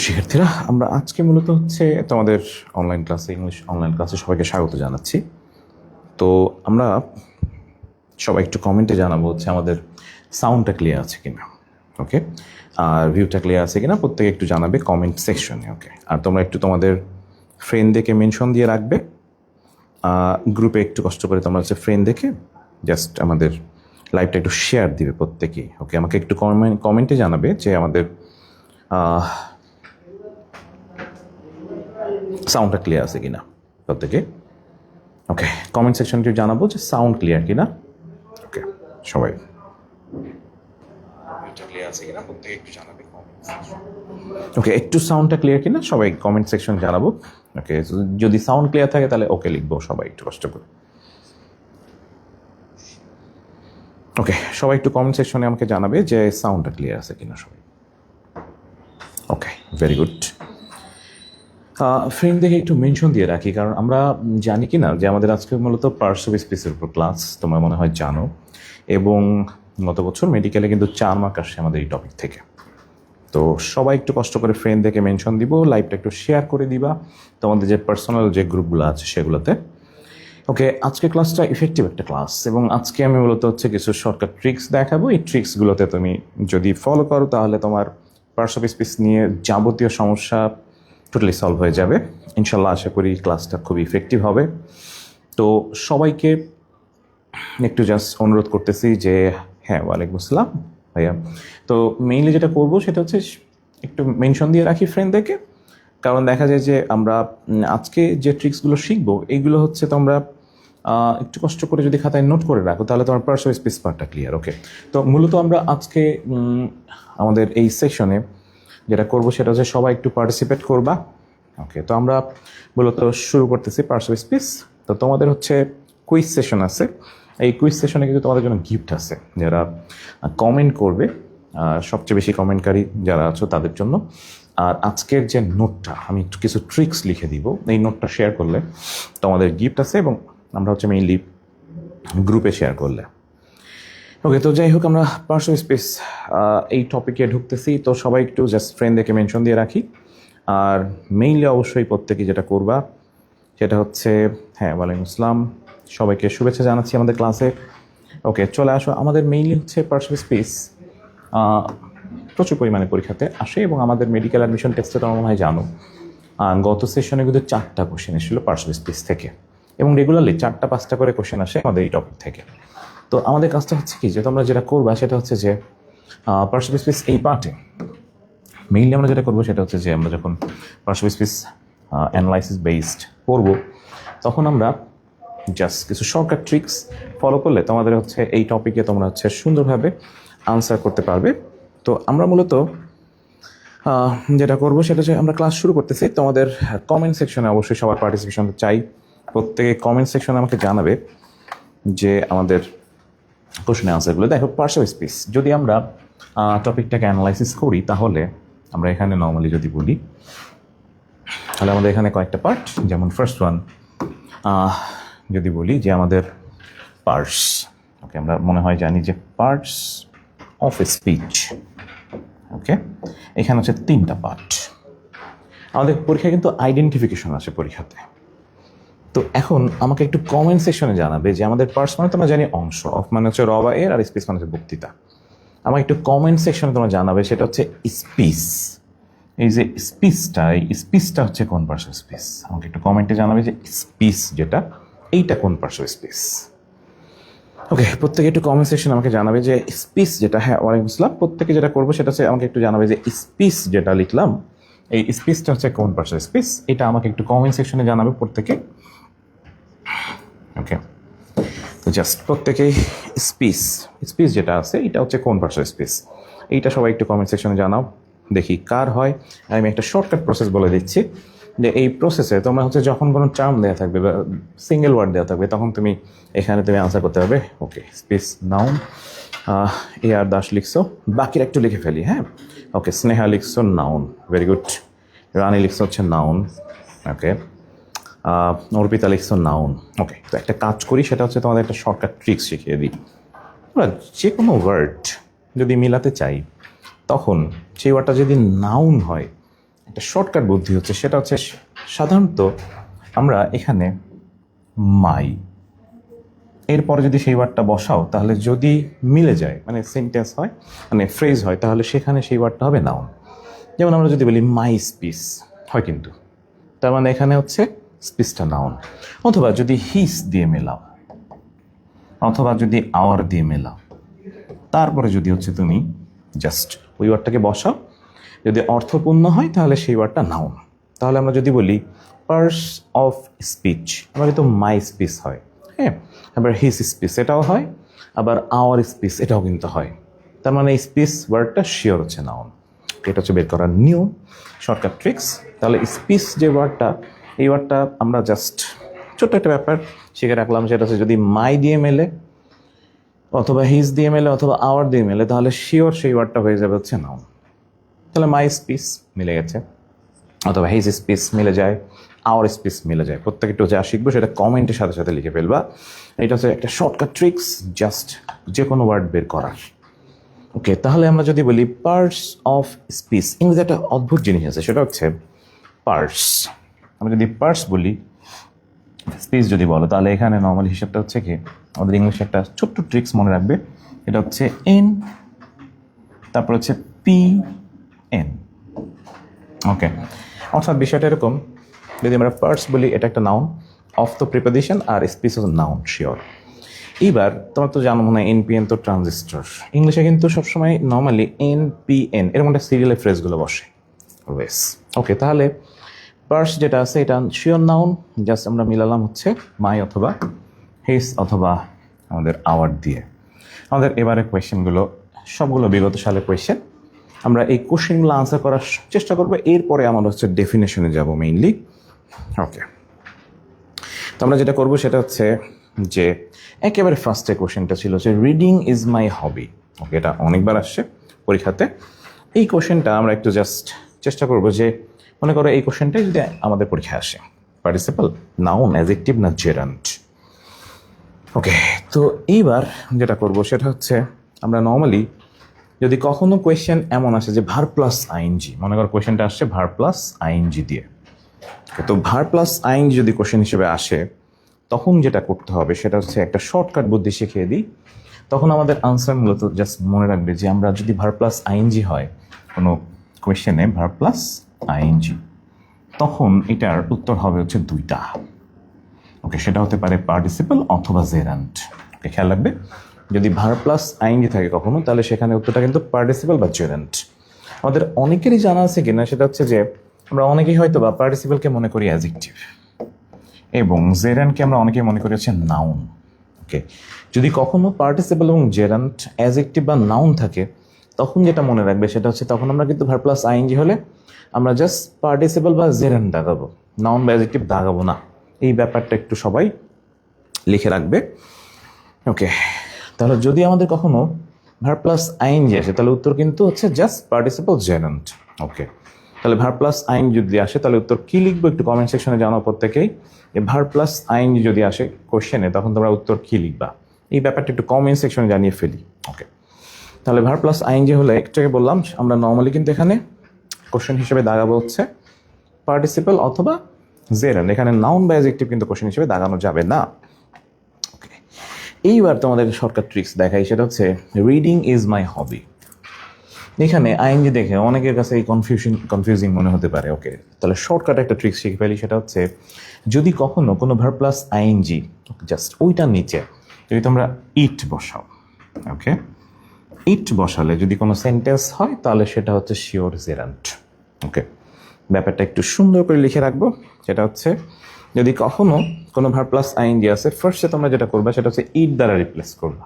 শিক্ষার্থীরা, আমরা আজকে মূলত হচ্ছে তোমাদের অনলাইন ক্লাসে, ইংলিশ অনলাইন ক্লাসে সবাইকে স্বাগত জানাচ্ছি। তো আমরা সবাই একটু কমেন্টে জানাবো হচ্ছে আমাদের সাউন্ডটা ক্লিয়ার আছে কিনা, ওকে, আর ভিউটা ক্লিয়ার আছে কিনা প্রত্যেকে একটু জানাবে কমেন্ট সেকশনে, ওকে। আর তোমরা একটু তোমাদের ফ্রেন্ডদেরকে মেনশন দিয়ে রাখবে গ্রুপে, একটু কষ্ট করে তোমরা হচ্ছে ফ্রেন্ড দেখে জাস্ট আমাদের লাইভটা একটু শেয়ার দিবে প্রত্যেকেই, ওকে। আমাকে একটু কমেন্টে জানাবে যে আমাদের সাউন্ডটা ক্লিয়ার আছে কিনা প্রত্যেকে, ওকে। কমেন্ট সেকশনটি জানাবো যে সাউন্ড ক্লিয়ার কিনা, ওকে। সবাই ক্লিয়ার আছে কিনা প্রত্যেকে একটু জানাবে, ওকে। একটু সাউন্ডটা ক্লিয়ার কিনা সবাই কমেন্ট সেকশন জানাবো, ওকে। যদি সাউন্ড ক্লিয়ার থাকে তাহলে ওকে লিখবো সবাই একটু কষ্ট করে, ওকে। সবাই একটু কমেন্ট সেকশনে আমাকে জানাবে যে সাউন্ডটা ক্লিয়ার আছে কিনা সবাই, ওকে। Very good. ফ্রেন্ড দেখে একটু মেনশন দিয়ে রাখি, কারণ আমরা জানি কি না যে আমাদের আজকে মূলত পার্টস অফ স্পিচের উপর ক্লাস, তোমরা মনে হয় জানো। এবং গত বছর মেডিকেলে কিন্তু 4 মার্ক আসছে আমাদের এই টপিক থেকে। তো সবাই একটু কষ্ট করে ফ্রেন্ড দেখে মেনশন দিব, লাইভটা একটু শেয়ার করে দিবা তোমাদের যে পার্সোনাল যে গ্রুপগুলো আছে সেগুলোতে, ওকে। আজকে ক্লাসটা ইফেক্টিভ একটা ক্লাস, এবং আজকে আমি মূলত হচ্ছে কিছু শর্টকাট ট্রিক্স দেখাবো। এই ট্রিক্সগুলোতে তুমি যদি ফলো করো তাহলে তোমার পার্টস অফ স্পিচ নিয়ে যাবতীয় সমস্যা টোটালি সলভ হয়ে যাবে ইনশাল্লাহ। আশা করি ক্লাসটা খুবই ইফেক্টিভ হবে। তো সবাইকে একটু জাস্ট অনুরোধ করতেছি যে হ্যাঁ, ওয়ালাইকুম আসসালাম ভাইয়া। তো মেইনলি যেটা করবো সেটা হচ্ছে একটু মেনশন দিয়ে রাখি ফ্রেন্ডদেরকে, কারণ দেখা যায় যে আমরা আজকে যে ট্রিক্সগুলো শিখবো এইগুলো হচ্ছে তোমরা একটু কষ্ট করে যদি খাতায় নোট করে রাখো তাহলে তোমার পার্টস অফ স্পিচ পার্টটা ক্লিয়ার, ওকে। তো মূলত আমরা আজকে আমাদের এই সেকশনে যেটা করবো সেটা হচ্ছে সবাই একটু পার্টিসিপেট করবা, ওকে। তো আমরা মূলত শুরু করতেছি পার্টস অফ স্পিচ। তো তোমাদের হচ্ছে কুইজ সেশন আছে, এই কুইজ সেশনে কিন্তু তোমাদের জন্য গিফট আছে। যারা কমেন্ট করবে, সবচেয়ে বেশি কমেন্টকারী যারা আছো তাদের জন্য। আর আজকের যে নোটটা আমি একটু কিছু ট্রিক্স লিখে দিব, এই নোটটা শেয়ার করলে তোমাদের গিফট আছে, এবং আমরা হচ্ছে মেইনলি গ্রুপে শেয়ার করলে, ওকে। তো যাই হোক, আমরা পার্টস অফ স্পিচ এই টপিকে ঢুকতেছি। তো সবাই একটু জাস্ট ফ্রেন্ডদেরকে মেনশন দিয়ে রাখি। আর মেইনলি অবশ্যই প্রত্যেকে যেটা করবা সেটা হচ্ছে হ্যাঁ, ওয়ালাইকুম আসসালাম, সবাইকে শুভেচ্ছা জানাচ্ছি আমাদের ক্লাসে, ওকে। চলে আসো। আমাদের মেইনলি হচ্ছে পার্টস অফ স্পিচ প্রচুর পরিমাণে পরীক্ষাতে আসে, এবং আমাদের মেডিকেল অ্যাডমিশন টেস্টে তোমরা মনে হয় জানো গত সেশনে কিন্তু 4টা কোশ্চেন এসেছিলো পার্টস অফ স্পিচ থেকে, এবং রেগুলারলি 4টা-5টা করে কোশ্চেন আসে আমাদের এই টপিক থেকে। তো আমাদের কাজটা হচ্ছে কি, যে তোমরা যেটা করবা সেটা হচ্ছে যে পার্টস অফ স্পিচ এই পার্টে মেইনলি আমরা যেটা করবো সেটা হচ্ছে যে আমরা যখন parts of speech analysis based করবো তখন আমরা জাস্ট কিছু শর্টকাট ট্রিক্স ফলো করলে তোমাদের হচ্ছে এই টপিকে তোমরা হচ্ছে সুন্দরভাবে আনসার করতে পারবে। তো আমরা মূলত যেটা করবো সেটা হচ্ছে আমরা ক্লাস শুরু করতেছি। তোমাদের কমেন্ট সেকশনে অবশ্যই সবার পার্টিসিপেশন চাই। প্রত্যেকে কমেন্ট সেকশনে আমাকে জানাবে যে আমাদের কোশ্চেনের আনসারগুলো। দেখো, পার্টস অফ স্পিচ যদি আমরা টপিকটাকে অ্যানালাইসিস করি তাহলে আমরা এখানে নর্মালি যদি বলি তাহলে আমাদের এখানে কয়েকটা পার্ট, যেমন ফার্স্ট ওয়ান যদি বলি যে আমাদের পার্টস, ওকে। আমরা মনে হয় জানি যে পার্টস অফ স্পিচ, ওকে। এখানে হচ্ছে 3টা পার্ট। আমাদের পরীক্ষায় কিন্তু আইডেন্টিফিকেশন আছে পরীক্ষাতে। তো এখন আমাকে একটু কমেন্ট সেকশনে জানাবে যে আমাদের পার্টস মানে তোমরা জানি অংশ, অফ মানে হচ্ছে র বা এর, আর স্পিচ মানে হচ্ছে বক্তৃতা। আমাকে একটু কমেন্ট সেকশনে তোমরা জানাবে সেটা হচ্ছে স্পিচ। এই যে স্পিচটা, এই স্পিচটা হচ্ছে কোন পার্টস অফ স্পিচ। আমাকে একটু কমেন্টে জানাবে যে স্পিচ যেটা, এইটা কোন পার্টস অফ স্পিচ, ওকে। প্রত্যেকে একটু কমেন্ট সেকশনে আমাকে জানাবে যে স্পিচ যেটা, হ্যাঁ ওয়ালাইকুম আসসালাম। প্রত্যেকে যেটা করবো সেটা হচ্ছে আমাকে একটু জানাবে যে স্পিচ যেটা লিখলাম এই স্পিচটা হচ্ছে কোন পার্টস অফ স্পিচ, এটা আমাকে একটু কমেন্ট সেকশনে জানাবে প্রত্যেকে, ওকে। তো জাস্ট প্রত্যেকেই স্পিচ, স্পিচ যেটা আছে এটা হচ্ছে কোন পার্টস অফ স্পিচ, এইটা সবাই একটু কমেন্ট সেকশনে জানাও, দেখি কার হয়। আমি একটা শর্টকাট প্রসেস বলে দিচ্ছি যে এই প্রসেসে তোমরা হচ্ছে যখন কোনো টার্ম দেওয়া থাকবে বা সিঙ্গেল ওয়ার্ড দেওয়া থাকবে তখন তুমি এখানে তুমি আনসার করতে পারবে, ওকে। স্পিচ নাউন, আর দাস লিখছো, বাকির একটু লিখে ফেলি, হ্যাঁ, ওকে। স্নেহা লিখছো নাউন, ভেরি গুড। রানী লিখছো হচ্ছে নাউন, ওকে। অর্পিতা লিখছো নাউন। ওকে, তো একটা কাজ করি, সেটা হচ্ছে তোমাদের একটা শর্টকাট ট্রিক্স শিখিয়ে দিই। আমরা যে কোনো ওয়ার্ড যদি মিলাতে চাই, তখন সেই ওয়ার্ডটা যদি নাউন হয়, একটা শর্টকাট বুদ্ধি হচ্ছে, সেটা হচ্ছে সাধারণত আমরা এখানে মাই এরপরে যদি সেই ওয়ার্ডটা বসাও, তাহলে যদি মিলে যায়, মানে সেন্টেন্স হয়, মানে ফ্রেজ হয়, তাহলে সেখানে সেই ওয়ার্ডটা হবে নাউন। যেমন আমরা যদি বলি মাই স্পিচ হয়, কিন্তু তার মানে এখানে হচ্ছে স্পিচটা নাউন। অথবা যদি হিস দিয়ে মেলাও, অথবা যদি আওয়ার দিয়ে মেলাও, তারপরে যদি হচ্ছে তুমি জাস্ট ওই ওয়ার্ডটাকে বসাও, যদি অর্থপূর্ণ হয় তাহলে সেই ওয়ার্ডটা নাউন। তাহলে আমরা যদি বলি পার্স অফ স্পিচ, আমরা কিন্তু মাই স্পিচ হয়, হ্যাঁ, আবার হিস স্পিচ এটাও হয়, আবার আওয়ার স্পিচ এটাও কিন্তু হয়। তার মানে স্পিচ ওয়ার্ডটা শিওর হচ্ছে নাউন। এটা হচ্ছে বের করার নিয়ম, শর্টকাট ট্রিক্স। তাহলে স্পিচ যে ওয়ার্ডটা, এই ওয়ার্ডটা আমরা জাস্ট ছোট্ট একটা ব্যাপার শিখে রাখলাম, সেটা হচ্ছে যদি মাই দিয়ে মেলে, অথবা হিজ দিয়ে মেলে, অথবা আওয়ার দিয়ে মেলে, তাহলে শিওর সেই ওয়ার্ডটা হয়ে যাবে হচ্ছে নাউন। তাহলে মাই স্পিচ মিলে গেছে, অথবা হিজ স্পিচ মিলে যায়, আওয়ার স্পিচ মিলে যায়। প্রত্যেকে একটু যা শিখবো সেটা কমেন্টের সাথে সাথে লিখে ফেলবা। এটা হচ্ছে একটা শর্টকাট ট্রিক্স, জাস্ট যে কোনো ওয়ার্ড বের করার। ওকে, তাহলে আমরা যদি বলি পার্স অফ স্পিচ, ইংরেজি একটা অদ্ভুত জিনিস আছে, সেটা হচ্ছে পার্স। আমরা যদি পার্স বলি, স্পিচ যদি বলো, তাহলে এখানে নর্মাল হিসাবটা হচ্ছে কি, আমাদের ইংলিশে একটা ছোট্ট ট্রিক্স মনে রাখবে, এটা হচ্ছে এন, তারপর হচ্ছে পি এন। ওকে, অর্থাৎ বিষয়টা এরকম, যদি আমরা পার্স বলি, এটা একটা নাউন, অফ তো প্রিপোজিশন, আর স্পিচ হচ্ছে নাউন শিওর। এইবার তোমার তো জানো মনে হয় এনপিএন তো ট্রানজিস্টর, ইংলিশে কিন্তু সবসময় নর্মালি এনপিএন এর মধ্যে সিরিয়ালের ফ্রেজগুলো বসে অলওয়েজ। ওকে, তাহলে পার্স যেটা আছে এটা শিওর নাউন, জাস্ট আমরা মিলালাম হচ্ছে মাই অথবা হিস অথবা আমাদের আওয়ার দিয়ে। আমাদের এবারে কোয়েশ্চেনগুলো সবগুলো বিগত সালের কোয়েশ্চেন, আমরা এই কোশ্চেনগুলো আনসার করার চেষ্টা করবো, এরপরে আমরা হচ্ছে ডেফিনেশনে যাব মেইনলি। ওকে, তো আমরা যেটা করবো সেটা হচ্ছে যে একেবারে ফার্স্টে কোশ্চেনটা ছিল যে রিডিং ইজ মাই হবি। ওকে, এটা অনেকবার আসছে পরীক্ষাতে। এই কোশ্চেনটা আমরা একটু জাস্ট চেষ্টা করবো যে, মনে করো এই কোশ্চেনটাই যদি আমাদের পরীক্ষায় আসে, পার্টিসিপল, নাউন, অ্যাডজেক্টিভ না জেরান্ট। ওকে, তো এইবার যেটা করবো সেটা হচ্ছে, আমরা নর্মালি যদি কখনো কোয়েশ্চেন এমন আসে যে ভার প্লাস আইএনজি, মনে করো কোয়েশ্চেনটা আসছে ভার প্লাস আইএনজি দিয়ে, তো ভার প্লাস আইএনজি যদি কোয়েশ্চেন হিসেবে আসে, তখন যেটা করতে হবে সেটা হচ্ছে একটা শর্টকাট বুদ্ধি শিখিয়ে দিই। তখন আমাদের আনসার মূলত জাস্ট মনে রাখবে যে আমরা যদি ভার প্লাস আইএনজি হয় কোনো কোয়েশ্চেনে, ভার প্লাস আইএনজি, তখন এটার উত্তর হবে হচ্ছে দুইটা। ওকে, সেটা হতে পারে পার্টিসিপল অথবা জেরান্ট। ওকে, খেয়াল রাখবে, যদি ভার প্লাস আইএনজি থাকে কখনো, তাহলে সেখানে উত্তরটা কিন্তু পার্টিসিপল বা জেরান্ট। আমাদের অনেকেরই জানা আছে কিনা সেটা হচ্ছে যে, আমরা অনেকেই হয়তো বা পার্টিসিপলকে মনে করি অ্যাডজেক্টিভ, এবং জেরান্টকে আমরা অনেকেই মনে করি হচ্ছে নাউন। ওকে, যদি কখনো পার্টিসিপল এবং জেরান্ট অ্যাডজেক্টিভ বা নাউন থাকে, তখন যেটা মনে রাখবে সেটা হচ্ছে, তখন আমরা কিন্তু ভার প্লাস আইএনজি হলে আমরা জাস্ট পার্টিসিপল বা জেরান্ট দাগাবো, নাউন বা অ্যাডজেক্টিভ দাগাবো না। এই ব্যাপারটা একটু সবাই লিখে রাখবে। ওকে, তাহলে যদি আমাদের কখনো ভার প্লাস আইএনজি আসে, তাহলে উত্তর কিন্তু হচ্ছে জাস্ট পার্টিসিপল জেরান্ট। ওকে, তাহলে ভার প্লাস আইএনজি যদি আসে, তাহলে উত্তর কী লিখবো একটু কমেন্ট সেকশনে জানাও প্রত্যেকেই। ভার প্লাস আইএনজি যদি আসে কোশ্চেনে, তখন তোমরা উত্তর কী লিখবা, এই ব্যাপারটা একটু কমেন্ট সেকশনে জানিয়ে ফেলি। ওকে, তাহলে ভার প্লাস আইএনজি হলে একটাকে বললাম, আমরা নর্মালি কিন্তু এখানে কোশ্চেন হিসেবে দাগাবো হচ্ছে পার্টিসিপল অথবা জেরান্ট, এখানে নাউন বা অ্যাডজেক্টিভ কিন্তু কোশ্চেন হিসেবে দাগানো যাবে না। ওকে, এইবার তোমাদের শর্টকাট ট্রিক্স দেখাই, সেটা হচ্ছে রিডিং ইজ মাই হবি। এখানে আইএনজি দেখে অনেকের কাছে এই কনফিউজিং মনে হতে পারে। ওকে, তাহলে শর্টকাট একটা ট্রিক্স শিখে ফেলি, সেটা হচ্ছে যদি কখনো কোনো ভার প্লাস আইএনজি জাস্ট ওইটার নিচে যদি তোমরা ইট বসাও, ওকে, ইট বসালে যদি কোনো সেন্টেন্স হয়, তাহলে সেটা হচ্ছে শিওর জেরান্ট। ওকে, ব্যাপারটা একটু সুন্দর করে লিখে রাখবো, সেটা হচ্ছে যদি কখনো কোনো ভার প্লাস আইএনজি আছে, ফার্স্টে তোমরা যেটা করবে সেটা হচ্ছে ইট দ্বারা রিপ্লেস করবা।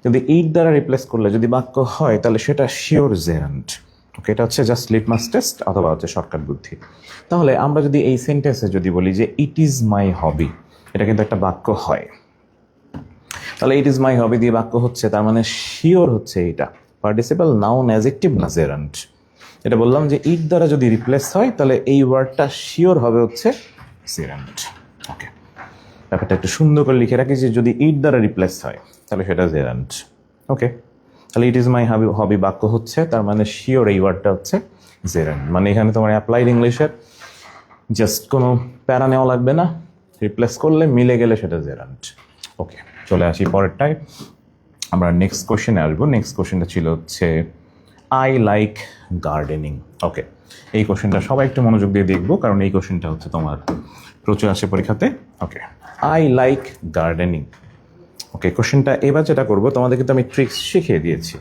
যদি ইট দ্বারা রিপ্লেস করলে যদি বাক্য হয়, তাহলে সেটা শিওর জেরান্ট। ওকে, এটা হচ্ছে জাস্ট লিটমাস টেস্ট অথবা হচ্ছে শর্টকাট বুদ্ধি। তাহলে আমরা যদি এই সেন্টেন্সে যদি বলি যে ইট ইজ মাই হবি, এটা কিন্তু একটা বাক্য হয়, তাহলে ইট ইজ মাই হবি দিয়ে বাক্য হচ্ছে, তার মানে শিওর হচ্ছে এটা পার্টিসিপল, নাউন, অ্যাডজেক্টিভ না জেরান্ট। এটা বললাম যে ইট দ্বারা যদি রিপ্লেস হয়, তাহলে এই ওয়ার্ডটা শিওর হবে হচ্ছে জেরান্ট। ওকে, ব্যাপারটা একটু সুন্দর করে লিখে রাখি যে যদি ইট দ্বারা রিপ্লেস হয় তাহলে সেটা জেরান্ট। ওকে, তাহলে ইট ইজ মাই হবি বাক্য হচ্ছে, তার মানে শিওর এই ওয়ার্ডটা হচ্ছে জেরান্ট। মানে এখানে তোমার অ্যাপ্লাইড ইংলিশের জাস্ট কোনো প্যারা নেওয়া লাগবে না, রিপ্লেস করলে মিলে গেলে সেটা জেরান্ট। ওকে, চলে আসি পরেরটায়। আমরা নেক্সট কোশ্চেনে আসবো। নেক্সট কোশ্চেনটা ছিল হচ্ছে আই লাইক গার্ডেনিং। ওকে, এই কোশ্চেনটা সবাই একটু মনোযোগ দিয়ে দেখবো, কারণ এই কোশ্চেনটা হচ্ছে তোমার প্রচুর আসে পরীক্ষাতে। ওকে, আই লাইক গার্ডেনিং। ওকে, কোশ্চেনটা এবার যেটা করবো, তোমাদের কিন্তু আমি ট্রিক্স শিখিয়ে দিয়েছি।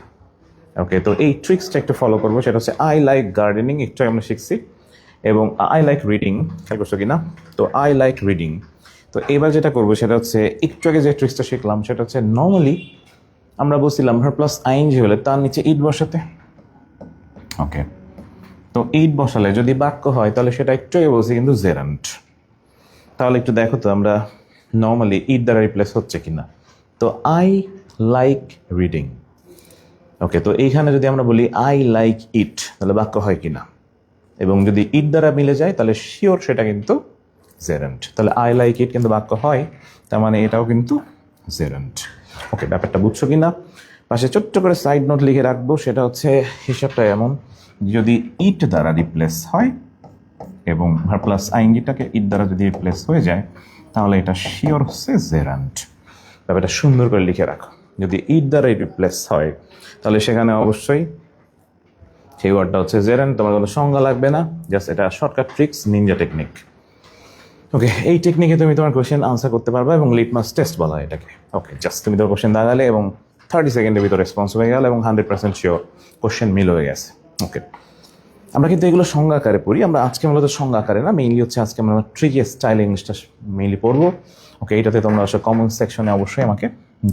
ওকে, তো এই ট্রিক্সটা একটু ফলো করবো, সেটা হচ্ছে আই লাইক গার্ডেনিং একটু আমরা শিখছি, এবং আই লাইক রিডিং, খেয়াল করছো কিনা? তো আই লাইক রিডিং। তো এবার যেটা করবো সেটা হচ্ছে একটু আগে যে ট্রিক্সটা শিখলাম সেটা হচ্ছে নর্মালি আমরা বলছিলাম ভার্ব প্লাস আইএনজি হলে তার নিচে ইট বসাতে। ওকে, তো ইট বসালে যদি বাক্য হয় তাহলে সেটা একটু আগে বলছি কিন্তু জেরান্ট। তাহলে একটু দেখো তো আমরা নর্মালি ইট দ্বারা রিপ্লেস হচ্ছে কিনা। তো আই লাইক রিডিং। ওকে, তো এইখানে যদি আমরা বলি আই লাইক ইট তাহলে বাক্য হয় কিনা, এবং যদি ইট দ্বারা মিলে যায় তাহলে শিওর সেটা কিন্তু জেরান্ট। তাহলে আই লাইক ইট কিন্তু বাক্য হয়, তার মানে এটাও কিন্তু জেরান্ট। ওকে, ব্যাপারটা বুঝছো কিনা? পাশে ছোট্ট করে সাইড নোট লিখে রাখবো, সেটা হচ্ছে হিসাবটা এমন, যদি ইট দ্বারা রিপ্লেস হয় এবং ভার্ব প্লাস আইএনজিটাকে ইট দ্বারা যদি রিপ্লেস হয়ে যায় তাহলে এটা শিওর হচ্ছে জেরান্ট। ব্যাপারটা সুন্দর করে লিখে রাখো, যদি ইট দ্বারা রিপ্লেস হয় তাহলে সেখানে অবশ্যই সেই ওয়ার্ডটা হচ্ছে জেরান্ট। তোমার কোনো সংজ্ঞা লাগবে না, জাস্ট এটা শর্টকাট ট্রিক্স, নিনজা টেকনিক। ওকে, এই টেকনিকে তুমি তোমার কোশ্চেন আনসার করতে পারবে এবং লিটমাস টেস্ট বলা হয় এটাকে। ওকে, জাস্ট তুমি তোমার কোশ্চেন দাঁড়ালে এবং 30 সেকেন্ডের ভিতরে রেসপন্স হয়ে গেল এবং 100% শিওর কোশ্চেন মিল হয়ে গেছে। ওকে, আমরা কিন্তু এগুলো সংজ্ঞা আকারে পড়ি, আমরা আজকে মূলত সংজ্ঞা আকারে না, মেইনলি হচ্ছে আজকে আমরা ট্রিকি স্টাইল ইংলিশটা মেইনলি পড়বো। ওকে, এটাতে তোমরা অবশ্যই কমেন্ট সেকশনে অবশ্যই আমাকে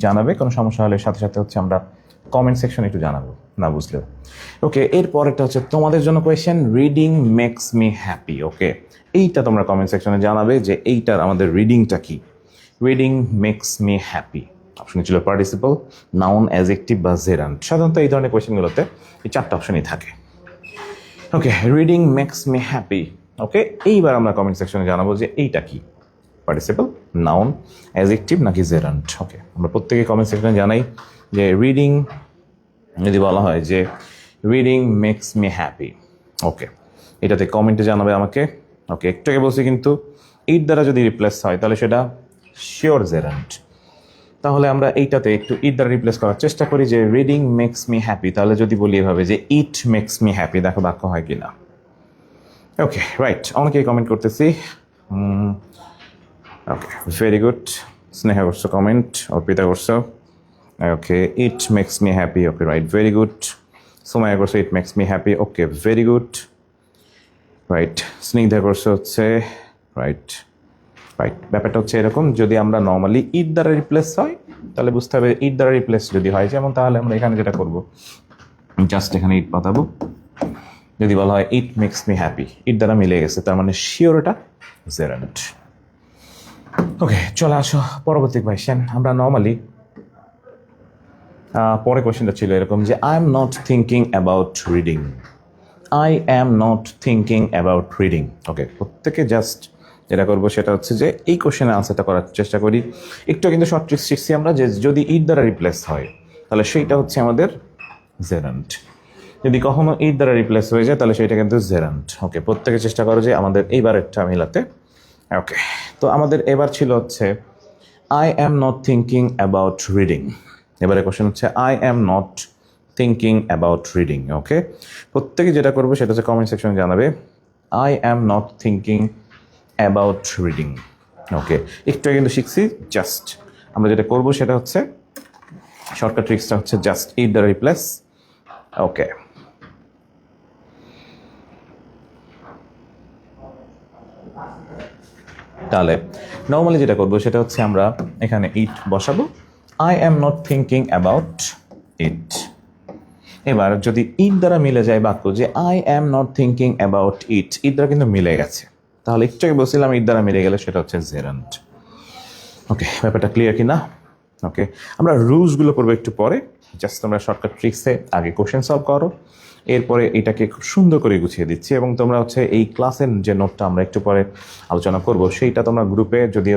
জানাবে, কোনো সমস্যা হলে সাথে সাথে হচ্ছে আমরা কমেন্ট সেকশনে একটু জানাবো না বুঝলেও। ওকে, এরপর একটা হচ্ছে তোমাদের জন্য question, reading makes me happy. Okay, এইটা তোমরা কমেন্ট সেকশনে জানাবে যে এইটার আমাদের রিডিংটা কি। Reading makes me happy option ছিল পার্টিসিপল, নাউন, অ্যাডজেক্টিভ বা জেরান্ট। সাধারণত এই ধরনের কোয়েশ্চেনগুলোতে এই 4টা অপশনই থাকে। Okay, reading makes me happy. Okay, এইবার আমরা কমেন্ট সেকশনে জানাবো যে এইটা কি, পার্টিসিপল, নাউন, অ্যাডজেক্টিভ নাকি জেরান্ট। ওকে, আমরা প্রত্যেকে কমেন্ট সেকশনে জানাই যে রিডিং যদি বলা হয় যে রিডিং মেক্স মি হ্যাপি। ওকে, এটাতে কমেন্টে জানাবে আমাকে। ওকে, একটু আগে বলছি কিন্তু ইট দ্বারা যদি রিপ্লেস হয় তাহলে সেটা শিওর জেরান্ট। তাহলে আমরা এইটাতে একটু ইট দ্বারা রিপ্লেস করার চেষ্টা করি যে রিডিং মেক্স মি হ্যাপি, তাহলে যদি বলি এভাবে যে ইট মেক্স মি হ্যাপি, দেখো বাক্য হয় কিনা। ওকে, রাইট, অনেকেই কমেন্ট করতেছি। ওকে, ভেরি গুড। স্নেহা করছো কমেন্ট, অর্পিতা করছো। Okay, it makes me happy. Okay, right, very good. Somaya করছো it makes me happy. Okay, very good, right. Snigdha করছো হচ্ছে রাইট। রাইট, ব্যাপারটা হচ্ছে এরকম, যদি আমরা নর্মালি ইট দ্বারা রিপ্লেস হয় তাহলে বুঝতে হবে ইট দ্বারা রিপ্লেস যদি হয়, যেমন তাহলে আমরা এখানে যেটা করবো জাস্ট এখানে ইট পাতাবো। যদি বলা হয় ইট মেক্স মি হ্যাপি, ইট দ্বারা মিলে গেছে, তার মানে শিওর এটা জেরান্ট। ওকে, চলে আসো পরবর্তী কোয়েশ্চেন। আমরা নর্মালি পরে কোয়েশ্চেনটা ছিল এরকম যে I am not thinking about reading. I am not thinking about reading. Okay, প্রত্যেকে জাস্ট যেটা করবো সেটা হচ্ছে যে এই কোশ্চেনের আনসারটা করার চেষ্টা করি। একটু কিন্তু শর্ট ট্রিক্স শিখছি আমরা যে যদি ইট দ্বারা রিপ্লেস হয় তাহলে সেইটা হচ্ছে আমাদের জেরান্ট, যদি কখনো ইট দ্বারা রিপ্লেস হয়ে যায় তাহলে সেইটা কিন্তু জেরান্ট। ওকে, প্রত্যেকে চেষ্টা করো যে আমাদের এইবার একটা মিলাতে। ওকে, তো আমাদের এবার ছিল হচ্ছে I am not thinking about reading. এবারে কোশ্চেন হচ্ছে I am not thinking about reading. Okay, প্রত্যেকে যেটা করবে সেটা হচ্ছে কমেন্ট সেকশনে জানাবে I am not thinking about reading. Okay, একটু কিন্তু শিখছি, জাস্ট আমরা যেটা করবো সেটা হচ্ছে শর্টকাট ট্রিক্সটা হচ্ছে জাস্ট ইট দ্বারা রিপ্লেস। ওকে, তাহলে নর্মালি যেটা করবো সেটা হচ্ছে আমরা এখানে ইট বসাবো, I am not thinking about it. এবার যদি ইট দ্বারা মিলে যায় বাক্য যে I am not thinking about it, it দ্বারা কিন্তু মিলে গেছে, তাহলে একটু আগে বলছিলাম ইট দ্বারা মিলে গেলে সেটা হচ্ছে জেরান্ট। ওকে, ব্যাপারটা ক্লিয়ার কিনা? ওকে, আমরা রুলসগুলো করবো একটু পরে, জাস্ট তোমরা শর্টকাট ট্রিক্সে আগে কোশ্চেন সলভ করো, এরপরে এটাকে খুব সুন্দর করে গুছিয়ে দিচ্ছি এবং তোমরা হচ্ছে এই ক্লাসের যে নোটটা আমরা একটু পরে আলোচনা করব সেইটা তোমরা গ্রুপে যদি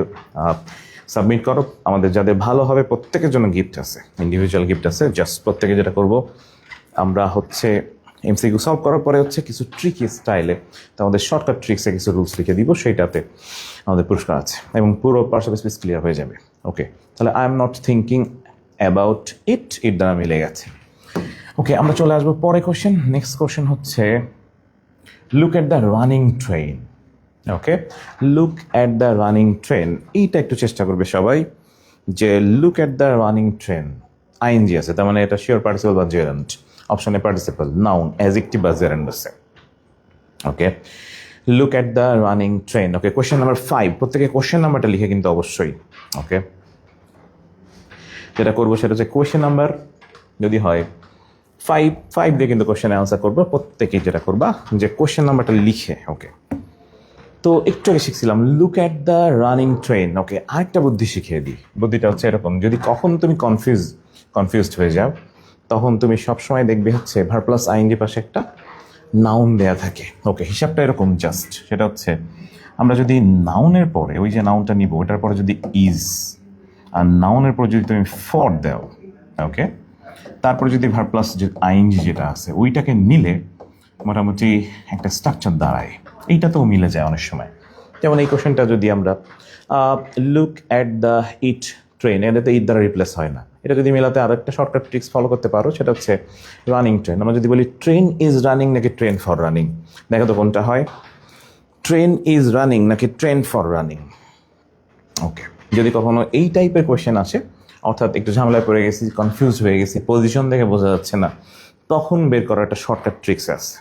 সাবমিট করো, আমাদের যাদের ভালো হবে প্রত্যেকের জন্য গিফট আছে, ইন্ডিভিজুয়াল গিফট আছে। জাস্ট প্রত্যেকে যেটা করব, আমরা হচ্ছে এমসিকিউ সলভ করার পরে হচ্ছে কিছু ট্রিকি স্টাইলে তো আমাদের শর্টকাট ট্রিক্সে কিছু রুলস লিখে দিব, সেইটাতে আমাদের পুরস্কার আছে এবং পুরো পার্সেল স্পেস ক্লিয়ার হয়ে যাবে। ওকে, তাহলে I am not thinking about it দ্বারা মিলে গেছে। ওকে, আমরা চলে আসবো পরে কোশ্চেন। নেক্সট কোশ্চেন হচ্ছে look at the running train. Okay, look at the running train, এইটা একটু চেষ্টা করবে সবাই যে look at the running train, ING আছে, তার মানে এটা শিওর পার্টিসিপল বা জেরান্ট। অপশনে পার্টিসিপল, নাউন, অ্যাডজেক্টিভ বা জেরান্ট আছে। Okay, look at the running train. Okay, question number 5, প্রত্যেকে কোশ্চেন নাম্বারটা লিখে কিন্তু অবশ্যই। ওকে, যেটা করবো সেটা হচ্ছে কোশ্চেন নাম্বার যদি হয় 5 দিয়ে কিন্তু কোশ্চেনে আনসার করবো। প্রত্যেকেই যেটা করবা যে কোশ্চেন নাম্বারটা লিখে। ওকে, তো একটু আগে শিখছিলাম look at the running train. Okay, আরেকটা বুদ্ধি শিখিয়ে দিই। বুদ্ধিটা হচ্ছে এরকম, যদি কখন তুমি কনফিউজড হয়ে যাও, তখন তুমি সবসময় দেখবে হচ্ছে ভার প্লাস আইএনজি পাশে একটা নাউন দেয়া থাকে। ওকে, হিসাবটা এরকম জাস্ট, সেটা হচ্ছে আমরা যদি নাউনের পরে ওই যে নাউনটা নিব, ওটার পরে যদি ইজ, আর নাউনের পরে যদি তুমি ফর দাও, ওকে, তারপরে যদি ভার প্লাস যে আইএনজি যেটা আছে ওইটাকে নিলে মোটামুটি একটা স্ট্রাকচার দাঁড়ায়। এইটাতেও মিলে যায় অনেক সময়। যেমন এই কোশ্চেনটা যদি আমরা look at the it train, এটাতে ইট দ্বারা রিপ্লেস হয় না। এটা যদি মেলাতে আরো একটা শর্টকাট ট্রিক্স ফলো করতে পারো, সেটা হচ্ছে রানিং ট্রেন। আমরা যদি বলি ট্রেন ইজ রানিং নাকি ট্রেন ফর রানিং, দেখো তো কোনটা হয়, ট্রেন ইজ রানিং নাকি ট্রেন ফর রানিং। ওকে, যদি কখনো এই টাইপের কোয়েশ্চেন আসে, অর্থাৎ একটু ঝামেলায় পড়ে গেছি, কনফিউজ হয়ে গেছি, পজিশন দেখে বোঝা যাচ্ছে না, তখন বের করার একটা শর্টকাট ট্রিক্স আছে।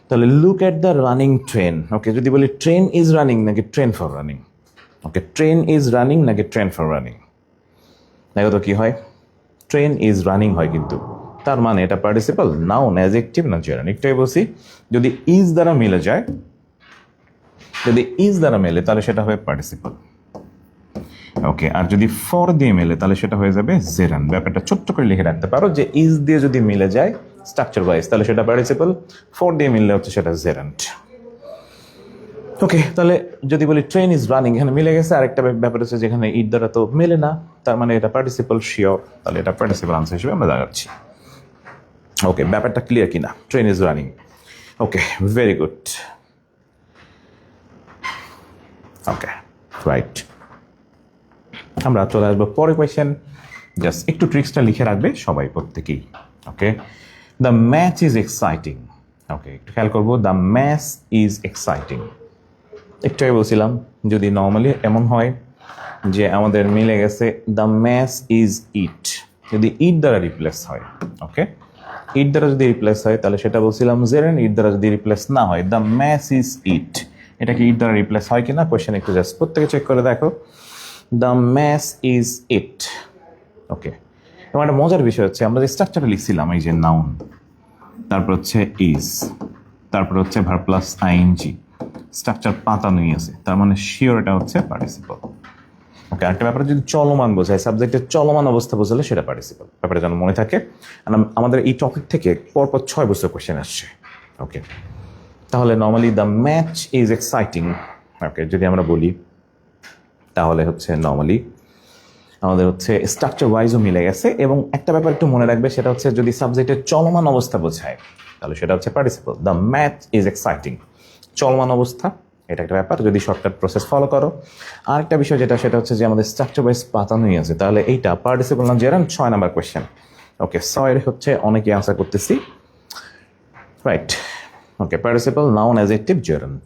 তাহলে look at the running train. Okay, যদি বলি ট্রেন ইজ রানিং নাকি train for running. Okay, train is running নাকি ট্রেন ফর রানিং, দেখো তো কি হয়, ট্রেন ইজ রানিং হয়, কিন্তু তার মানে এটা পার্টিসিপল, নাউন, অ্যাডজেক্টিভ না জেরান। একটাই বলছি, যদি ইজ দ্বারা মিলে যায়, যদি ইজ দ্বারা মেলে তাহলে সেটা হবে পার্টিসিপল। ওকে, আর যদি ফর দিয়ে মেলে তাহলে সেটা হয়ে যাবে জেরান। ব্যাপারটা ছোট্ট করে লিখে রাখতে পারো যে ইজ দিয়ে যদি মিলে যায় স্ট্রাকচার ওয়াইজ তাহলে সেটা পার্টিসিপল, ফর দিয়ে মিললে হচ্ছে সেটা জেরান্ট। ওকে, তাহলে যদি বলি ট্রেন ইজ রানিং, এখানে মিলে গেছে। আরেকটা ব্যাপার হচ্ছে যেখানে ইট দ্বারা তো মেলে না, তার মানে এটা পার্টিসিপল শিওর, তাহলে এটা পার্টিসিপল আনসার হিসেবে আমরা দাঁড়াচ্ছি। ওকে, ব্যাপারটা ক্লিয়ার কিনা, train is running. Okay, very good. Okay, right, আমরা চলে আসবো পরে কোয়েশ্চেন। জাস্ট একটু ট্রিক্সটা লিখে রাখবে সবাই, প্রত্যেকেই। ওকে, দ্য ম্যাচ ইজ এক্সাইটিং। ওকে, একটু খেয়াল করবো, দ্য ম্যাচ ইজ এক্সাইটিং। একটু আগে বলছিলাম যদি নর্মালি এমন হয় যে আমাদের মিলে গেছে দ্য ম্যাচ ইজ ইট, যদি ইট দ্বারা রিপ্লেস হয়, ওকে, ইট দ্বারা যদি রিপ্লেস হয় তাহলে সেটা বলছিলাম জেরেন। ইট দ্বারা যদি রিপ্লেস না হয়, দ্য ম্যাচ ইজ ইট, এটা কি ইট দ্বারা রিপ্লেস হয় কিনা কোয়েশ্চেন একটু জাস্ট প্রত্যেকে চেক করে দেখো। The match is it. Okay, এবং একটা মজার বিষয় হচ্ছে আমরা যে স্ট্রাকচারটা লিখছিলাম, এই যে নাউন, তারপর হচ্ছে ইজ, তারপর হচ্ছে ভার প্লাস আইএনজি, স্ট্রাকচার পাতানোই আছে, তার মানে শিওর এটা হচ্ছে পার্টিসিপল। ওকে, আরেকটা ব্যাপারে যদি চলমান বোঝায়, সাবজেক্টের চলমান অবস্থা বোঝালে সেটা পার্টিসিপল। ব্যাপারটা যেন মনে থাকে। আমাদের এই টপিক থেকে পরপর 6 বছর কোয়েশ্চেন আসছে। ওকে, তাহলে normally the match is exciting. Okay, যদি আমরা বলি তাহলে হচ্ছে নর্মালি আমাদের হচ্ছে স্ট্রাকচার ওয়াইজও মিলে গেছে। এবং একটা ব্যাপার একটু মনে রাখবে, সেটা হচ্ছে যদি সাবজেক্টের চলমান অবস্থা বোঝায় তাহলে সেটা হচ্ছে participle. The match is exciting, চলমান অবস্থা, এটা একটা ব্যাপার যদি শর্টকাট প্রসেস ফলো করো। আরেকটা বিষয় যেটা, সেটা হচ্ছে যে আমাদের স্ট্রাকচার ওয়াইজ পাতানোই আছে, তাহলে এইটা পার্টিসিপল না জেরান্ট। 6 number question. ওকে, 6 হচ্ছে অনেকে আনসার করতেছি, রাইট। ওকে, পার্টিসিপল, নাউন, অ্যাডজেক্টিভ, জেরান্ট।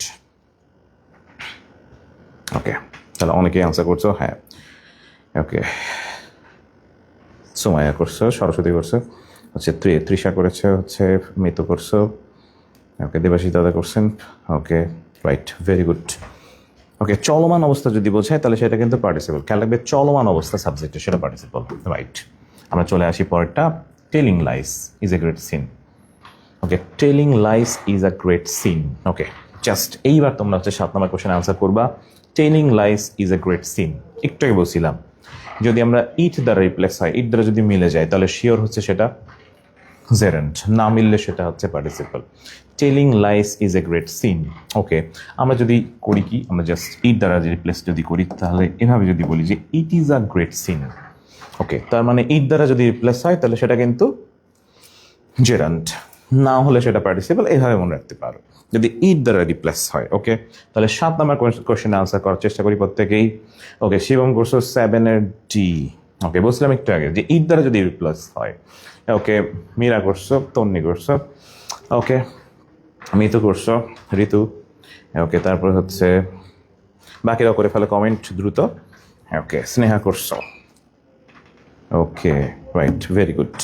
ওকে, তাহলে অনেকেই আনসার করছো। হ্যাঁ, ওকে, সুমাইয়া করছো, সরস্বতী করছো, হচ্ছে তৃষা করেছে, হচ্ছে মিতু করছো, ওকে, দেবাশিস দাদা করছেন। ওকে, রাইট, ভেরি গুড। ওকে, চলমান অবস্থা যদি বোঝায় তাহলে সেটা কিন্তু পার্টিসিপল। খেয়াল রাখবে চলমান অবস্থা সাবজেক্টে, সেটা পার্টিসিপল, রাইট। আমরা চলে আসি পরেরটা, telling lies is a great sin. Okay, telling lies is a great sin. Okay, just এইবার তোমরা হচ্ছে 7 নম্বর কোশ্চেন আনসার করবা। Telling lies is a great scene, একটু আগে বলছিলাম যদি আমরা ইট দ্বারা রিপ্লেস হয়, ইট দ্বারা যদি মিলে যায় তাহলে শিওর হচ্ছে সেটা জেরান্ট, না মিললে সেটা হচ্ছে participle. Telling lies is a great sin. Okay, আমরা যদি করি কি, আমরা জাস্ট ইট দ্বারা রিপ্লেস যদি করি তাহলে এভাবে যদি বলি যে it is a great sin. Okay, তার মানে ইট দ্বারা যদি রিপ্লেস হয় তাহলে সেটা কিন্তু জেরান্ট, না হলে সেটা পার্টিসিপল। এইভাবে মনে রাখতে পারো যদি ইট দ্বারা রিপ্লেস হয়। ওকে, তাহলে 7 নম্বর কোয়েশ্চেন আনসার করার চেষ্টা করি প্রত্যেকেই। ওকে, শিবম করছো 7-এর ডি। ওকে, বলছিলাম একটু আগে যে ইট দ্বারা যদি রিপ্লেস হয়। ওকে, মীরা করছো, তন্নি করছো, ওকে, মিতু করছো, ঋতু, ওকে, তারপর হচ্ছে বাকিরাও করে ফেলে কমেন্ট দ্রুত। ওকে, স্নেহা করছো, ওকে, রাইট, ভেরি গুড।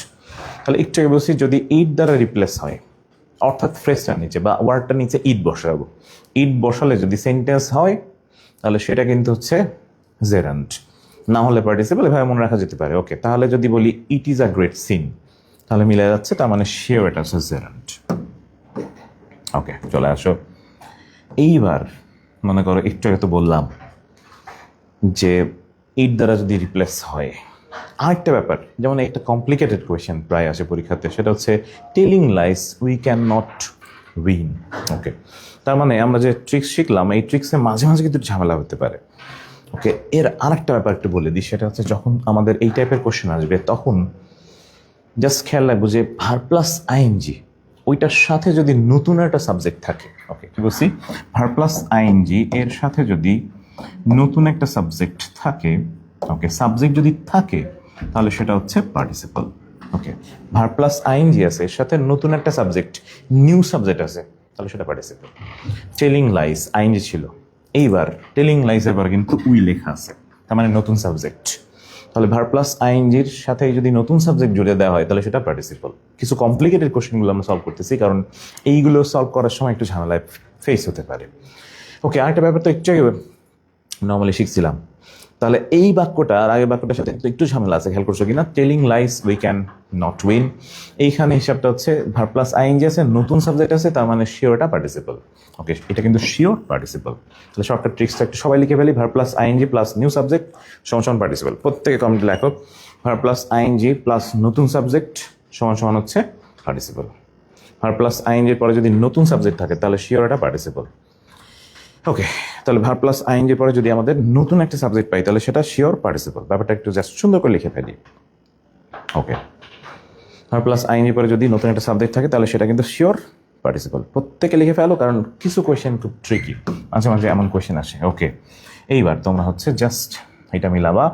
তাহলে একটু আগে বলছি যদি ইট দ্বারা রিপ্লেস হয়, অর্থাৎ ফ্রেজটার নিচে বা ওয়ার্ডটার নিচে ইট বসাবো, ইট বসালে যদি সেন্টেন্স হয় তাহলে সেটা কিন্তু হচ্ছে জেরান্ট, না হলে পার্টিসিপল। এভাবে মনে রাখা যেতে পারে। ওকে, তাহলে যদি বলি ইট ইজ আ গ্রেট সিন তাহলে মিলে যাচ্ছে, তার মানে শিওর এটা হচ্ছে জেরান্ট। ওকে, চলে আসো এইবার। মনে করো একটু আগে তো বললাম যে ইট দ্বারা যদি রিপ্লেস হয়, আরেকটা ব্যাপার, যেমন একটা কমপ্লিকেটেড কোয়েশ্চেন প্রায় আসে পরীক্ষাতে, সেটা হচ্ছে telling lies we can not win. Okay, তার মানে আমরা যে ট্রিক্স শিখলাম এই ট্রিক্সে মাঝে মাঝে কিন্তু ঝামেলা হতে পারে। ওকে, এর আরেকটা ব্যাপার একটু বলে দিই, সেটা হচ্ছে যখন আমাদের এই টাইপের কোয়েশ্চেন আসবে তখন জাস্ট খেয়াল রাখবো যে ভার প্লাস আইএনজি ওইটার সাথে যদি নতুন একটা সাবজেক্ট থাকে। ওকে, কি বলছি, ভার প্লাস আইএনজি এর সাথে যদি নতুন একটা সাবজেক্ট থাকে, ওকে, সাবজেক্ট যদি থাকে তাহলে সেটা হচ্ছে পার্টিসিপল। ওকে, ভার প্লাস আইএনজি আছে, এর সাথে নতুন একটা সাবজেক্ট, নিউ সাবজেক্ট আছে, তাহলে সেটা পার্টিসিপল। টেলিং লাইস আইএনজি ছিল, এইবার টেলিং লাইসের পর কিন্তু উই লেখা আছে, তার মানে নতুন সাবজেক্ট। তাহলে ভার প্লাস আইএনজির সাথে যদি নতুন সাবজেক্ট জুড়ে দেওয়া হয় তাহলে সেটা পার্টিসিপল। কিছু কমপ্লিকেটেড কোশ্চেনগুলো আমরা সলভ করতেছি কারণ এইগুলো সলভ করার সময় একটু ঝামেলায় ফেস হতে পারে। ওকে, আরেকটা ব্যাপার তো একটু নর্মালি শিখছিলাম, তাহলে এই বাক্যটা আর আগের বাক্যটার সাথে একটু ঝামেলা আছে, খেয়াল করছো কিনা? Telling lies we can not win, এইখানে হিসাবটা হচ্ছে ভার প্লাস আইএনজি আছে, নতুন সাবজেক্ট আছে, তার মানে শিওরটা পার্টিসিপল। ওকে, এটা কিন্তু শিওর পার্টিসিপল। তাহলে শর্টকাট ট্রিক্সটা একটু সবাই লিখে ফেলি, verb plus ING plus new subject সমান সমান পার্টিসিপল। প্রত্যেকে কমেন্টে লেখো ভার প্লাস আইএনজি প্লাস নতুন সাবজেক্ট সমান সমান হচ্ছে পার্টিসিপল। ভার প্লাস আইএনজির পরে যদি নতুন সাবজেক্ট থাকে তাহলে শিওর এটা পার্টিসিপল। ওকে, তাহলে ভার প্লাস আইএনজির পরে যদি আমাদের নতুন একটা সাবজেক্ট পাই তাহলে সেটা শিওর পার্টিসিপল। ব্যাপারটা একটু জাস্ট সুন্দর করে লিখে ফেলি। ওকে, ভার প্লাস আইএনজির পরে যদি নতুন একটা সাবজেক্ট থাকে তাহলে সেটা কিন্তু শিওর পার্টিসিপল। প্রত্যেকে লিখে ফেলো কারণ কিছু কোয়েশ্চেন খুব ট্রিকি, মাঝে মাঝে এমন কোয়েশ্চেন আসে। ওকে, এইবার তোমরা হচ্ছে জাস্ট এটা মিলাবা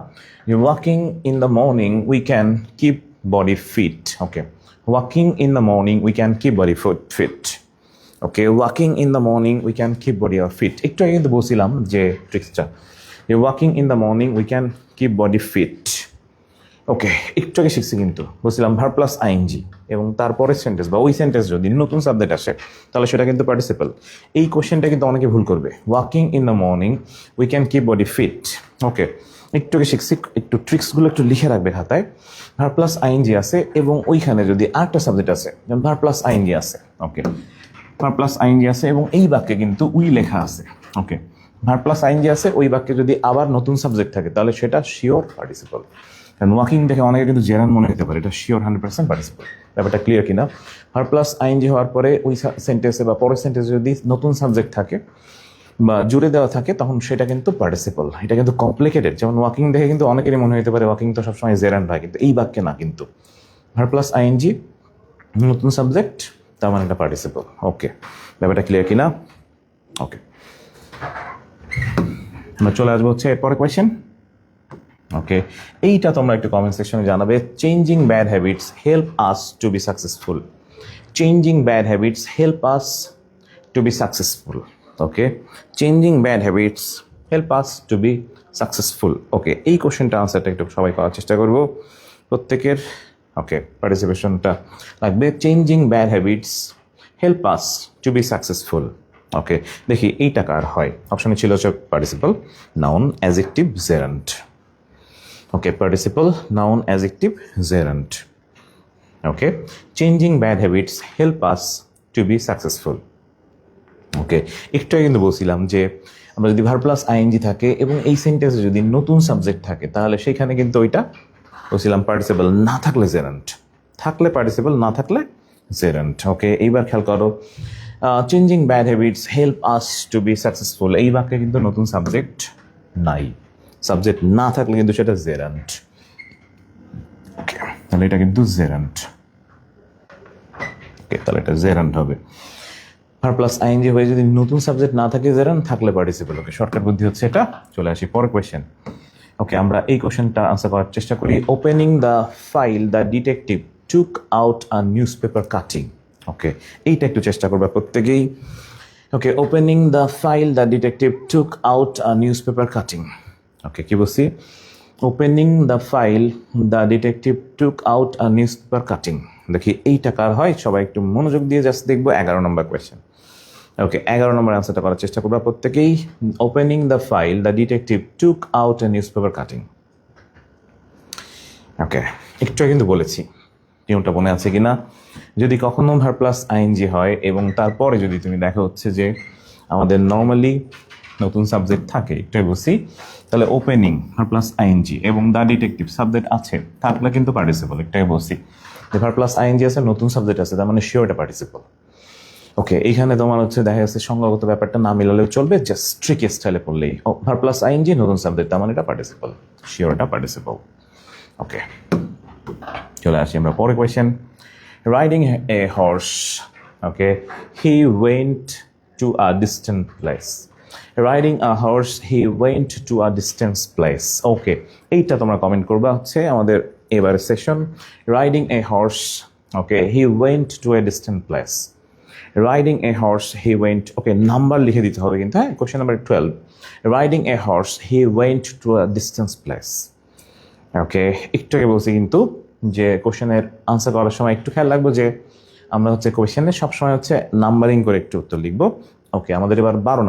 যে walking in the morning we can keep body fit. Okay, walking in the morning we can keep body fit. Okay, walking in the morning we can keep body fit. একটু আগে কিন্তু বলছিলাম যে ট্রিক্সটা, যে walking in the morning we can keep body fit. Okay, একটু আগে শিখছি কিন্তু বলছিলাম ভার প্লাস আইএনজি এবং তারপরের সেন্টেন্স বা ওই সেন্টেন্স যদি নতুন সাবজেক্ট আসে তাহলে সেটা কিন্তু পার্টিসিপল। এই কোশ্চেনটা কিন্তু অনেকে ভুল করবে, walking in the morning we can keep body fit. Okay, একটু আগে শিখছি, একটু ট্রিক্সগুলো একটু লিখে রাখবে খাতায়। ভার প্লাস আইএনজি আছে এবং ওইখানে যদি আরেকটা সাবজেক্ট আছে, যেমন ভার প্লাস আইএনজি আছে। ওকে, ভার প্লাস আইএনজি আছে এবং এই বাক্যে কিন্তু উই লেখা আছে। ওকে, ভার প্লাস আইএনজি আছে, ওই বাক্যে যদি আবার নতুন সাবজেক্ট থাকে তাহলে সেটা শিওর পার্টিসিপল। কারণ ওয়াকিং দেখে অনেকে কিন্তু জেরান মনে হতে পারে, এটা শিওর 100% পার্টিসিপল। ব্যাপারটা ক্লিয়ার কিনা? ভার প্লাস আইএনজি হওয়ার পরে ওই সেন্টেন্সে বা পরের সেন্টেন্সে যদি নতুন সাবজেক্ট থাকে বা জুড়ে দেওয়া থাকে তখন সেটা কিন্তু পার্টিসিপল। এটা কিন্তু কমপ্লিকেটেড, যেমন ওয়াকিং দেখে কিন্তু অনেকেরই মনে হতে পারে ওয়াকিং তো সবসময় জেরান হয়, কিন্তু এই বাক্যে না, কিন্তু ভার প্লাস আইএনজি নতুন সাবজেক্ট, তার মানে এটা পার্টিসিপল। ওকে, ব্যাপারটা ক্লিয়ার কিনা? ওকে, আমরা চলে আসবো হচ্ছে এরপরে কোয়েশ্চেন। ওকে, এইটা তোমরা একটু কমেন্ট সেকশনে জানাবে। Changing bad habits help us to be successful. Changing bad habits help us to be successful. Okay, changing bad habits help us to be successful. Okay, এই কোশ্চেনটা আনসারটা একটু সবাই করার চেষ্টা করবো প্রত্যেকের। ওকে, পার্টিসিপেশনটা লাগবে। Changing bad habits help us to be successful. Okay, দেখি এইটা কার হয়। অপশনে ছিল হচ্ছে participle, noun, adjective, gerund. Okay, participle, noun, adjective, gerund. Okay, changing bad habits help us to be successful. Okay, একটু আগে কিন্তু বলছিলাম যে আমরা যদি ভার প্লাস আইএনজি থাকে এবং এই সেন্টেন্সে যদি নতুন সাবজেক্ট থাকে তাহলে সেখানে কিন্তু ওইটা বলছিলাম পার্টিসিপল, না থাকলে জেরান্ট। থাকলে পার্টিসিপল, না থাকলে জেরান্ট। ওকে, এইবার খেয়াল করো, changing bad habits help us to be successful, এই বাক্যে কিন্তু নতুন সাবজেক্ট নাই। সাবজেক্ট না থাকলে কিন্তু সেটা জেরান্ট। ওকে, তাহলে এটা কিন্তু জেরান্ট। ওকে, তাহলে এটা জেরান্ট হবে। ভার প্লাস আইএনজি হয়ে যদি নতুন সাবজেক্ট না থাকে জেরান্ট, থাকলে পার্টিসিপল। ওকে, শর্টকাট বুদ্ধি হচ্ছে এটা। চলে আসি পরের কোয়েশ্চেন। ওকে, আমরা এই কোয়েশ্চেনটা আনসার করার চেষ্টা করি। Opening the file the detective took out a newspaper cutting. Okay, এইটা একটু চেষ্টা করবে প্রত্যেকেই। ওকে, opening the file the detective took out a newspaper cutting. Okay, কি বলছি? Opening the file the detective took out a newspaper cutting. দেখি এইটা কার হয়, সবাই একটু মনোযোগ দিয়ে জাস্ট দেখবো। 11 নম্বর কোয়েশ্চেন। ওকে, 11 নম্বর আনসারটা করার চেষ্টা করবা প্রত্যেকেই। Opening the file the detective took out a newspaper cutting. Okay, একটু কিন্তু বলেছি, নিয়মটা মনে আছে কিনা? যদি কখনো ভার প্লাস আইএনজি হয় এবং তারপরে যদি তুমি দেখো হচ্ছে যে আমাদের নর্মালি নতুন সাবজেক্ট থাকে, একটু বলছি, তাহলে ওপেনিং ভার প্লাস আইএনজি এবং দ্য ডিটেকটিভ সাবজেক্ট আছে থাকলে কিন্তু পার্টিসিপল। একটাই বলছি যে ভার প্লাস আইএনজি আছে, নতুন সাবজেক্ট আছে, তার মানে শিওর এটা পার্টিসিপল। ওকে, এইখানে তোমার হচ্ছে দেখা যাচ্ছে সংজ্ঞাগত ব্যাপারটা না মিলালেও চলবে, জাস্ট ট্রিকি স্টাইলে পড়লেই ভার প্লাস আইএনজি নতুন সাবজেক্ট, তার মানে এটা পার্টিসিপল, শিওর এটা পার্টিসিপল। ওকে, চলে আসি আমরা পরে question. Riding a horse. Okay, he went to a distant place. Riding a horse he went to a distance place. Okay, এইটা তোমরা কমেন্ট করবা হচ্ছে আমাদের এবারের session. Riding a horse, okay, he went to a distant place. Riding a horse he went, okay, number লিখে দিতে হবে কিন্তু, হ্যাঁ। Question number 12, riding a horse he went to a distance place. Okay, একটু আগে বলছি কিন্তু যে কোয়েশ্চেনের আনসার করার সময় একটু খেয়াল রাখবো যে আমরা হচ্ছে কোয়েশ্চেনে সবসময় হচ্ছে নাম্বারিং করে একটু উত্তর লিখবো। ওকে, আমাদের এবার 12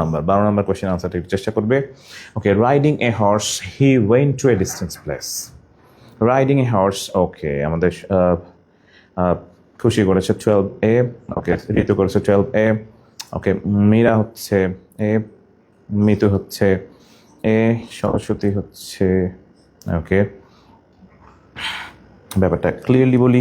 নম্বর কোয়েশ্চেন আনসারটা একটু চেষ্টা করবে। Okay, riding a horse he went to a distance place. Riding a horse, okay, আমাদের খুশি করেছে 12A। ওকে, ঋতু করেছে 12A। ওকে, মীরা হচ্ছে এ, মিতু হচ্ছে এ, সরস্বতী হচ্ছে, ওকে। ব্যাপারটা ক্লিয়ারলি বলি,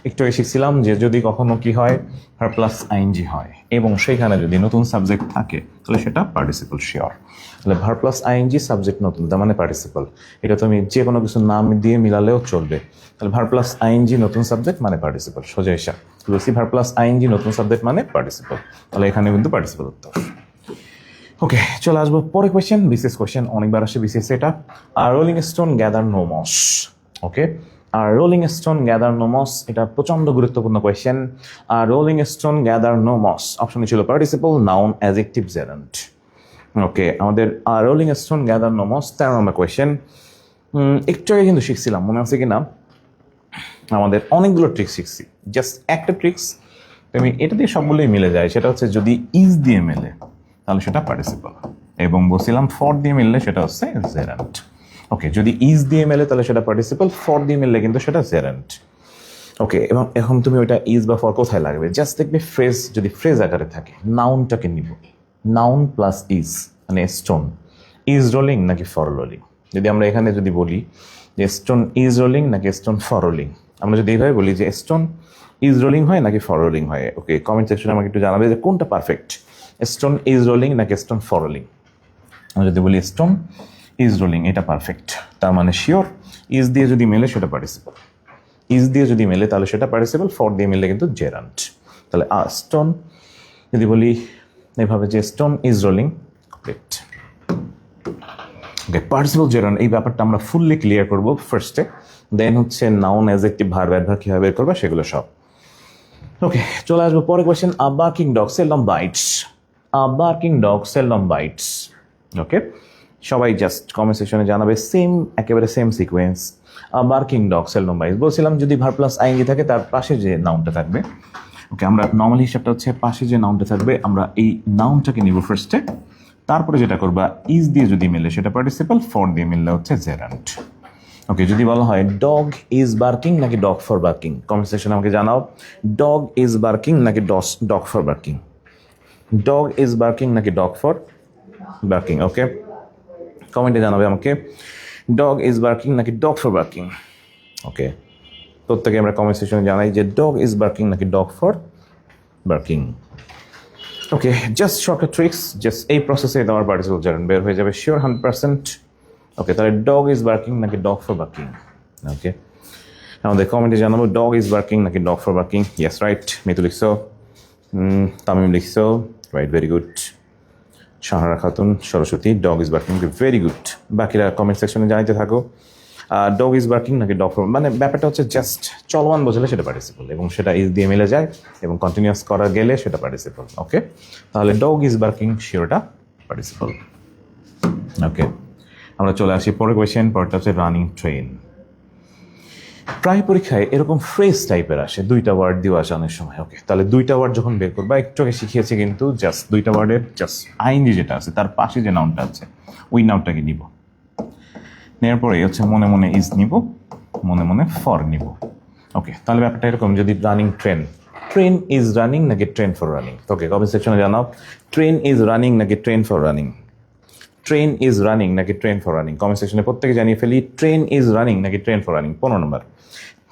একটু আগে শিখছিলাম যে যদি কখনো কি হয়, ভার প্লাস আইএনজি হয় এবং সেইখানে যদি নতুন সাবজেক্ট থাকে তাহলে সেটা পার্টিসিপল শিওর। তাহলে ভার প্লাস আইএনজি সাবজেক্ট নতুন, তার মানে পার্টিসিপল। এটা তুমি যে কোনো কিছু নাম দিয়ে মিলালেও চলবে। তাহলে ভার প্লাস আইএনজি নতুন সাবজেক্ট মানে পার্টিসিপল, সোজা হিসাব। বলছি ভার প্লাস আইএনজি নতুন সাবজেক্ট মানে পার্টিসিপল, তাহলে এখানে কিন্তু পার্টিসিপল উত্তর। ওকে, চলে আসবো পরে কোয়েশ্চেন, বিসিএস কোয়েশ্চেন, অনেকবার আসে বিসিএস এটা। আর rolling stone gather no moss. Okay, আর rolling stone gather no moss, এটা প্রচন্ড গুরুত্বপূর্ণ কোয়েশ্চেন। আর rolling stone gather no moss অপশনে ছিল participle, noun, adjective, gerund. Okay, আমাদের আর rolling stone gather no moss 13 নম্বর কোয়েশ্চেন। একটু আগে কিন্তু শিখছিলাম, মনে আছে কি না? আমাদের অনেকগুলো ট্রিক্স শিখছি, জাস্ট একটা ট্রিক্স তুমি এটা দিয়ে সবগুলোই মিলে যায়, সেটা হচ্ছে যদি ইজ দিয়ে মেলে তাহলে সেটা পার্টিসিপল, এবং বলছিলাম ফর দিয়ে মিললে সেটা হচ্ছে জেরান্ট। ওকে, যদি ইজ দিয়ে মেলে তাহলে সেটা পার্টিসিপল, ফর দিয়ে মিললে কিন্তু সেটা জেরান্ট। ওকে, এবং এখন তুমি ওইটা ইজ বা ফর কোথায় লাগবে, জাস্ট দেখবে ফ্রেজ, যদি ফ্রেজ আকারে থাকে নাউনটাকে নিব, নাউন প্লাস ইজ, মানে স্টোন ইজ রোলিং নাকি ফর রোলিং। যদি আমরা এখানে যদি বলি যে স্টোন ইজ রোলিং নাকি স্টোন ফর রোলিং, আমরা যদি এইভাবে বলি যে স্টোন ইজ রোলিং হয় নাকি ফর রোলিং হয়, ওকে, কমেন্ট সেকশনে আমাকে একটু জানাবে যে কোনটা পারফেক্ট, স্টোন ইজ রোলিং নাকি স্টোন ফর রোলিং। আমরা যদি বলি স্টোন ইজ রোলিং, এটা পারফেক্ট, তার মানে শিওর। ইজ দিয়ে যদি মেলে সেটা পার্টিসিপল, ইজ দিয়ে যদি মেলে তাহলে সেটা পার্টিসিপল, ফর দিয়ে মেলে কিন্তু জেরান্ট। তাহলে স্টোন যদি বলি এভাবে যে stone is rolling, complete. Okay, participle gerund এই ব্যাপারটা আমরা ফুললি ক্লিয়ার করবো ফার্স্টে, দেন হচ্ছে নাউন, অ্যাডজেক্টিভ, ভার্ব, অ্যাডভার্ব কীভাবে বের করবে সেগুলো সব। ওকে, চলে আসবো পরে question. A barking dog seldom bites. A barking dog seldom bites. Okay, সবাই জাস্ট কমেন্ট সেকশনে জানাবে, সেম, একেবারে same sequence. A barking dog seldom bites, বলছিলাম যদি ভার্ব প্লাস আইএনজি থাকে তার পাশে যে নাউনটা থাকবে। ওকে, আমরা নর্মাল হিসাবটা হচ্ছে পাশে যে নাউনটা থাকবে আমরা এই নাউনটাকে নিব ফার্স্টে, তারপরে যেটা করবা ইজ দিয়ে যদি মিলে সেটা পার্টিসিপল, ফর দিয়ে মিললে হচ্ছে জেরান্ট। ওকে, যদি বলা হয় ডগ ইজ বার্কিং নাকি ডগ ফর বার্কিং, কমেন্ট সেকশনে আমাকে জানাও, ডগ ইজ বার্কিং নাকি dog for barking, dog is barking নাকি ডগ ফর বার্কিং। ওকে, কমেন্টে জানাবে আমাকে ডগ ইজ বার্কিং নাকি ডগ ফর বার্কিং। ওকে, প্রত্যেকে আমরা কমেন্ট সেকশনে জানাই যে ডগ ইজ বার্কিং নাকি dog for barking. Okay, just shortcut tricks, just এই প্রসেসে তোমার পার্টিসিপল জার্ন বের হয়ে যাবে শিওর 100%। ওকে, তাহলে ডগ ইজ বার্কিং নাকি ডগ ফর বার্কিং। ওকে, আমাদের কমেন্টে জানাবো ডগ ইজ বার্কিং নাকি dog for barking. Yes right, Mitu লিখছো, তামিম লিখছো, right, very good. Shahra Khatun, Saraswati, dog is barking, very good. বাকিরা কমেন্ট সেকশনে জানাইতে থাকো ডগ ইজ বার্কিং নাকি ডগ ফর, মানে ব্যাপারটা হচ্ছে জাস্ট চলমান বোঝালে সেটা পার্টিসিপল এবং সেটা ইজ দিয়ে মিলে যায় এবং কন্টিনিউয়াস করা গেলে সেটা পার্টিসিপল। ওকে, তাহলে ডগ ইজ বার্কিং শিওরটা পার্টিসিপল। ওকে, আমরা চলে আসি পরের কোয়েশ্চেন। পরেরটা হচ্ছে রানিং ট্রেন। প্রায় পরীক্ষায় এরকম ফ্রেজ টাইপের আসে, দুইটা ওয়ার্ড দিয়ে আসে অনেক সময়। ওকে, তাহলে দুইটা ওয়ার্ড যখন বের করবা, একটু আগে শিখিয়েছি কিন্তু জাস্ট দুইটা ওয়ার্ডের জাস্ট আইনজি যেটা আছে তার পাশে যে নাউনটা আছে ওই নাউনটাকে নিব, নেওয়ার পরে হচ্ছে মনে মনে ইজ নিব, মনে মনে ফর নিব। ওকে, তাহলে ব্যাপারটা এরকম, যদি running train, train is running নাকি train for running. Okay, comment সেকশনে জানাও ট্রেন ইজ রানিং নাকি train for running. Train is running নাকি ট্রেন ফর রানিং। কমেন্ট সেকশনে প্রত্যেকে জানিয়ে ফেলি ট্রেন ইজ রানিং নাকি ট্রেন ফর রানিং। 15 নম্বর,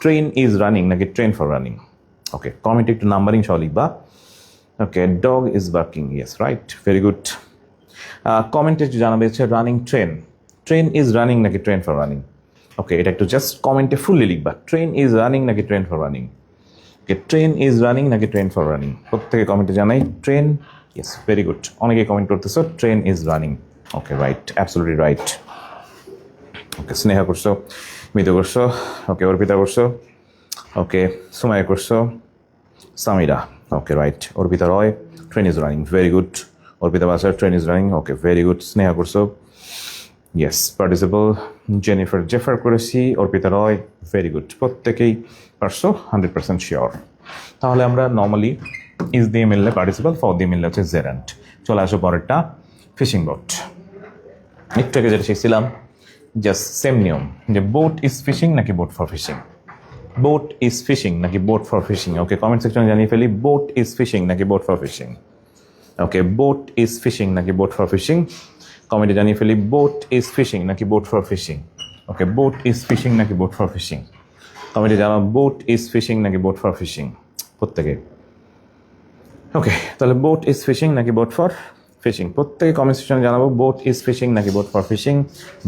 ট্রেন ইজ রানিং নাকি ট্রেন ফর রানিং। ওকে, কমেন্টে একটু নাম্বারিং সহ লিখবা। Okay, dog is barking, yes right, very good. কমেন্টে একটু জানাবে হচ্ছে running train, train is running নাকি ট্রেন ফর রানিং। ওকে, এটা একটু জাস্ট কমেন্টে ফুললি লিখবা, ট্রেন ইজ রানিং নাকি train for running. Okay, train is running নাকি ট্রেন ফর রানিং। প্রত্যেকে কমেন্টে জানাই ট্রেন, ইয়েস, ভেরি গুড। অনেকে কমেন্ট করতেছো train is running. Okay, right, absolutely right. Okay, Sneha করছো, মিতু করছো, ওকে, অর্পিতা করছো, ওকে, সুমাইয়া করছো, Samira, okay, right. Arpita Roy, train is running, very good. Arpita বাসার, train is running, okay, very good. Sneha করছো, ইয়েস, পার্টিসিপল। জেনিফার জেফার করেছি, অর্পিতা রয়, very good. প্রত্যেকেই পারছো, 100% শিওর। তাহলে আমরা নর্মালি ইজ দিয়ে মিললে পার্টিসিপল, ফর দিয়ে মিললে হচ্ছে জেরান্ট। চলে আসো পরেরটা, ফিশিং বোট। একটু আগে যেটা শিখছিলাম জাস্ট সেম নিয়ম, যে বোট ইজ ফিশিং নাকি boat for fishing. Boat is fishing নাকি boat for fishing. Okay, comment সেকশনে জানিয়ে ফেলি বোট ইজ ফিশিং নাকি boat for fishing. Okay, boat is fishing নাকি বোট ফর ফিশিং। কমেন্টে জানিয়ে ফেলি বোট ইজ ফিশিং নাকি boat for fishing. Okay, boat is fishing নাকি বোট ফর ফিশিং। কমেন্টে জানাও বোট ইজ ফিশিং নাকি বোট ফর ফিশিং প্রত্যেকে। ওকে, তাহলে বোট ইজ ফিশিং নাকি বোট ফর ফিশিং, প্রত্যেকে কমেন্ট সেকশনে জানাবো বোট ইজ ফিশিং নাকি বোট ফর ফিশিং।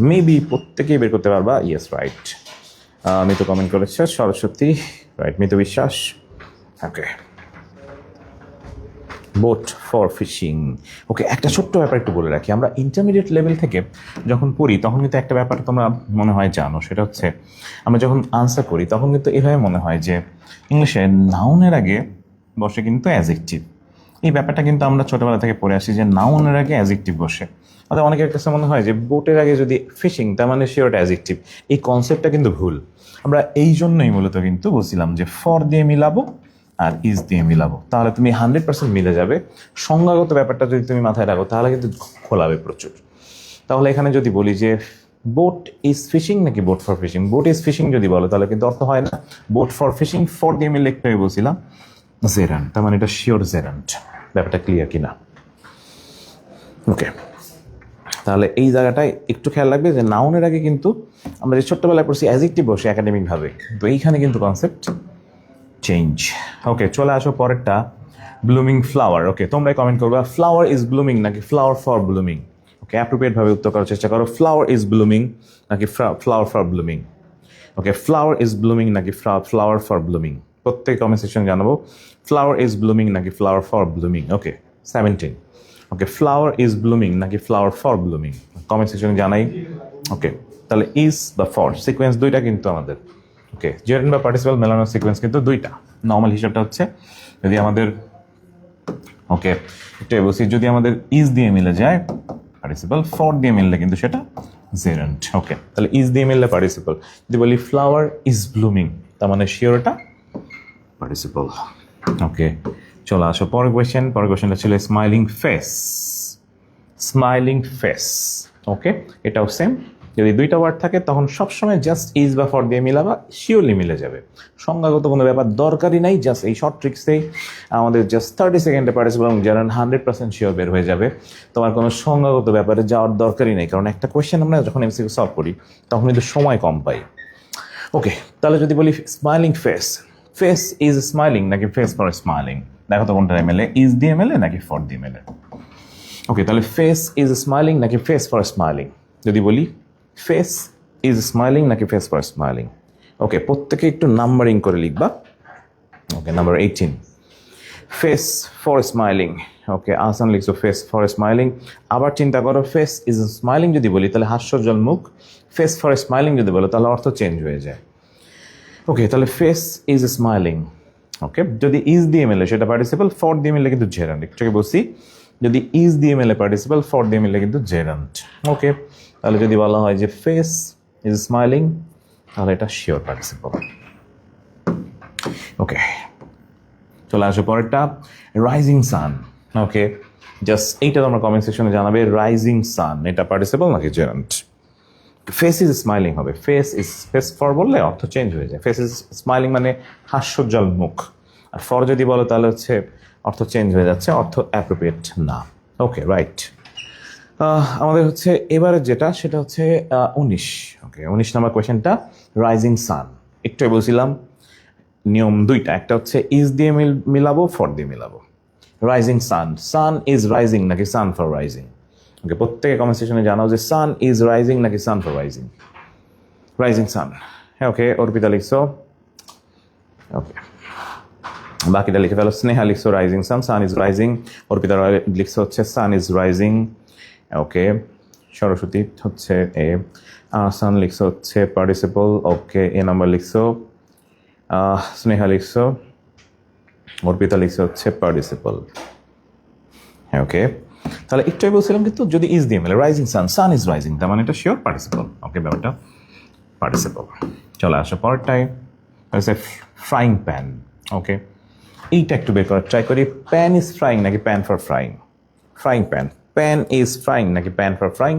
মেবি প্রত্যেকেই বের করতে পারবা, ইয়েস রাইট। মিতু কমেন্ট করেছে, সরস্বতী, রাইট, মিতু বিশ্বাস। ওকে, বোট ফর ফিশিং। ওকে, একটা ছোট্ট ব্যাপার একটু বলে রাখি, আমরা ইন্টারমিডিয়েট লেভেল থেকে যখন পড়ি তখন কিন্তু একটা ব্যাপার তোমরা মনে হয় জানো, সেটা হচ্ছে আমরা যখন আনসার করি তখন কিন্তু এভাবে মনে হয় যে ইংলিশে নাউনের আগে বসে কিন্তু অ্যাজেক্টিভ। এই ব্যাপারটা কিন্তু আমরা ছোটবেলা থেকে পড়ে আসি যে নাউনের আগে অ্যাজেক্টিভ বসে। অর্থাৎ অনেকের কাছে মনে হয় যে বোটের আগে যদি ফিশিং তার মানে শিওরটা অ্যাজেক্টিভ। এই কনসেপ্টটা কিন্তু ভুল। আমরা এই জন্যই মূলত কিন্তু বলছিলাম যে ফর দিয়ে মিলাবো আর ইজ দিয়ে মিলাবো, তাহলে তুমি 100% মিলে যাবে। সংজ্ঞাগত ব্যাপারটা যদি তুমি মাথায় রাখো তাহলে কিন্তু খোলাবে প্রচুর। তাহলে এখানে যদি বলি যে বোট ইজ ফিশিং নাকি boat for fishing, boat is fishing যদি বলো তাহলে কিন্তু অর্থ হয় না। বোট ফর ফিশিং, ফর দিয়ে মিলে একটু বলছিলাম জেরান্ট, তার মানে এটা শিওর জেরান্ট। ব্যাপারটা ক্লিয়ার কিনা? ওকে, তাহলে এই জায়গাটায় একটু খেয়াল রাখবে যে নাউনের আগে কিন্তু আমরা যে ছোট্টবেলায় পড়ছি অ্যাজেক্টিভ বসে একাডেমিকভাবে, তো এইখানে কিন্তু কনসেপ্ট চেঞ্জ। ওকে, চলে আসো পরেরটা, ব্লুমিং ফ্লাওয়ার। ওকে, তোমরাই কমেন্ট করবা ফ্লাওয়ার ইজ ব্লুমিং নাকি ফ্লাওয়ার ফর ব্লুমিং। ওকে, অ্যাপ্রোপ্রিয়েটভাবে উত্তর করার চেষ্টা করো, ফ্লাওয়ার ইজ ব্লুমিং নাকি flower for blooming. Okay, flower is blooming নাকি ফ্লাওয়ার ফর ব্লুমিং। প্রত্যেক কমেন্ট সেকশন জানাবো ফ্লাওয়ার ইজ ব্লুমিং নাকি flower for blooming. Okay, 17। Okay, flower is blooming নাকি ফ্লাওয়ার ফর ব্লুমিং, কমেন্ট সেকশনে জানাই। ওকে, তাহলে ইজ বা ফর সিকোয়েন্স দুইটা কিন্তু আমাদের। ওকে, জেরেন্ট বা পার্টিসিপাল মেলানোর সিকোয়েন্স কিন্তু দুইটা। নর্মাল হিসাবটা হচ্ছে যদি আমাদের, ওকে এটাই বলছি, যদি আমাদের ইজ দিয়ে মিলে যায় পার্টিসিপাল, ফর দিয়ে মিললে কিন্তু সেটা জেরেন্ট। ওকে, তাহলে ইজ দিয়ে মিললে পার্টিসিপাল, যদি বলি ফ্লাওয়ার ইজ ব্লুমিং তার মানে শিওর এটা পার্টিসিপাল। ওকে, চলে আসো পরের কোয়েশ্চেন। পরের কোয়েশ্চেনটা ছিল স্মাইলিং ফেস। স্মাইলিং ফেস, ওকে, এটাও সেম। যদি দুইটা ওয়ার্ড থাকে তখন সবসময় জাস্ট ইজ বা ফর দিয়ে মিলাবা, শিওরলি মিলে যাবে। সংজ্ঞাগত কোনো ব্যাপার দরকারই নাই, জাস্ট এই শর্ট ট্রিক্সেই আমাদের জাস্ট 30 সেকেন্ডে পার্টিসিপাল এবং জানেন 100% শিওর বের হয়ে যাবে। তোমার কোনো সংজ্ঞাগত ব্যাপারে যাওয়ার দরকারই নেই, কারণ একটা কোয়েশ্চেন আমরা যখন এমসিকিউ সলভ করি তখন কিন্তু সময় কম পাই। ওকে, তাহলে যদি বলি smiling face, face is smiling নাকি ফেস ফর স্মাইলিং, দেখো তো কোনটা এমএলএ, ইজ দিয়ে এমএলএ নাকি ফর দিয়ে এমএলএ। ওকে, তাহলে ফেস ইজ স্মাইলিং নাকি ফেস ফর স্মাইলিং, যদি বলি ফেস ইজ স্মাইলিং নাকি ফেস ফর স্মাইলিং। ওকে, প্রত্যেকে একটু নাম্বারিং করে লিখবা। ওকে, নাম্বার 18 ফেস ফর স্মাইলিং। ওকে, আসান লিখছো ফেস ফর স্মাইলিং। আবার চিন্তা করো, ফেস ইজ স্মাইলিং যদি বলি তাহলে হাস্যজ্জ্বল মুখ, ফেস ফর স্মাইলিং যদি বলো তাহলে অর্থ চেঞ্জ হয়ে যায়। ওকে, তাহলে ফেস ইজ স্মাইলিং। ওকে, যদি ইজ দিয়ে মিলে সেটা পার্টিসিপল, ফর দিয়ে মিলে কিন্তু জেরান্ট। একটু বলছি যদি ইজ দিয়ে মিলে পার্টিসিপল, ফর দিয়ে মিলে কিন্তু জেরান্ট। ওকে, তাহলে যদি বলা হয় যে ফেস ইজ স্মাইলিং তাহলে এটা শিওর পার্টিসিপল। ওকে, চলে আসো পরেরটা, রাইজিং সান। ওকে, জাস্ট এইটা তোমরা কমেন্ট সেকশনে জানাবে, রাইজিং সান এটা পার্টিসিপল নাকি জেরান্ট। ফেস ইজ স্মাইলিং হবে, ফেস ফর বললে অর্থ চেঞ্জ হয়ে যায়। ফেস ইজ স্মাইলিং মানে হাস্যোজ্জ্বল মুখ, আর ফর যদি বলো তাহলে হচ্ছে অর্থ চেঞ্জ হয়ে যাচ্ছে, অর্থ অ্যাপ্রোপ্রিয়েট না। ওকে, রাইট। আমাদের হচ্ছে এবারে যেটা সেটা হচ্ছে 19। ওকে, 19 নম্বর কোয়েশ্চেনটা, রাইজিং সান। একটু বলছিলাম নিয়ম দুইটা, একটা হচ্ছে ইজ দিয়ে মিলাবো, ফর দিয়ে মিলাবো। Rising sun, sun is rising নাকি সান ফর রাইজিং। ওকে, প্রত্যেকে কমেন্ট সেকশনে জানাও যে সান ইজ রাইজিং নাকি sun for rising. Rising sun. হ্যাঁ, ওকে, অর্পিতা লিখছো। ওকে, বাকিটা লিখে ফেলো। স্নেহা লিখছো rising sun, sun is rising. Arpita লিখছো হচ্ছে sun is rising. Okay, Saraswati হচ্ছে এ। সান লিখছো হচ্ছে পার্টিসিপল। ওকে, এ নাম্বার লিখছো। স্নেহা লিখছো, অর্পিতা লিখছো হচ্ছে পার্টিসিপল। হ্যাঁ, ওকে, তাহলে একটু বলছিলাম কিন্তু যদি ইজ দিয়ে মেলে, rising sun, sun is rising, তার মানে এটা শিওর পার্টিসিপল। ওকে, ব্যাপারটা পার্টিসিপল। চলে আসো পরেরটাই, ফ্রাইং প্যান। ওকে, এইটা একটু বের করার ট্রাই করি। প্যান ইজ ফ্রাইং নাকি pan for frying. Frying pan, pen is frying নাকি প্যান ফর ফ্রাইং।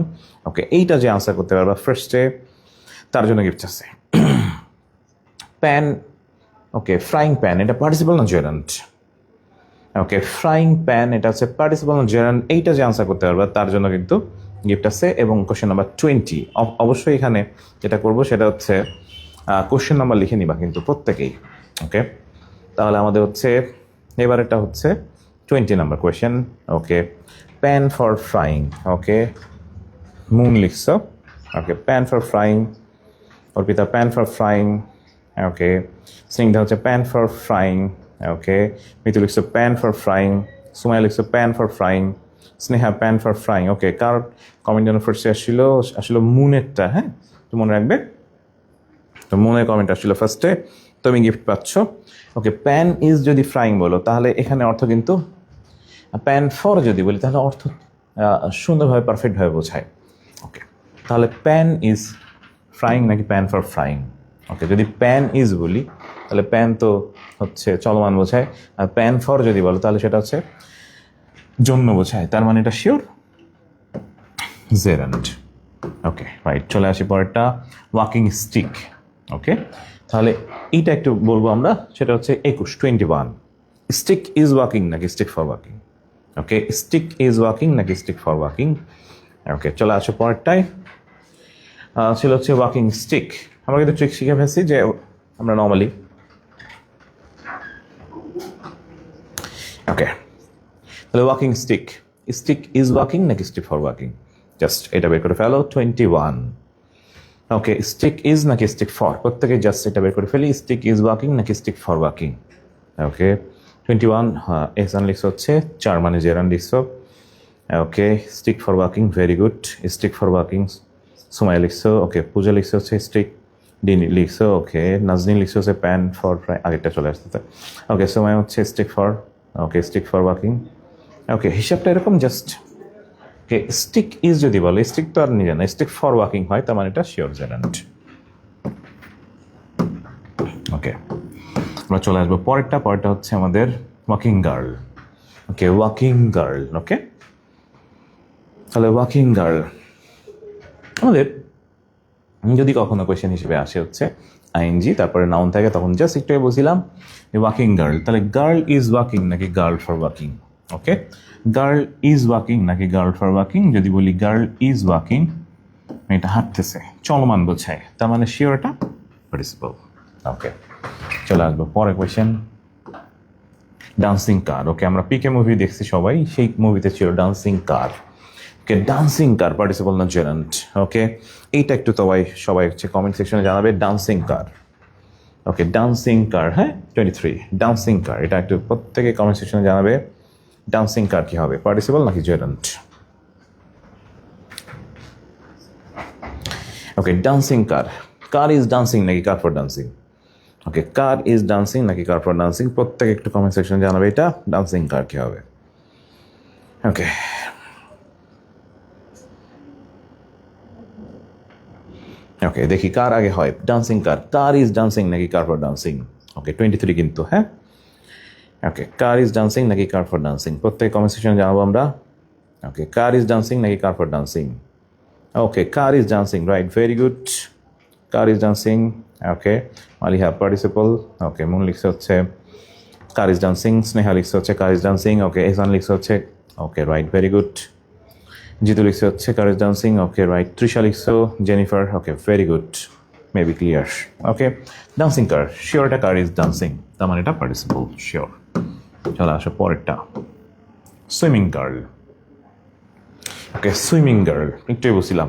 ওকে, এইটা যে আনসার করতে পারবা ফার্স্টে তার জন্য গিফট আছে। প্যান, ওকে, ফ্রাইং প্যান এটা পার্টিসিপল না জেরান্ট। ওকে, ফ্রাইং প্যান এটা হচ্ছে পার্টিসিপল না জেরান্ট, এইটা যে আনসার করতে পারবা তার জন্য কিন্তু গিফট আছে। এবং কোশ্চেন নাম্বার 20, অবশ্যই এখানে যেটা করবো সেটা হচ্ছে কোশ্চেন নাম্বার লিখে নিবা কিন্তু প্রত্যেকেই। ওকে, তাহলে আমাদের হচ্ছে এবারেটা হচ্ছে 20 number question. Okay, pan for frying. Okay, Moon লিখছ। Okay, pan for frying. Arpita pan for frying. Okay, Snigdha হচ্ছে pan for frying. Okay, Mitu লিখছ প্যান ফর ফ্রাইং। সুমাইয়া লিখছ pan for frying. Sneha pan for frying. Okay, কার কমেন্ট যেন ফার্স্টে আসলো মুনেরটা। হ্যাঁ, তো মনে রাখবে, তো মনের কমেন্ট আসলো ফার্স্টে, তুমি গিফট পাচ্ছ। ওকে, প্যান ইজ যদি ফ্রাইং বলো তাহলে এখানে অর্থ কিন্তু, প্যান ফর যদি বলি তাহলে অর্থ সুন্দরভাবে পারফেক্টভাবে বোঝায়। ওকে, তাহলে প্যান ইজ ফ্রাইং নাকি প্যান ফর ফ্রাইং। ওকে, যদি প্যান ইজ বলি তাহলে প্যান তো হচ্ছে চলমান বোঝায়, আর প্যান ফর যদি বলো তাহলে সেটা হচ্ছে জন্য বোঝায়, তার মানে এটা শিওর জেরান্ট। ওকে, রাইট। চলে আসি পরেরটা, ওয়াকিং স্টিক। ওকে, তাহলে এইটা একটু বলবো আমরা, সেটা হচ্ছে 21। স্টিক ইজ ওয়াকিং নাকি stick for walking. Okay, stick is walking নাকি স্টিক ফর ওয়াকিং। ওকে, চলে আসো পরেরটায়, ছিল হচ্ছে ওয়াকিং স্টিক। আমরা কিন্তু ট্রিক শিখে ফেলছি যে আমরা নর্মালি, ওকে, তাহলে walking stick, stick is walking নাকি স্টিক ফর ওয়াকিং, জাস্ট এটা বের করে ফেলো। 21। ওকে, স্টিক ইজ নাকি স্টিক ফর, প্রত্যেকে জাস্ট এটা বের করে ফেলি, স্টিক ইজ ওয়াকিং নাকি স্টিক ফর ওয়াকিং। ওকে, 21। হ্যাঁ, এহসান লিখছো হচ্ছে চার মানে জেরান লিখছো। Okay, stick for walking, very good, stick for walking. Sumaiya লিখছো। ওকে, পূজা লিখছো হচ্ছে স্টিক, ডিনি লিখছো। ওকে, নাজনীন লিখছো হচ্ছে প্যান ফর ফ্রাই, আগেরটা চলে আসতে। ওকে, সুমাইয়া হচ্ছে stick for. Okay, stick for walking. Okay, হিসাবটা এরকম জাস্ট। ওকে, স্টিক ইজ যদি বলে, স্টিক তো আর নিজে না, স্টিক ফর ওয়াকিং হয়, তার মানে এটা শিওর জেরান্ট। ওকে, আমরা চলে আসবো পরেরটা হচ্ছে আমাদের ওয়াকিং গার্ল। ওকে, ওয়াকিং গার্ল। ওকে, তাহলে ওয়াকিং গার্ল আমাদের যদি কখনো কোয়েশ্চেন হিসেবে আসে হচ্ছে আইএনজি তারপরে নাউন থাকে, তখন জাস্ট একটু বলছিলাম ওয়াকিং গার্ল। তাহলে গার্ল ইজ ওয়াকিং নাকি girl for walking. Okay, girl is walking নাকি গার্ল ফর ওয়াকিং। যদি বলি গার্ল ইজ ওয়াকিং, এটা হাঁটতেছে, চলমান বোঝায়, তার মানে শিওর এটা পার্টিসিপল। ওকে, চলে আসবো পরের কোয়েশ্চেন। ডান্সিং কার। ওকে, আমরা পিকে মুভি দেখছি সবাই, সেই মুভিতে ছিল ডান্সিং কার। ওকে, ডান্সিং কার পার্টিসিপল না জেরান্ট? ওকে, এইটা একটু সবাই হচ্ছে কমেন্ট সেকশনে জানাবে। ডান্সিং কার। ওকে, ডান্সিং কার, হ্যাঁ 23 ডান্সিং কার, এটা একটু প্রত্যেকে কমেন্ট সেকশনে জানাবে। ডান্সিং কার কি হবে, পার্টিসিপল নাকি gerund? Okay, dancing car. Car is dancing নাকি car for dancing? Okay, car is dancing নাকি কার ফর ডান্সিং, প্রত্যেকে একটু কমেন্ট সেকশনে জানাবে এটা। ডান্সিং কার কি হবে? ওকে, ওকে দেখি কার আগে হয়। Dancing car, car is dancing নাকি কার ফর ডান্সিং? ওকে 23 কিন্তু, হ্যাঁ। ওকে, কার ইজ ডান্সিং নাকি কার ফর ডান্সিং, প্রত্যেক কমেন্ট সেকশনে জানাবো আমরা। ওকে, কার ইজ ডান্সিং নাকি car for dancing? Okay, car is dancing, right, very good. Car is dancing. Okay, Maliha participle. Okay, Mon লিখছে হচ্ছে কার ইজ ডান্সিং। স্নেহা লিখছে হচ্ছে কার ইজ ডান্সিং। ওকে, এহসান লিখছে হচ্ছে, okay right, very good. Jitu লিখছে হচ্ছে car is dancing. Okay right. Trisha লিখছো, Jennifer, okay very good, maybe clear. Okay, dancing car, sure এটা কার ইজ ডান্সিং, তার মানে এটা পার্টিসিপল, শিওর। চলো আসো পরেরটা। Swimming girl. Okay, swimming girl একটুই বলছিলাম,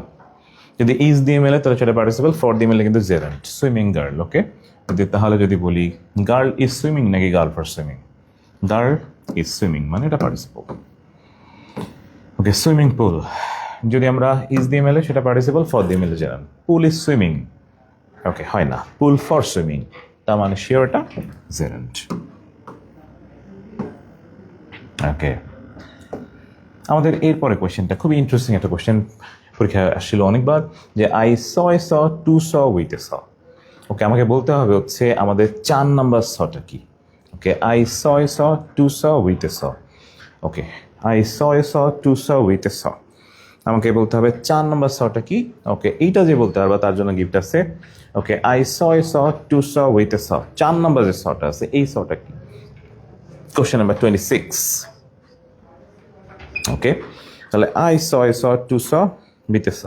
যদি ইজ দিয়ে মেলে তাহলে সেটা পার্টিসিপল, ফর দিয়ে মেলে কিন্তু জেরান্ট। Swimming girl. ওকে, তাহলে যদি বলি গার্ল ইজ সুইমিং নাকি girl for swimming? Girl is swimming মানে এটা পার্টিসিপল। ওকে, সুইমিং পুল, যদি আমরা ইজ দিয়ে মেলে সেটা পার্টিসিপল, ফর দিয়ে মেলে জেরান্ট। পুল ইজ সুইমিং, ওকে হয় না, পুল ফর সুইমিং, তার মানে শিওরটা জেরান্ট। ওকে, আমাদের এরপরে কোয়েশ্চেনটা খুবই ইন্টারেস্টিং একটা কোয়েশ্চেন, পরীক্ষায় আসছিল অনেকবার, যে I saw a saw to saw with a saw. Okay, আমাকে বলতে হবে হচ্ছে আমাদের 4 নাম্বার সটা কি। Okay, I saw a saw to saw with a saw. Okay, I saw a saw to saw with a saw, আমাকে বলতে হবে 4 নাম্বার সটা কি। ওকে, এইটা যে বলতে পারবা তার জন্য গিফট আছে। Okay, I saw a saw to saw with a saw, 4 number যে সটা আছে এই সটা কি? Question number 26। ওকে, তাহলে I saw a saw to saw with a saw,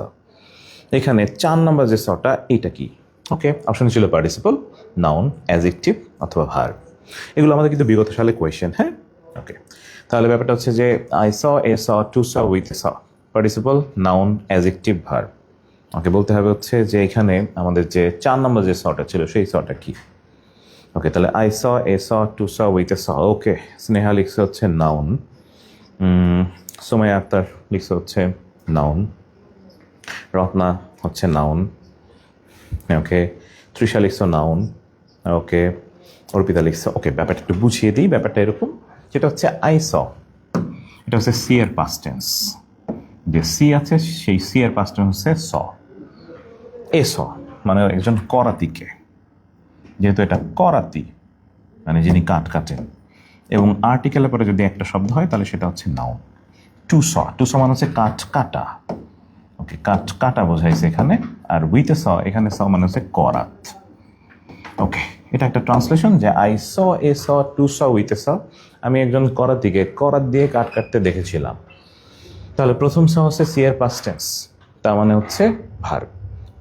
এখানে 4 নাম্বার যে সটা এইটা কি? ওকে, অপশন ছিল পার্টিসিপল, নাউন, অ্যাডজেক্টিভ অথবা ভার্ব। এগুলো আমাদের কিন্তু বিগত সালে কোয়েশ্চেন, হ্যাঁ। ওকে, তাহলে ব্যাপারটা হচ্ছে যে I saw a saw to saw with a saw, participle, noun, adjective, verb. Okay, বলতে হবে হচ্ছে যে এখানে আমাদের যে 4 নম্বর যে সটা ছিল সেই সটা কি। ওকে, তাহলে I saw a saw to saw with a saw. Okay, Sneha লিখছে হচ্ছে নাউন, সুমাইয়া আক্তার লিখছে হচ্ছে নাউন, রত্না হচ্ছে নাউন। ওকে, তৃষা লিখছো নাউন। ওকে, অর্পিতা লিখছো। ওকে, ব্যাপারটা একটু বুঝিয়ে দিই, ব্যাপারটা এরকম, যেটা হচ্ছে আই স, এটা হচ্ছে সি এর পাস্ট টেন্স, যে সি আছে সেই সি এর পাস্ট টেন্স হচ্ছে স। এ স মানে একজন করাতিকে, যেহেতু এটা করাতি মানে যিনি কাঠ কাটেন, এবং আর্টিকেলের পরে যদি একটা শব্দ হয় তাহলে সেটা হচ্ছে নাউন। টু স, টু স মানে হচ্ছে কাঠ কাটা। ওকে, কাঠ কাটা বোঝাইছে এখানে। আর উইথ এ স, এখানে স মানে হচ্ছে করাত। ওকে, এটা একটা ট্রান্সলেশন, যে I saw a saw to saw with a saw, আমি একজন করাতিকে করাত দিয়ে কাঠ কাটতে দেখেছিলাম। তাহলে প্রথম স হচ্ছে সি এর পাস্ট টেন্স, তার মানে হচ্ছে ভার্ব।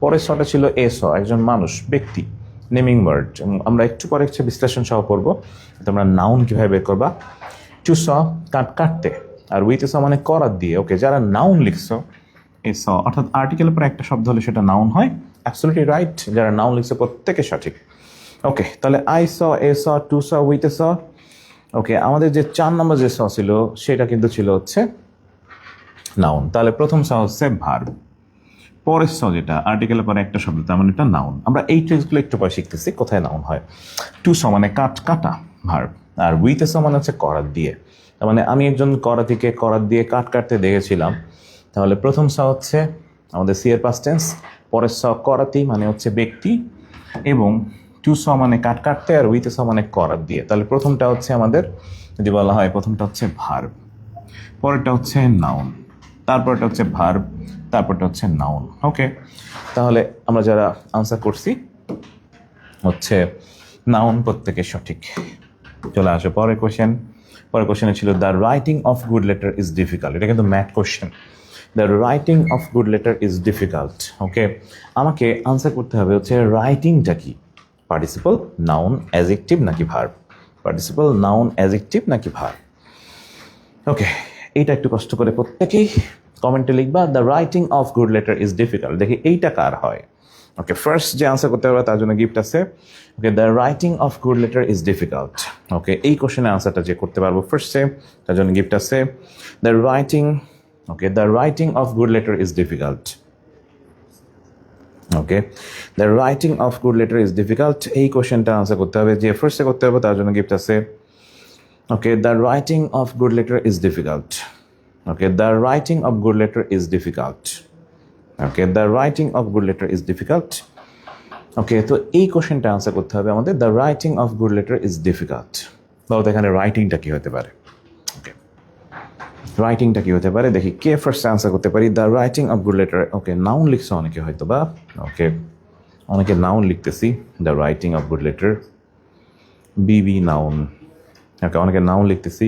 পরের সটা ছিল এ স, একজন মানুষ, ব্যক্তি, নেমিং ওয়ার্ড। আমরা একটু পরে হচ্ছে বিশ্লেষণ সহ পড়বো তোমরা নাউন কিভাবে বের করবা। টু স কাট কাটতে, আর উইথ এ স মানে করাত দিয়ে। ওকে, যারা নাউন লিখছো এ স অর্থাৎ আর্টিকেলের পরে একটা শব্দ হলে সেটা নাউন হয়, অ্যাবসলিউটলি রাইট, যারা নাউন লিখছে প্রত্যেকে সঠিক। ওকে, তাহলে I saw a saw to saw with a saw. Okay, আমাদের যে 4 নম্বর যে স ছিল সেটা কিন্তু ছিল হচ্ছে নাউন, তাহলে প্রথম স হচ্ছে ভার্ব, পরের স যেটা আর্টিকেলের পরে একটা শব্দ তার মানে এটা নাউন। আমরা এই ট্রিক্সগুলো একটু পরে শিখতেছি কোথায় নাউন হয়। টু স মানে কাট কাটা, ভার্ব, আর উইথ এ স মানে হচ্ছে করাত দিয়ে। তার মানে আমি একজন করাতিকে করাত দিয়ে কাট কাটতে দেখেছিলাম, তাহলে প্রথম স হচ্ছে আমাদের সি এর পাস্ট টেন্স, পরের স করাতি মানে হচ্ছে ব্যক্তি, এবং টু স মানে কাট কাটতে, আর উইথ এ স মানে করাত দিয়ে। তাহলে প্রথমটা হচ্ছে আমাদের যদি বলা হয় প্রথমটা হচ্ছে ভার্ব, পরেরটা হচ্ছে নাউন, তারপরটা হচ্ছে ভার্ব, তারপরটা হচ্ছে নাউন। ওকে, তাহলে আমরা যারা আনসার করছি হচ্ছে নাউন প্রত্যেকে সঠিক। চলে আসো পরের কোশ্চেন। পরের কোশ্চেনে ছিল the writing of good letter is difficult. এটা কিন্তু math question, the writing of good letter is difficult. Okay, আমাকে আনসার করতে হবে হচ্ছে রাইটিংটা কি। পার্টিসিপল নাউন অ্যাজেক্টিভ নাকি ভার্ব, পার্টিসিপল নাউন অ্যাজেক্টিভ নাকি ভার্ব। ওকে, এইটা একটু কষ্ট করে প্রত্যেকেই কমেন্টে লিখবা। The writing of good letter is difficult. দেখি এইটা কার হয়। ওকে, ফার্স্ট যে আনসার করতে পারবে তার জন্য গিফট আছে। Okay, the writing of good letter is difficult. Okay, এই কোশ্চেনের আনসারটা যে করতে পারবো ফার্স্টে তার জন্য গিফট আছে। The writing, okay, the writing of good letter is difficult. Okay, the writing of good letter is difficult, এই কোশ্চেনটা আনসার করতে হবে, যে ফার্স্টে করতে হবে তার জন্য গিফট আছে। Okay, the writing of good letter is difficult. Okay, the writing of good letter is difficult. Okay, the writing of good letter is difficult. Okay, তো এই কোশ্চেনটা আনসার করতে হবে আমাদের, the writing of good letter is difficult. বাবু এখানে রাইটিংটা কি হতে পারে? ওকে, রাইটিংটা কি হতে পারে দেখি, কে ফার্স্ট আনসার করতে পারি। The writing of good letter, okay, noun লিখছে অনেকে হয়তো বা, ওকে, অনেকে নাউন লিখতেছি। The writing of good letter, Bibi noun. ওকে, অনেকে নাউন লিখতেছি।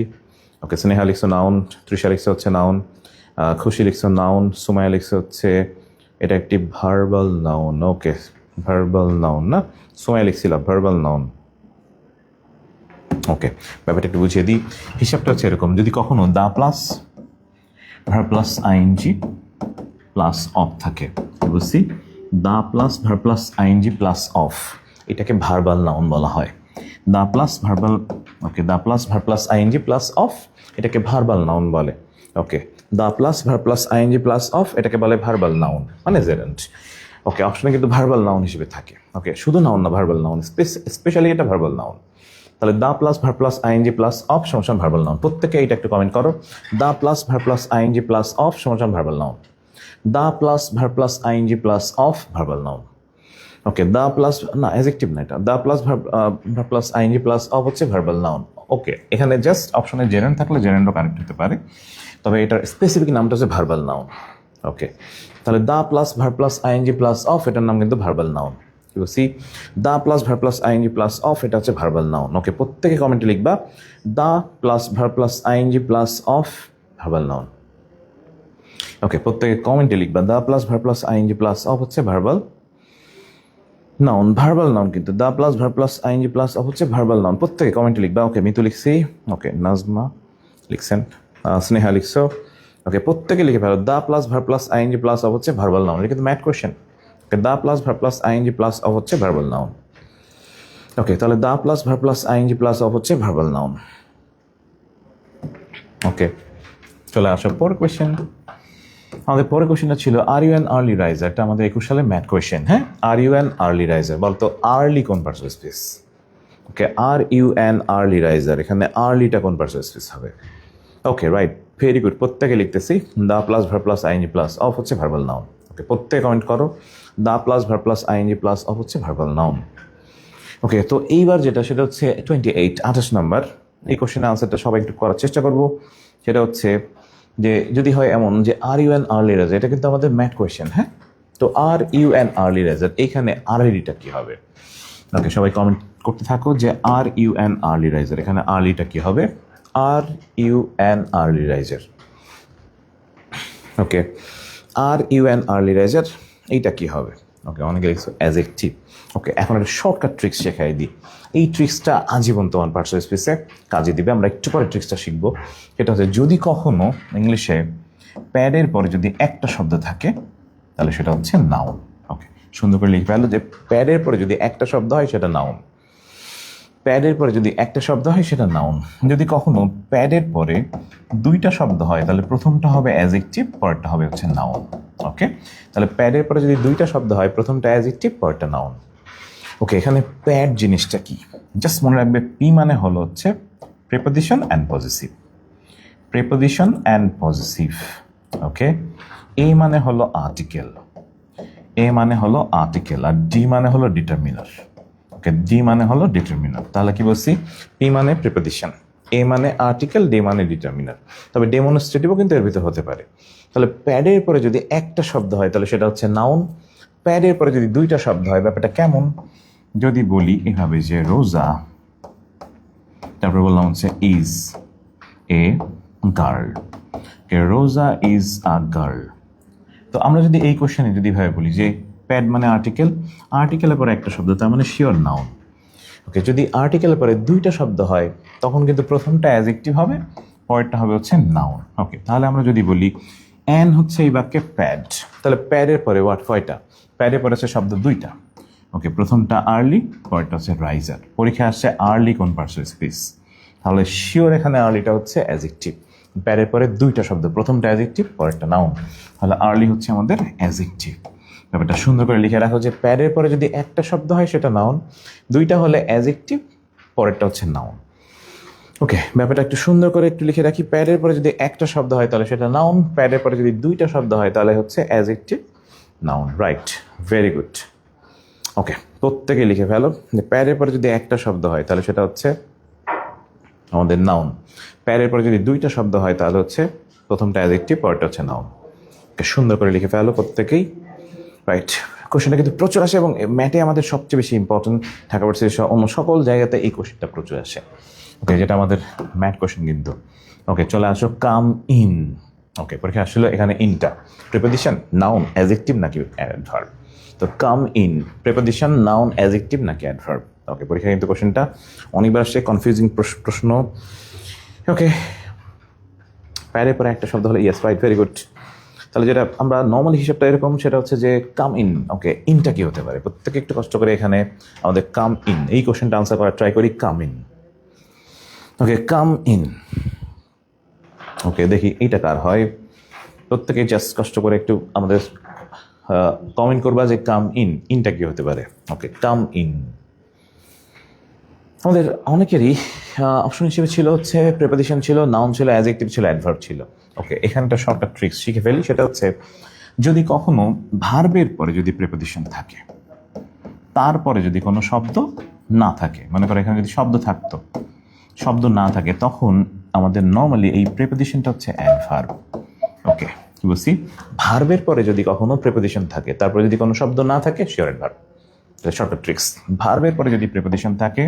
ওকে, স্নেহা লিখছো নাউন, তৃষা লিখছে হচ্ছে নাউন, খুশি লিখছো নাউন, সুমায়া লিখছে হচ্ছে এটা একটি verbal noun. Okay, verbal noun না, সুমায়া লিখছিল ভার্বাল নাউন। ওকে, ব্যাপারটা একটু বুঝিয়ে দিই। হিসাবটা হচ্ছে এরকম, যদি কখনো the plus verb plus ING plus of থাকে, বুঝছি, the plus verb plus ING plus of, এটাকে ভার্বাল নাউন বলা হয়। The plus verbal, okay, the plus verb plus ING plus of, এটাকে ভার্বাল নাউন বলে। Okay, the plus verb plus ING plus of, এটাকে বলে verbal noun, মানে gerent. ওকে, অপশনে কিন্তু ভার্বাল নাউন হিসেবে থাকে। ওকে, শুধু নাউন না, ভার্বাল নাউন, স্পেশালি এটা ভার্বাল নাউন। তাহলে the plus verb plus ING plus of সমান ভার্বাল নাউন। প্রত্যেকে এইটা একটু কমেন্ট করো, the plus verb plus ING plus of সমান verbal noun. The plus verb plus ING plus of verbal noun. Okay, the plus, না adjective না এটা, the plus verb plus ING plus of হচ্ছে verbal noun. Okay, এখানে just অপশনে gerent থাকলে জেরেন্টও connect হতে পারে, তবে এটার স্পেসিফিক নামটা হচ্ছে ভার্বাল নাউন। ওকে, তাহলে the plus verb plus ING plus of, এটার নাম কিন্তু verbal noun. See, the plus verb plus ING plus of, এটা হচ্ছে ভার্বাল নাউন। ওকে, প্রত্যেকে কমেন্টে লিখবা, the plus verb plus ING plus of verbal noun. Okay, প্রত্যেকে কমেন্টে লিখবা, the plus verb plus ING plus of হচ্ছে ভার্বাল নাউন, ভার্বাল নাউন কিন্তু, the plus verb plus ING plus of হচ্ছে verbal noun. প্রত্যেকে কমেন্টে লিখবা। ওকে, মিতু লিখছি, ওকে, নাজমা লিখছেন, স্নেহা লিখছো। ওকে, প্রত্যেকে লিখে ফেলো, the plus verb plus ING plus of হচ্ছে ভার্বাল নাউন। এটা কিন্তু math question. Okay, the plus verb plus ING plus of হচ্ছে ভার্বাল নাউন। ওকে, তাহলে the plus verb plus ING plus of হচ্ছে ভার্বাল নাউন। ওকে, চলে আসো পরের question. আমাদের পরের কোয়েশ্চেনটা ছিল, are you an early riser. এটা আমাদের 21 সালে ম্যাথ কোয়েশ্চেন। হ্যাঁ, are you an early riser, বলতো আর্লি কোন parts of speech? Okay, are you an early riser, এখানে আর্লিটা কোন পার্টস অফ স্পিচ হবে? Okay, right, very good. প্রত্যেকে লিখতেছি, the plus verb plus ING plus of হচ্ছে ভার্বাল নাউন। ওকে, প্রত্যেকে কমেন্ট করো, the plus verb plus ING plus of হচ্ছে ভার্বাল নাউন। ওকে, তো এইবার যেটা, সেটা হচ্ছে 28 নাম্বার। এই কোশ্চেনের আনসারটা সবাই একটু করার চেষ্টা করবো। সেটা হচ্ছে যে, যদি হয় এমন যে are you an early riser, এটা কিন্তু আমাদের ম্যাথ কোয়েশ্চেন। হ্যাঁ, তো are you an early riser, এইখানে আর্লিটা কি হবে? ওকে, সবাই কমেন্ট করতে থাকো যে are you an early riser, এখানে আর্লিটা কি হবে? Are you an early riser. Okay, are you an early riser, এইটা কি হবে? ওকে, অনেকে লিখছো অ্যাডজেক্টিভ। ওকে, এখন একটা শর্টকাট ট্রিক্স শেখাই দিই। এই ট্রিক্সটা আজীবন তোমার পার্টস অফ স্পিচে কাজে দিবে। আমরা একটু পরে ট্রিক্সটা শিখবো। সেটা হচ্ছে, যদি কখনো ইংলিশে প্যাডের পরে যদি একটা শব্দ থাকে, তাহলে সেটা হচ্ছে নাউন। ওকে, সুন্দর করে লিখে ফেলো যে প্যাডের পরে যদি একটা শব্দ হয় সেটা নাউন, প্যাডের পরে যদি একটা শব্দ হয় সেটা নাউন। যদি কখনো প্যাডের পরে দুইটা শব্দ হয়, তাহলে প্রথমটা হবে অ্যাডজেক্টিভ, পরেরটা হবে হচ্ছে নাউন। ওকে, তাহলে প্যাডের পরে যদি দুইটা শব্দ হয়, প্রথমটা অ্যাডজেক্টিভ, পরেরটা নাউন। ওকে, এখানে প্যাড জিনিসটা কি জাস্ট মনে রাখবে, পি মানে হলো হচ্ছে preposition and positive, preposition and positive. Okay, A মানে হলো আর্টিকেল, এ মানে হলো আর্টিকেল, আর ডি মানে হলো ডিটারমিনার। ওকে, ডি মানে হলো ডিটারমিনার। তাহলে কি বলছি? পি মানে প্রিপোজিশন, এ মানে আর্টিকেল, ডি মানে ডিটারমিনার। তবে ডেমনস্ট্রেটিভও কিন্তু এর ভিতরে হতে পারে। তাহলে প্যাডের পরে যদি একটা শব্দ হয়, তাহলে সেটা হচ্ছে নাউন। প্যাডের পরে যদি দুইটা শব্দ হয়, ব্যাপারটা কেমন? যদি বলি এভাবে যে রোজা, তারপরে বললাম হচ্ছে ইজ এ গার্ল, রোজা ইজ আ গার্ল। তো আমরা যদি এই কোশ্চেনে যদি ভাবে বলি যে প্যাড মানে আর্টিকেল, আর্টিকেলের পরে একটা শব্দ, তার মানে শিওর নাউন। ওকে, যদি আর্টিকেলের পরে দুইটা শব্দ হয় তখন কিন্তু প্রথমটা অ্যাডজেক্টিভ হবে, পরেরটা হবে হচ্ছে নাউন। ওকে, তাহলে আমরা যদি বলি অ্যান হচ্ছে এই বাক্যে প্যাড, তাহলে প্যাডের পরে ওয়াট কয়টা? প্যাডের পরে হচ্ছে শব্দ দুইটা। ওকে, প্রথমটা আর্লি, পরেরটা হচ্ছে রাইজার। পরীক্ষায় আসছে আর্লি কোন পার্টস স্পিচ, তাহলে শিওর এখানে আর্লিটা হচ্ছে অ্যাডজেক্টিভ। প্যাডের পরে দুইটা শব্দ, প্রথমটা অ্যাডজেক্টিভ, পরেরটা নাউন, তাহলে আর্লি হচ্ছে আমাদের অ্যাডজেক্টিভ। ব্যাপারটা সুন্দর করে লিখে রাখো যে প্যাডের পরে যদি একটা শব্দ হয় সেটা নাউন, দুইটা হলে অ্যাডজেক্টিভ, পরেরটা হচ্ছে নাউন। ওকে, ব্যাপারটা একটু সুন্দর করে একটু লিখে রাখি, প্যাডের পরে যদি একটা শব্দ হয় তাহলে সেটা নাউন, প্যাডের পরে যদি দুইটা শব্দ হয় তাহলে হচ্ছে adjective, noun. Right, very good. Okay, প্রত্যেকে লিখে ফেলো যে প্যাডের পরে যদি একটা শব্দ হয় তাহলে সেটা হচ্ছে আমাদের নাউন, প্যাডের পরে যদি দুইটা শব্দ হয় তাহলে হচ্ছে প্রথমটা অ্যাডজেক্টিভ, পরেরটা হচ্ছে নাউন। ওকে, সুন্দর করে লিখে ফেলো প্রত্যেকেই। রাইট, কোশ্চেনটা কিন্তু প্রচুর আসে এবং ম্যাথে আমাদের সবচেয়ে বেশি ইম্পর্টেন্ট, ঢাকা ভার্সিটির অন্য সকল জায়গাতে এই কোশ্চেনটা প্রচুর আসে। ওকে, যেটা আমাদের ম্যাথ কোশ্চেন কিন্তু। ওকে, চলে আসো কাম ইন। ওকে, পরীক্ষা আসলে এখানে ইনটা প্রিপোজিশন, নাউন, অ্যাডজেক্টিভ নাকি অ্যাডভার্ব? তো come in preposition, noun, adjective নাকি অ্যাডভার্ব? ওকে, পরীক্ষা কিন্তু কোশ্চেনটা অনেকবার আসছে, কনফিউজিং প্রশ্ন। ওকে, প্যারের পরে একটা শব্দ হলো ইয়েস, রাইট, ভেরি গুড। তাহলে যেটা আমরা নর্মালি হিসাবটা এরকম, সেটা হচ্ছে যে কাম ইন। ওকে, ইনটা কি হতে পারে? প্রত্যেকে একটু কষ্ট করে এখানে আমাদের কাম ইন এই কোশ্চেনটা আনসার করার ট্রাই করি। Come in, okay, come in. ওকে, দেখি এইটা কার হয়। প্রত্যেকে জাস্ট কষ্ট করে একটু আমাদের কমেন্ট করবা যে কাম ইন, ইনটা কি হতে পারে? ওকে, কাম ইন। আমাদের অনেকেরই অপশন হিসেবে ছিল হচ্ছে প্রিপোজিশন ছিল, নাউন ছিল, অ্যাডজেক্টিভ ছিল, অ্যাডভার্ব ছিল। ওকে, এখানে একটা শর্টকাট ট্রিক্স শিখে ফেলি, সেটা হচ্ছে যদি কখনো ভার্বের পরে যদি প্রিপোজিশন থাকে, তারপরে যদি কোনো শব্দ না থাকে, মনে করো এখানে যদি শব্দ থাকতো, শব্দ না থাকে, তখন আমাদের নর্মালি এই প্রিপোজিশনটা হচ্ছে অ্যাডভার্ব। ওকে, কি বলছি? ভার্বের পরে যদি কখনো প্রিপোজিশন থাকে, তারপরে যদি কোনো শব্দ না থাকে, শিওর অ্যাডভার্ব। শর্টকাট ট্রিক্স, ভার্বের পরে যদি প্রিপোজিশন থাকে,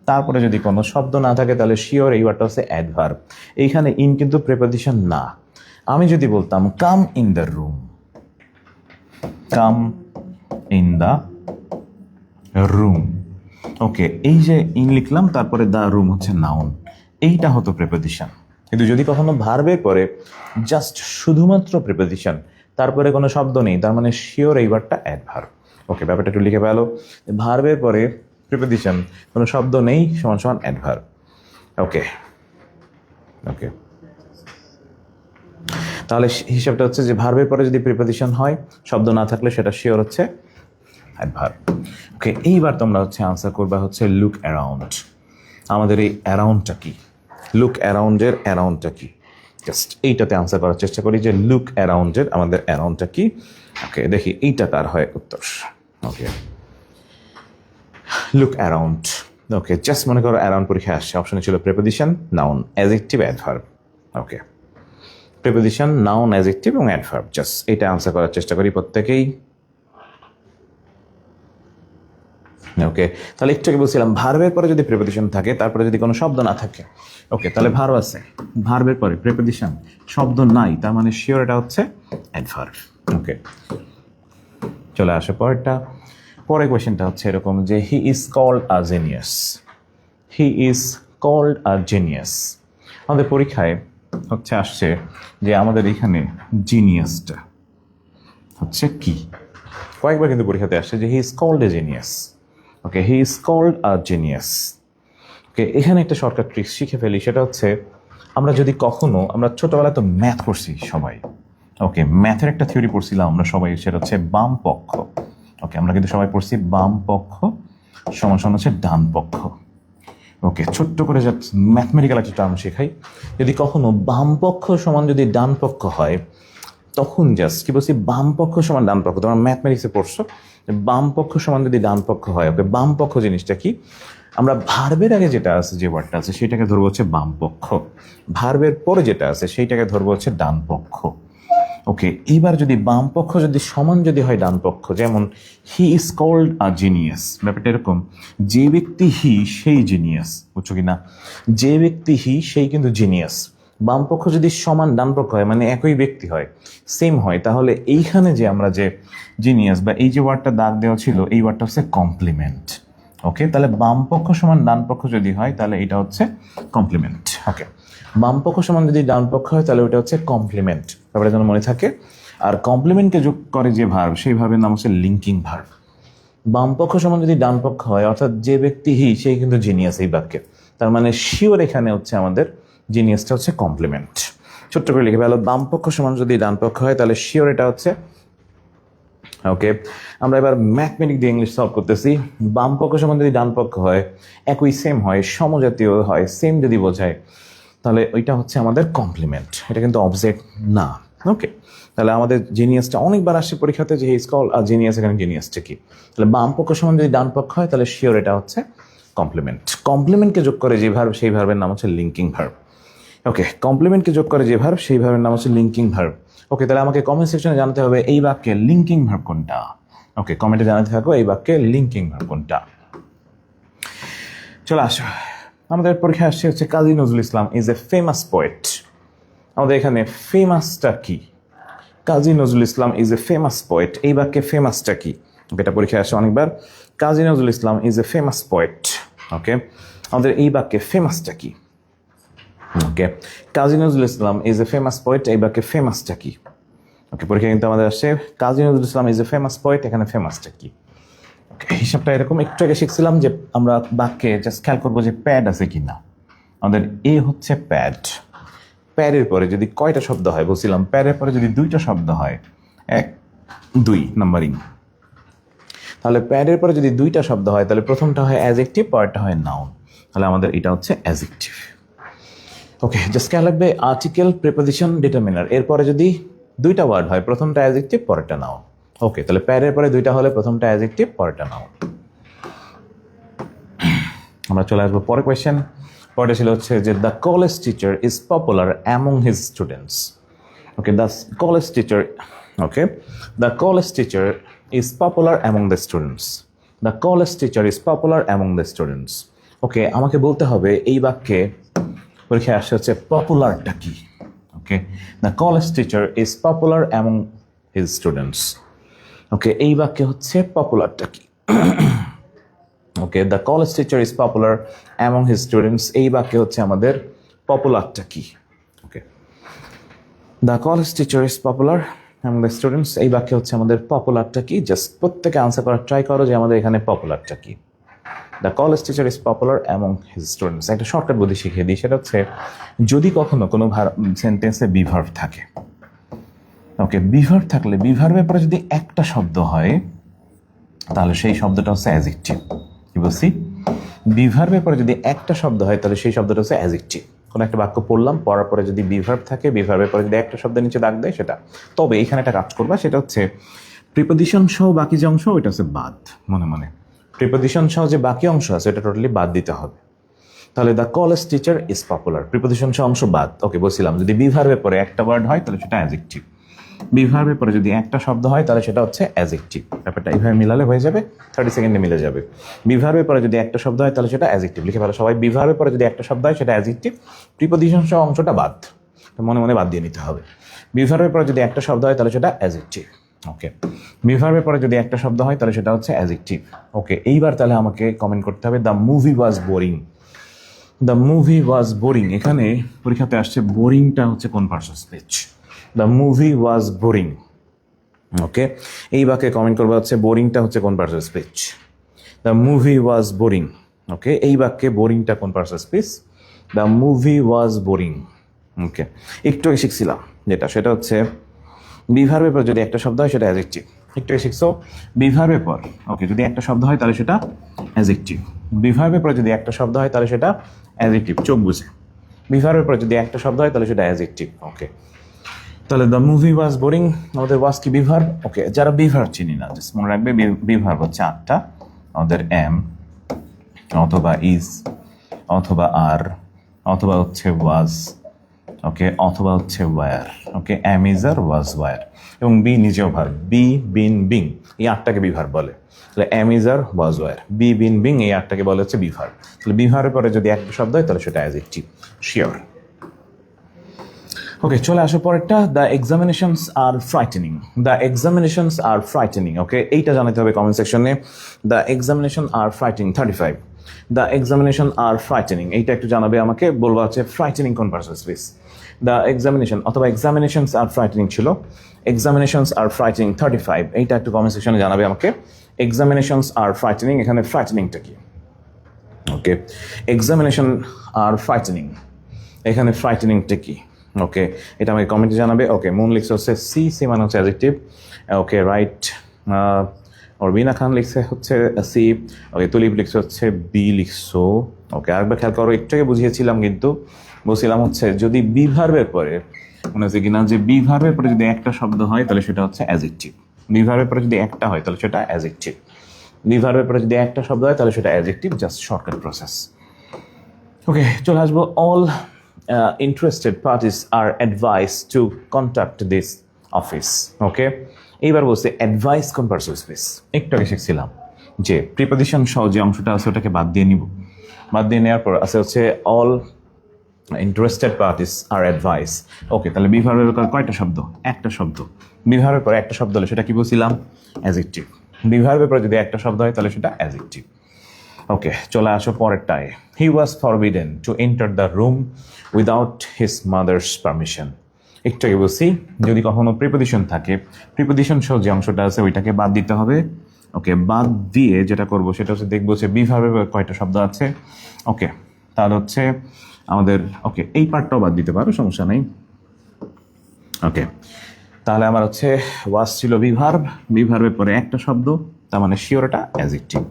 তারপরে যদি কোনো শব্দ না থাকে, তাহলে শিওর এই ওয়ার্ডটা হচ্ছে অ্যাডভার্ব। এইখানে ইন কিন্তু প্রিপোজিশন না। আমি যদি বলতাম come in the room, come in the room. Okay, এই যে ইন লিখলাম, তারপরে দ্য রুম হচ্ছে নাউন, এইটা হতো প্রিপোজিশন। কিন্তু যদি কখনো ভার্বের পরে জাস্ট শুধুমাত্র প্রিপোজিশন, তারপরে কোনো শব্দ নেই, তার মানে শিওর এই ওয়ার্ডটা অ্যাডভার্ব। ওকে, ব্যাপারটা একটু লিখে পেলো, ভার্বের পরে প্রিপোজিশন, কোনো শব্দ নেই, সমান সমান অ্যাডভার্ব। ওকে, ওকে, তাহলে হিসাবটা হচ্ছে যে ভার্বের পরে যদি প্রিপোজিশন হয়, শব্দ না থাকলে সেটা শিওর হচ্ছে অ্যাডভার্ব। ওকে, এইবার তোমরা হচ্ছে আনসার করবা হচ্ছে লুক অ্যারাউন্ড। আমাদের এই অ্যারাউন্ডটা কি? লুক অ্যারাউন্ডের অ্যারাউন্ডটা কি? জাস্ট এইটাতে আনসার করার চেষ্টা করি যে লুক অ্যারাউন্ডের আমাদের অ্যারাউন্ডটা কি। ওকে, দেখি এইটা কার হয় উত্তর। ওকে, লুক অ্যারাউন্ড। ওকে, জাস্ট মনে করো অ্যারাউন্ড পরীক্ষায় আসছে, অপশনে ছিল প্রিপোজিশন, নাউন, অ্যাডজেক্টিভ, অ্যাডভার্ব। ওকে, প্রিপোজিশন, নাউন, অ্যাডজেক্টিভ এবং অ্যাডভার্ব, জাস্ট এইটা আনসার করার চেষ্টা করি প্রত্যেকেই। ওকে, তাহলে একটু আগে বলছিলাম ভার্বের পরে যদি প্রিপোজিশন থাকে, তারপরে যদি কোনো শব্দ না থাকে। ওকে, তাহলে ভার্ব আছে, ভার্বের পরে প্রিপোজিশন, শব্দ নাই, তার মানে শিওর এটা হচ্ছে অ্যাডভার্ব। ওকে, চলে আসে পরেরটা। পরের কোয়েশ্চেনটা হচ্ছে এরকম যে he is called a genius, he is called a genius. আমাদের পরীক্ষায় হচ্ছে আসছে যে আমাদের এখানে জিনিয়াসটা হচ্ছে কি? কয়েকবার কিন্তু পরীক্ষাতে আসছে যে he is called a genius. Okay, he is called a genius. Okay, এখানে একটা শর্টকাট ট্রিক্স শিখে ফেলি, সেটা হচ্ছে আমরা যদি কখনো, আমরা ছোটবেলায় তো ম্যাথ পড়ছি সবাই। ওকে, ম্যাথের একটা থিওরি পড়ছিলাম আমরা সবাই, সেটা হচ্ছে বাম পক্ষ। ওকে, আমরা কিন্তু সবাই পড়ছি বাম পক্ষ সমান সমান হচ্ছে ডান পক্ষ। ওকে, ছোট্ট করে যা ম্যাথমেটিক্যাল একটা টার্ম শেখাই, যদি কখনো বাম পক্ষ সমান যদি ডান পক্ষ হয়, তখন জাস্ট কি বলছি, বাম পক্ষ সমান ডান পক্ষ। তোমরা ম্যাথমেটিক্সে পড়ছো, বাম পক্ষ সমান যদি ডান পক্ষ হয়। ওকে, বাম পক্ষ জিনিসটা কি? আমরা ভার্বের আগে যেটা আছে, যে ওয়ার্ডটা আছে, সেটাকে ধরবো হচ্ছে বাম পক্ষ, ভার্বের পরে যেটা আছে সেইটাকে ধরবো হচ্ছে ডান পক্ষ। ওকে, এইবার যদি বাম পক্ষ যদি সমান যদি হয় ডান পক্ষ, যেমন he is called a genius, ব্যাপারটা এরকম, যে ব্যক্তি হি সেই জিনিয়াস, বুঝছো কি না? যে ব্যক্তি হি সেই কিন্তু জিনিয়াস। বাম পক্ষ যদি সমান ডান পক্ষ হয়, মানে একই ব্যক্তি হয়, সেম হয়, তাহলে এইখানে যে আমরা যে জিনিয়াস বা এই যে ওয়ার্ডটা দাগ দেওয়া ছিল, এই ওয়ার্ডটা হচ্ছে কমপ্লিমেন্ট। ওকে, তাহলে বাম পক্ষ সমান ডান পক্ষ যদি হয় তাহলে এটা হচ্ছে কমপ্লিমেন্ট। ওকে, বাম পক্ষ সমান যদি ডান পক্ষ হয় তাহলে ওটা হচ্ছে কমপ্লিমেন্ট, ব্যাপারটা যেন মনে থাকে। আর কমপ্লিমেন্টকে যোগ করে যে ভার্ব, সেই ভার্বের নাম হচ্ছে লিঙ্কিং ভার্ব। বাম পক্ষ সমান যদি ডান পক্ষ হয়, অর্থাৎ যে ব্যক্তি হি, সেই কিন্তু জিনিয়াস এই বাক্যে, তার মানে শিওর এখানে হচ্ছে আমাদের জিনিয়াসটা হচ্ছে কমপ্লিমেন্ট। ছোট্ট করে লিখে ভালো, বাম পক্ষ সমান যদি ডান পক্ষ হয় তাহলে শিওর এটা হচ্ছে। ওকে, আমরা এবার ম্যাথমেটিক দিয়ে ইংলিশ সলভ করতেছি। বাম পক্ষ সমান যদি ডান পক্ষ হয়, একই সেম হয়, সমজাতীয় হয়, সেম যদি বোঝায়, তাহলে ওইটা হচ্ছে আমাদের কমপ্লিমেন্ট, এটা কিন্তু অবজেক্ট না। ওকে, তাহলে আমাদের জিনিয়াসটা অনেকবার আসছে পরীক্ষাতে যে ইজ কল্ড জিনিয়াস, এখানে জিনিয়াসটা কি? তাহলে বাম পক্ষ সমান যদি ডান পক্ষ হয় তাহলে শিওর এটা হচ্ছে কমপ্লিমেন্ট। কমপ্লিমেন্টকে যোগ করে যে ভার্ব, সেই ভার্বের নাম হচ্ছে লিঙ্কিং ভার্ব। ওকে, কমপ্লিমেন্টকে যোগ করে যে ভার্ব, সেই ভার্বের নাম হচ্ছে লিঙ্কিং ভার্ব। ওকে, তাহলে আমাকে কমেন্ট সেকশনে জানাতে হবে এই বাক্যে লিঙ্কিং ভার্ব কোনটা। ওকে, কমেন্টে জানাতে থাকো এই বাক্যে লিঙ্কিং ভার্ব কোনটা। চলে আসো, আমাদের পরীক্ষা আসছে হচ্ছে Kazi Nazrul Islam is a famous poet. আমাদের এখানে ফেমাসটা কি? Kazi Nazrul Islam is a famous poet, এই বাক্যে ফেমাসটা কি? এটা পরীক্ষায় আসে অনেকবার। Kazi Nazrul Islam is a famous poet. ওকে, আমাদের এই বাক্যে ফেমাসটা কি? ওকে, Kazi Nazrul Islam is a famous poet, এই বাক্যে ফেমাসটা কি? ওকে, পরীক্ষা কিন্তু আমাদের আসছে Kazi Nazrul Islam is a famous poet, এখানে ফেমাসটা কি? ওকে, হিসাবটা এরকম, একটু আগে শিখছিলাম যে আমরা বাক্যে জাস্ট খেয়াল করবো যে প্যাড আছে কিনা। আমাদের এ হচ্ছে প্যাড, প্যাডের পরে যদি কয়টা শব্দ হয় বলছিলাম, প্যাডের পরে যদি দুইটা শব্দ হয়, 1 2 নাম্বারিং, তাহলে প্যাডের পরে যদি দুইটা শব্দ হয় তাহলে প্রথমটা হয় অ্যাডজেক্টিভ, পরেরটা হয় নাউন, তাহলে আমাদের এটা হচ্ছে অ্যাডজেক্টিভ। ওকে, জাস্ট খেয়াল রাখবে আর্টিকেল, প্রিপোজিশন, ডিটারমিনার, এরপরে যদি দুইটা ওয়ার্ড হয়, প্রথমটা অ্যাডজেক্টিভ, পরেরটা নাউন। ওকে, তাহলে প্যাডের পরে দুইটা হলে প্রথমটা অ্যাডজেক্টিভ, পরেরটা নাউন। আমরা চলে আসবো পরের কোয়েশ্চেন। পরেরটা ছিল হচ্ছে যে the college teacher is popular among his students. Okay, the college teacher, okay, the college teacher is popular among the students. The college teacher is popular among the students. Okay, আমাকে বলতে হবে এই বাক্যে পরীক্ষায় আসছে হচ্ছে পপুলারটা কি। Okay, the college teacher is popular among his students. Okay, এই বাক্যে হচ্ছে পপুলারটা কি? Okay, the college teacher is popular among his students, এই বাক্যে হচ্ছে আমাদের পপুলারটা কি? Okay, the college teacher is popular among the students, এই বাক্যে হচ্ছে আমাদের পপুলারটা কি? জাস্ট প্রত্যেকে আনসার করার ট্রাই করো যে আমাদের এখানে পপুলারটা কি। The college teacher is popular among his students. একটা শর্টকাট বুদ্ধি শিখিয়ে দিই, সেটা হচ্ছে যদি কখনো কোনো সেন্টেন্সে বিভার্ব থাকে, ওকে, বিভার্ব থাকলে বিভার্বের পরে যদি একটা শব্দ হয় তাহলে সেই শব্দটা হচ্ছে অ্যাডজেক্টিভ। কি বলছি? বিভার্বের পরে যদি একটা শব্দ হয় তাহলে সেই শব্দটা হচ্ছে অ্যাডজেক্টিভ। কোনো একটা বাক্য পড়লাম, পড়ার পরে যদি বিভার্ব থাকে, বিভার্বের পরে যদি একটা শব্দ নিচে দাগ দেয় সেটা। তবে এখানে একটা কাজ করবা, সেটা হচ্ছে প্রিপোজিশন সহ বাকি যে অংশ, ওইটা হচ্ছে বাদ। মনে মনে প্রিপোজিশন সহ যে বাকি অংশ আছে এটা টোটালি বাদ দিতে হবে। তাহলে the college teacher is popular, preposition সহ অংশ বাদ। ওকে, বলছিলাম যদি বিভার্বের পরে একটা ওয়ার্ড হয় তাহলে সেটা অ্যাডজেক্টিভ, বিভার্বের পরে যদি একটা শব্দ হয় তাহলে সেটা হচ্ছে অ্যাডজেক্টিভ। ব্যাপারটা এইভাবে মিলালে হয়ে যাবে, 30 সেকেন্ডে মিলে যাবে। বিভার্বের পরে যদি একটা শব্দ হয় তাহলে সেটা অ্যাডজেক্টিভ, লিখে ফেলো সবাই। বিভার্বের পরে যদি একটা শব্দ হয় সেটা অ্যাডজেক্টিভ, প্রিপোজিশন সহ অংশটা বাদ, মনে মনে বাদ দিয়ে নিতে হবে। বিভার্বের পরে যদি একটা শব্দ হয় তাহলে সেটা অ্যাডজেক্টিভ। ওকে, বিভার্বের পরে যদি একটা শব্দ হয় তাহলে সেটা হচ্ছে অ্যাডজেক্টিভ। ওকে, এইবার তাহলে আমাকে কমেন্ট করতে হবে the movie was boring. The movie was boring, এখানে পরীক্ষাতে আসছে বোরিংটা হচ্ছে কোন parts of speech? The movie was boring. Okay, এই বাক্যে কমেন্ট করবো হচ্ছে বোরিংটা হচ্ছে কোন parts of speech? The movie was boring. Okay, এই বাক্যে বোরিংটা কোন parts of speech? The movie was boring. Okay, একটু আগে শিখছিলাম যেটা, সেটা হচ্ছে বিভার্বের পর যদি একটা শব্দ হয় সেটা অ্যাডজেক্টিভ। একটু আগে শিখছো বিভার্বের পর, ওকে, যদি একটা শব্দ হয় তাহলে সেটা অ্যাডজেক্টিভ। বিভার্বের পর যদি একটা শব্দ হয় তাহলে সেটা অ্যাডজেক্টিভ, চোখ বুঝে। বিভার্বের পর যদি একটা শব্দ হয় তাহলে সেটা অ্যাডজেক্টিভ। ওকে, তাহলে দ্য মুভি ওয়াজ বোরিং, আমাদের ওয়াজ কি বিভার্ব? ওকে, যারা বিভার্ব চিনি না জাস্ট মনে রাখবে বিভার্ব হচ্ছে 8টা। আমাদের এম, অথবা ইজ, অথবা আর, অথবা হচ্ছে ওয়াজ, ওকে, অথবা হচ্ছে were. Okay, am, is, are, was, were, এবং বি নিজেও ভার্ব, বি, বিন, বিং, এই 8টাকে বিভার্ব বলে। তাহলে am, is, are, was, were, be, been, being, এই 8টাকে বলে হচ্ছে বিভার্ব। তাহলে বিভার্বের পরে যদি একটা শব্দ হয় তাহলে সেটা অ্যাডজেক্টিভ, শিওর। ওকে, চলে আসো পরেরটা। The examinations are frightening. The examinations are frightening. Okay, এইটা জানাতে হবে কমেন্ট সেকশনে। The examination are frightening 35। The examination are frightening, এইটা একটু জানাবে আমাকে, বলবো হচ্ছে ফ্রাইটেনিং কোন পার্সেস প্লিজ। দ্য এক্সামিনেশন অথবা এক্সামিনেশনস আর ফ্রাইটেনিং ছিল, এক্সামিনেশনস আর ফ্রাইটেনিং 35, এইটা একটু কমেন্ট সেকশনে জানাবে আমাকে। এক্সামিনেশনস আর ফ্রাইটেনিং, এখানে ফ্রাইটেনিংটা কি? ওকে, এক্সামিনেশন আর ফ্রাইটেনিং, এখানে ফ্রাইটেনিংটা কি? ওকে, এটা আমাকে কমেন্টে জানাবে। ওকে, মুন লিখছে হচ্ছে সি, সি মানে হচ্ছে অ্যাডজেক্টিভ। ওকে, রাইট। অরবিনা খান লিখছে হচ্ছে সি। ওকে, তুলিপ লিখছে হচ্ছে বি লিখছো। ওকে, আরেকবার খেয়াল করো, একটু আগে বুঝিয়েছিলাম কিন্তু, বলছিলাম হচ্ছে যদি বি ভার্বের পরে, মনে হচ্ছে কিনা যে বি ভার্বের পরে যদি একটা শব্দ হয় তাহলে সেটা হচ্ছে অ্যাডজেক্টিভ। বি ভার্বের পরে যদি একটা হয় তাহলে সেটা অ্যাডজেক্টিভ। বি ভার্বের পরে যদি একটা শব্দ হয় তাহলে সেটা অ্যাডজেক্টিভ, জাস্ট শর্টকাট প্রসেস। ওকে, চলে আসবো। All interested parties are advised to contact this office. ওকে, এইবার বলছে অ্যাডভাইস কোন পার্সন স্পেস। একটু আগে শিখছিলাম যে প্রিপোজিশন সহ যে অংশটা আছে ওটাকে বাদ দিয়ে নিব। বাদ দিয়ে নেওয়ার পর আছে হচ্ছে অল ইন্টারেস্টেড পার্টিস আর অ্যাডভাইস। ওকে, তাহলে বি ভার্বের কয়টা শব্দ? একটা শব্দ। বি ভার্বের পরে একটা শব্দ হলে সেটা কি বলছিলাম? অ্যাডজেক্টিভ। বি ভার্বের পরে যদি একটা শব্দ হয় তাহলে সেটা অ্যাডজেক্টিভ। ওকে, চলে আসো পরেরটায়। He was forbidden to enter the room without his mother's permission. একটু আগে বলছি যদি কখনো প্রিপোজিশন থাকে, প্রিপোজিশন সহ যে অংশটা আছে ওইটাকে বাদ দিতে হবে। ওকে, বাদ দিয়ে যেটা করবো সেটা হচ্ছে দেখবো যে বি ভার্বে কয়টা শব্দ আছে। ওকে, তাহলে হচ্ছে আমাদের, ওকে এই পার্টটাও বাদ দিতে পারো, সমস্যা নেই। ওকে, তাহলে আমার হচ্ছে ওয়াজ ছিল বি ভার্ব, বি ভার্বের পরে একটা শব্দ, তার মানে শিওর এটা অ্যাডজেক্টিভ।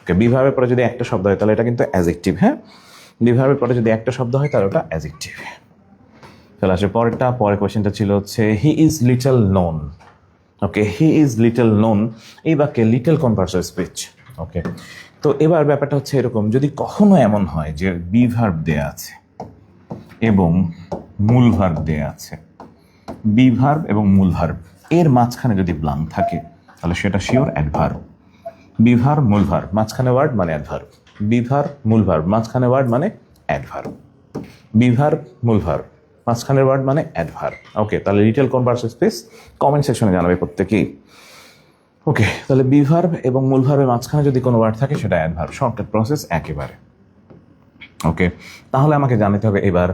ওকে, বি ভার্বের পরে যদি একটা শব্দ হয় তাহলে এটা কিন্তু অ্যাডজেক্টিভ। হ্যাঁ, বি ভার্বের পরে যদি একটা শব্দ হয় তাহলে ওটা অ্যাডজেক্টিভ। চলে আসে পরেরটা। পরের কোয়েশ্চেনটা ছিল হচ্ছে he is little known. Okay, he is little known, এই বাক্যে লিটল কোন পার্টস স্পিচ? ওকে, তো এবার ব্যাপারটা হচ্ছে এরকম, যদি কখনো এমন হয় যে বি ভার্ব দেয়া আছে এবং মূল ভার্ব দেয়া আছে, বি ভার্ব এবং মূল ভার্ব এর মাঝখানে যদি ব্লাঙ্ক থাকে তাহলে সেটা শিওর অ্যাডভার্ব। বি ভার্ব মূল ভার্ব মাঝখানে ওয়ার্ড মানে অ্যাডভার্ব। বি ভার্ব মূল ভার্ব মাঝখানে ওয়ার্ড মানে অ্যাডভার্ব। বি ভার্ব মূল ভার্ব মাঝখানের ওয়ার্ড মানে অ্যাডভার্ব। ওকে, তাহলে লিটল কোন পার্টস স্পেস? কমেন্ট সেকশনে জানাবে প্রত্যেকেই। ওকে, তাহলে বি ভার্ব এবং মূল ভার্বের মাঝখানে যদি কোনো ওয়ার্ড থাকে সেটা অ্যাডভার্ব, শর্টকাট প্রসেস একেবারে। ওকে, তাহলে আমাকে জানাতে হবে এবার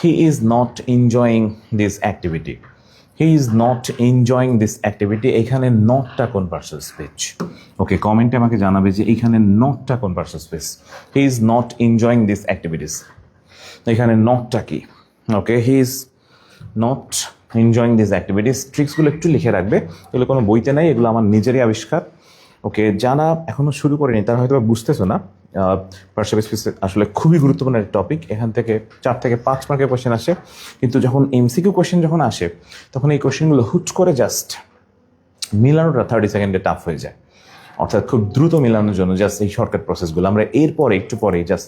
হি is not enjoying this activity. He is not enjoying this activity, এখানে নটটা কোন পার্সন স্পিচ? ওকে, কমেন্টে আমাকে জানাবে যে এখানে নটটা কোন person speech. He is not enjoying this activities, এখানে নটটা কি? Okay, he is not enjoying this activities. ট্রিক্সগুলো একটু লিখে রাখবে, এগুলো কোনো বইতে নাই, এগুলো আমার নিজেরই আবিষ্কার। ওকে, যারা এখনো শুরু করেনি তারা হয়তো বুঝতেছো না, পার্সন স্পিচ আসলে খুবই গুরুত্বপূর্ণ একটা টপিক। এখান থেকে 4 থেকে 5 মার্কের কোয়েশ্চেন আসে, কিন্তু যখন এমসিকিউ কোয়েশ্চেন যখন আসে তখন এই কোয়েশ্চেনগুলো হুট করে জাস্ট মিলানোটা 30 সেকেন্ডে টাফ হয়ে যায়। অর্থাৎ খুব দ্রুত মেলানোর জন্য জাস্ট এই শর্টকাট প্রসেসগুলো আমরা এরপরে একটু পরে জাস্ট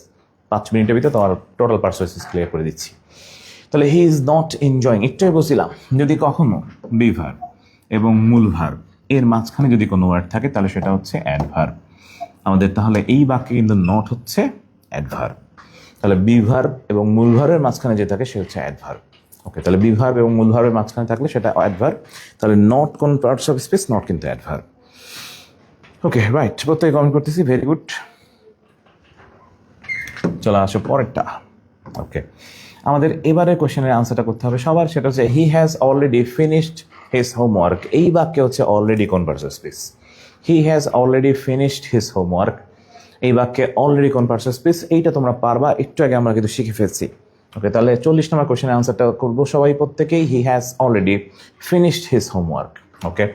5 মিনিটের ভিতরে তোমার টোটাল পার্সোনালিটিস ক্লিয়ার করে দিচ্ছি। তাহলে হি ইজ নট এনজয়িং, একটু বলছিলাম যদি কখনো বি ভার্ব এবং মূল ভার্ব এর মাঝখানে যদি কোনো ওয়ার্ড থাকে তাহলে সেটা হচ্ছে অ্যাডভার্ব আমাদের। তাহলে এই বাক্যে কিন্তু নট হচ্ছে অ্যাডভার্ব। তাহলে বি ভার্ব এবং মূল ভার্বের মাঝখানে যে থাকে সে হচ্ছে অ্যাডভার্ব। ওকে, তাহলে বি ভার্ব এবং মূল ভার্বের মাঝখানে থাকলে সেটা অ্যাডভার্ব। তাহলে নট কোন পার্টস অফ স্পিচ? নট কিন্তু অ্যাডভার্ব। ওকে, রাইট, প্রত্যেকে কমেন্ট করতেছি, ভেরি গুড। চলে আসো পরেরটা। ওকে, আমাদের এবারের কোশ্চেনের আনসারটা করতে হবে সবার, সেটা হচ্ছে হি has already finished his homework. এই বাক্যে হচ্ছে অলরেডি কোন parts of speech? He has already finished his homework, এই বাক্যে অলরেডি কোন পার্টস অফ স্পিচ? এইটা তোমরা পারবা, একটু আগে আমরা কিন্তু শিখে ফেলছি। ওকে, তাহলে 40 নম্বর কোশ্চেনের আনসারটা করবো সবাই প্রত্যেকেই। He has already finished his homework. Okay,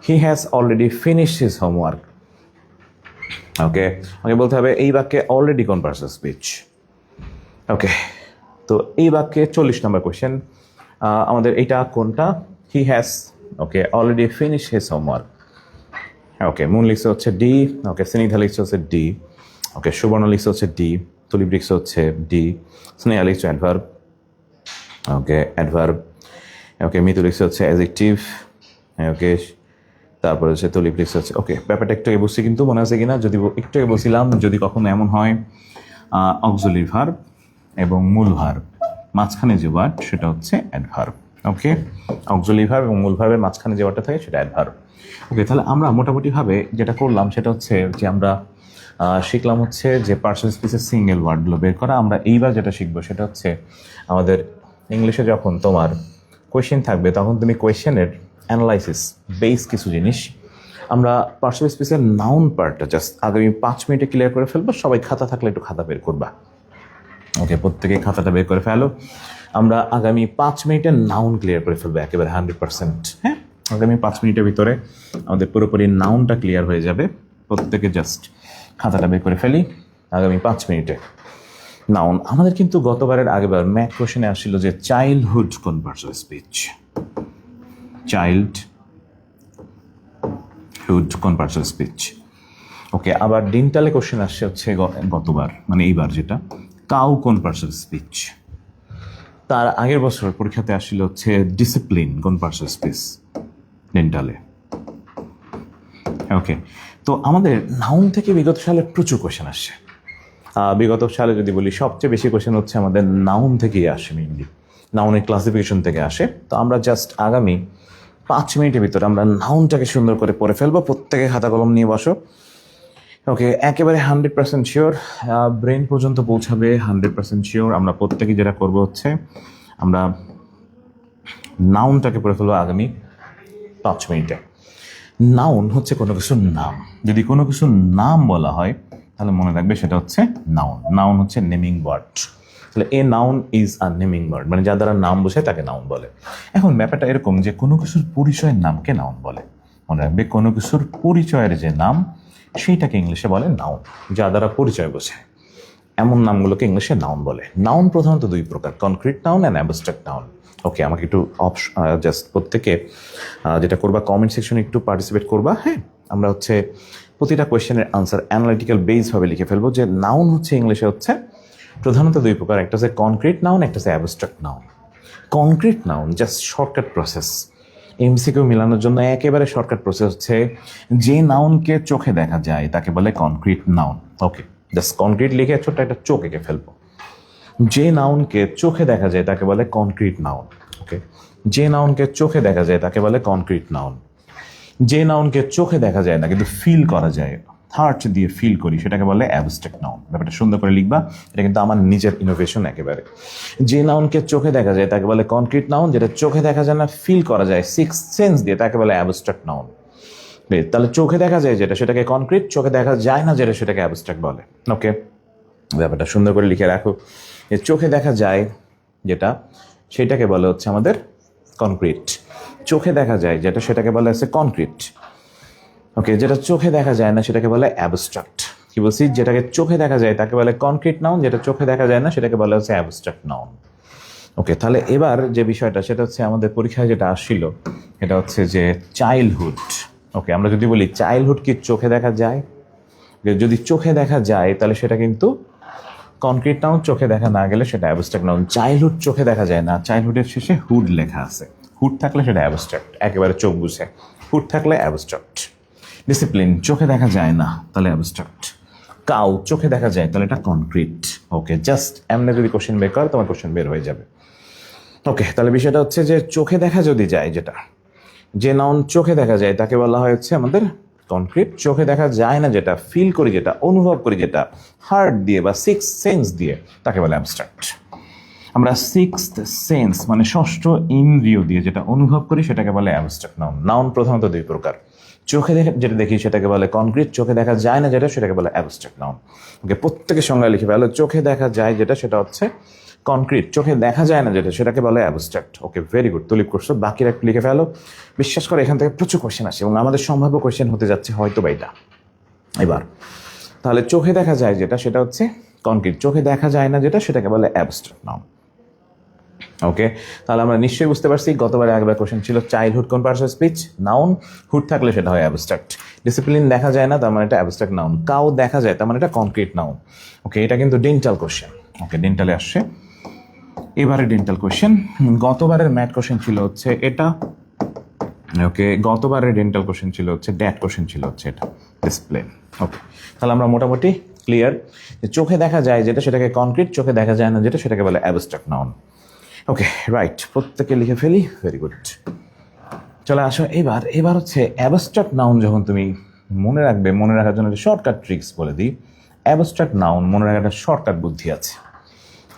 he has already finished his homework. Okay, আমাকে বলতে হবে এই বাক্যে অলরেডি কোন পার্টস অফ স্পিচ? ওকে, তো এই বাক্যে 40 নম্বর কোয়েশ্চেন আমাদের এইটা কোনটা? He has, okay, already finish his homework. Okay, moon লিখছে হচ্ছে ডি। ওকে, স্নিগ্ধা লিখছে হচ্ছে ডি। ওকে, সুবর্ণ লিখছে হচ্ছে ডি। তুলিপ লিখছে হচ্ছে ডি। স্নেহা লিখছে অ্যাডভার্ব। ওকে, অ্যাডভার্ব। ওকে, মিতু লিখছে হচ্ছে অ্যাডজেক্টিভ। ওকে, তারপরে হচ্ছে তুলিপ লিখছে হচ্ছে, ওকে, ব্যাপারটা একটু আগে বুঝছি কিন্তু মনে আছে কিনা, যদি একটু আগে বলছিলাম যদি কখনো এমন হয় অক্সিলারি ভার্ব এবং মূল ভার্ব মাঝখানে যে ওয়ার্ড সেটা হচ্ছে অ্যাডভার্ব। ওকে, অক্সিলারি ভার্ব এবং মূল ভার্বের মাঝখানে যে ওয়ার্ডটা থাকে সেটা অ্যাডভার্ব। ওকে, তাহলে আমরা মোটামুটিভাবে যেটা করলাম সেটা হচ্ছে যে আমরা শিখলাম হচ্ছে যে পার্সন স্পিচের সিঙ্গেল ওয়ার্ডগুলো বের করা। আমরা এইবার যেটা শিখবো সেটা হচ্ছে আমাদের ইংলিশে যখন তোমার কোয়েশ্চেন থাকবে তখন তুমি কোয়েশ্চেনের অ্যানালাইসিস বেস কিছু জিনিস আমরা পার্সন স্পিচের নাউন পার্টটা জাস্ট আগামী 5 মিনিটে ক্লিয়ার করে ফেলবো। সবাই খাতা থাকলে একটু খাতা বের করবা। ওকে, প্রত্যেকে খাতাটা বের করে ফেলো। আমরা আগামী 5 মিনিটের নাউন ক্লিয়ার করে ফেলবো একেবারে 100%। হ্যাঁ, আগামী 5 মিনিটের ভিতরে আমাদের পুরোপুরি নাউনটা ক্লিয়ার হয়ে যাবে। প্রত্যেকে জাস্ট খাতাটা বের করে ফেলি। আগামী 5 মিনিটে নাউন আমাদের কিন্তু গতবারের আগেবার ম্যাথ কোশ্চেনে আসছিল যে চাইল্ডহুড কোন পার্টস অফ স্পিচ, চাইল্ডহুড কোন পার্টস অফ স্পিচ। ওকে, আবার ডেন্টালে কোশ্চেন আসছে হচ্ছে গতবার মানে এইবার যেটা কাউ কোন পার্টস অফ স্পিচ। তার আগের বছর পরীক্ষাতে আসছিল হচ্ছে ডিসিপ্লিন কোন পার্টস অফ স্পিচ ডেন্টালে। ওকে, তো আমাদের নাউন থেকে বিগত সালে প্রচুর কোশ্চেন আসছে। বিগত সালে যদি বলি সবচেয়ে বেশি কোশ্চেন হচ্ছে আমাদের নাউন থেকেই আসে, মেইনলি নাউনের ক্লাসিফিকেশন থেকে আসে। তো আমরা জাস্ট আগামী 5 মিনিটের ভিতরে আমরা নাউনটাকে সুন্দর করে পড়ে ফেলবো। প্রত্যেকে খাতা কলম নিয়ে বসো। ওকে, একেবারে 100% শিওর, ব্রেন পর্যন্ত পৌঁছাবে 100% শিওর। আমরা প্রত্যেকে যেটা করবো হচ্ছে আমরা নাউনটাকে পড়ে ফেলবো আগামী 5 মিনিটে। নাউন হচ্ছে কোনো কিছুর নাম। যদি কোনো কিছুর নাম বলা হয় তাহলে মনে রাখবে সেটা হচ্ছে নাউন। নাউন হচ্ছে নেমিং ওয়ার্ড। তাহলে a noun is a naming word, মানে যার দ্বারা নাম বোঝায় তাকে নাউন বলে। এখন ব্যাপারটা এরকম যে কোনো কিছুর পরিচয়ের নামকে নাউন বলে। মনে রাখবে কোনো কিছুর পরিচয়ের যে নাম সেইটাকে ইংলিশে বলে নাউন, যা দ্বারা পরিচয় বোঝায় এমন নামগুলোকে ইংলিশে নাউন বলে। নাউন প্রধানত 2 প্রকার, concrete noun and abstract noun. Okay, আমাকে একটু জাস্ট প্রত্যেকে যেটা করবা কমেন্ট সেকশনে একটু পার্টিসিপেট করবা। হ্যাঁ, আমরা হচ্ছে প্রতিটা কোয়েশ্চেনের আনসার অ্যানালিটিক্যাল বেসভাবে লিখে ফেলবো যে নাউন হচ্ছে ইংলিশে হচ্ছে প্রধানত 2 প্রকার, একটা হচ্ছে কনক্রিট নাউন, একটা হচ্ছে abstract noun. Concrete noun just shortcut process, MCQ মিলানোর জন্য একেবারে শর্টকাট প্রসেস হচ্ছে যে নাউনকে চোখে দেখা যায় তাকে বলে কনক্রিট নাউন। ওকে, জাস্ট কনক্রিট লিখে ছোট্ট একটা চোখ এঁকে ফেলবো। যে নাউনকে চোখে দেখা যায় তাকে বলে কনক্রিট নাউন। ওকে, যে নাউনকে চোখে দেখা যায় তাকে বলে কনক্রিট নাউন। যে নাউনকে চোখে দেখা যায় না কিন্তু ফিল করা যায়, হার্ট দিয়ে ফিল করি, সেটাকে বলে অ্যাবস্ট্রাক্ট নাউন। ব্যাপারটা সুন্দর করে লিখবা, এটা কিন্তু আমার নিজের ইনোভেশন একেবারে। যে নাউনকে চোখে দেখা যায় তাকে বলে কনক্রিট নাউন, যেটা চোখে দেখা যায় না ফিল করা যায় 6 সেন্স দিয়ে তাকে বলে অ্যাবস্ট্রাক্ট নাউন। তাহলে চোখে দেখা যায় যেটা সেটাকে কনক্রিট, চোখে দেখা যায় না যেটা সেটাকে অ্যাবস্ট্রাক্ট বলে। ওকে, ব্যাপারটা সুন্দর করে লিখে রাখো। চোখে দেখা যায় যেটা সেটাকে বলে হচ্ছে আমাদের কনক্রিট, চোখে দেখা যায় যেটা সেটাকে বলে হচ্ছে কনক্রিট। ওকে, যেটা চোখে দেখা যায় না সেটাকে বলে অ্যাবস্ট্রাক্ট। কি বলছি, যেটাকে চোখে দেখা যায় তাকে বলে কনক্রিট নাউন, যেটা চোখে দেখা যায় না সেটাকে বলে হচ্ছে অ্যাবস্ট্রাক্ট নাউন। ওকে, তাহলে এবার যে বিষয়টা সেটা হচ্ছে আমাদের পরীক্ষায় যেটা আসছিল এটা হচ্ছে যে চাইল্ডহুড। ওকে, আমরা যদি বলি চাইল্ডহুড কি চোখে দেখা যায়, যদি চোখে দেখা যায় তাহলে সেটা কিন্তু কনক্রিট নাউন, চোখে দেখা না গেলে সেটা অ্যাবস্ট্রাক্ট নাউন। চাইল্ডহুড চোখে দেখা যায় না, চাইল্ডহুডের শেষে হুড লেখা আছে, হুড থাকলে সেটা অ্যাবস্ট্রাক্ট, একেবারে চোখ বুঝে, হুড থাকলে অ্যাবস্ট্রাক্ট। ডিসিপ্লিন চোখে দেখা যায় না তাহলে অ্যাবস্ট্রাক্ট। কাউ চোখে দেখা যায় তাহলে এটা কনক্রিট। ওকে, জাস্ট এমনি যদি কোশ্চেন বের করো তোমার কোশ্চেন বের হয়ে যাবে। ওকে, তাহলে বিষয়টা হচ্ছে যে চোখে দেখা যদি যায়, যেটা যে নাউন চোখে দেখা যায় তাকে বলা হচ্ছে আমাদের কনক্রিট। চোখে দেখা যায় না যেটা ফিল করি, যেটা অনুভব করি, যেটা হার্ট দিয়ে বা 6 সেন্স দিয়ে তাকে বলে অ্যাবস্ট্রাক্ট। আমরা 6th সেন্স মানে 6ষ্ঠ ইন্দ্রিয় দিয়ে যেটা অনুভব করি সেটাকে বলে অ্যাবস্ট্রাক্ট নাউন। নাউন প্রধানত 2 প্রকার, চোখে দেখে যেটা দেখি সেটাকে বলে কনক্রিট, চোখে দেখা যায় না যেটা সেটাকে বলে অ্যাবস্ট্রাক্ট নাউন। ওকে, প্রত্যেকের সংজ্ঞা লিখে ফেলো। চোখে দেখা যায় যেটা সেটা হচ্ছে কনক্রিট, চোখে দেখা যায় না যেটা সেটাকে বলে অ্যাবস্ট্রাক্ট। ওকে, ভেরি গুড, তুলিপ করছো। বাকিরা একটু লিখে ফেলো। বিশ্বাস করে এখান থেকে প্রচুর কোশ্চেন আসে এবং আমাদের সম্ভাব্য কোশ্চেন হতে যাচ্ছে হয়তো বা এটা এবার। তাহলে চোখে দেখা যায় যেটা সেটা হচ্ছে কনক্রিট, চোখে দেখা যায় না যেটা সেটাকে বলে অ্যাবস্ট্রাক্ট নাউন। ওকে, তাহলে আমরা নিশ্চয়ই বুঝতে পারছি গতবারে একবার কোশ্চেন ছিল চাইল্ডহুড কোন parts of speech, noun. Hood থাকলে সেটা হয় অ্যাবস্ট্রাক্ট। ডিসিপ্লিন দেখা যায় না তার মানে এটা অ্যাবস্ট্রাক্ট নাউন। কাউ দেখা যায় তার মানে এটা কনক্রিট নাউন। ওকে, এটা কিন্তু ডেন্টাল কোশ্চেন। ওকে, ডেন্টালে আসছে এবারে ডেন্টাল কোশ্চেন। গতবারের ম্যাথ কোশ্চেন ছিল হচ্ছে এটা। ওকে, গতবারের ডেন্টাল কোশ্চেন ছিল হচ্ছে ড্যাট কোশ্চেন ছিল হচ্ছে এটা ডিসপ্লে। ওকে, তাহলে আমরা মোটামুটি ক্লিয়ার যে চোখে দেখা যায় যেটা সেটাকে কনক্রিট, চোখে দেখা যায় না যেটা সেটাকে বলে অ্যাবস্ট্রাক্ট নাউন। ওকে রাইট, প্রত্যেকে লিখে ফেলি, ভেরি গুড। চলে আসো এবার হচ্ছে অ্যাবস্ট্রাক্ট নাউন যখন তুমি মনে রাখবে, মনে রাখার জন্য শর্টকাট ট্রিক্স বলে দিই। অ্যাবস্ট্রাক্ট নাউন মনে রাখার একটা শর্টকাট বুদ্ধি আছে।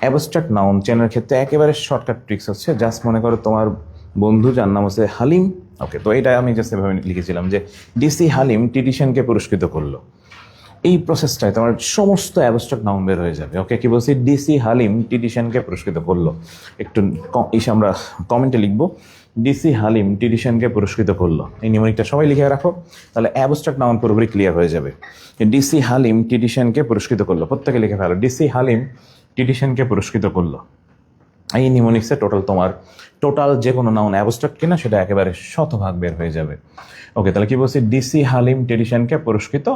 অ্যাবস্ট্রাক্ট নাউন চেনার ক্ষেত্রে একেবারে শর্টকাট ট্রিক্স হচ্ছে, জাস্ট মনে করো তোমার বন্ধু যার নাম হচ্ছে হালিম। ওকে, তো এটা আমি জাস্ট এভাবে লিখেছিলাম যে ডিসি হালিম টিটি সেনকে পুরস্কৃত করলো। এই প্রসেসটায় তোমার সমস্ত অ্যাবস্ট্রাক্ট নাউন বের হয়ে যাবে। ওকে, কি বলছি, ডিসি হালিম টিটি সেনকে পুরস্কৃত করলো। একটু আমরা কমেন্টে লিখবো ডিসি হালিম টিটি সেনকে পুরস্কৃত করলো। এই নিমনিকটা সবাই লিখে রাখো, তাহলে অ্যাবস্ট্রাক্ট নাউন পুরোপুরি ক্লিয়ার হয়ে যাবে। ডিসি হালিম টিটি সেনকে পুরস্কৃত করলো, প্রত্যেকে লিখে ফেলো ডিসি হালিম টিটি সেনকে পুরস্কৃত করলো। এই নিমোনিক্সে টোটাল যে কোনো নাউন অ্যাবস্ট্রাক্ট কিনা সেটা একেবারে শতভাগ বের হয়ে যাবে। ওকে, তাহলে কি বলছি, ডিসি হালিম টিটি সেনকে পুরস্কৃত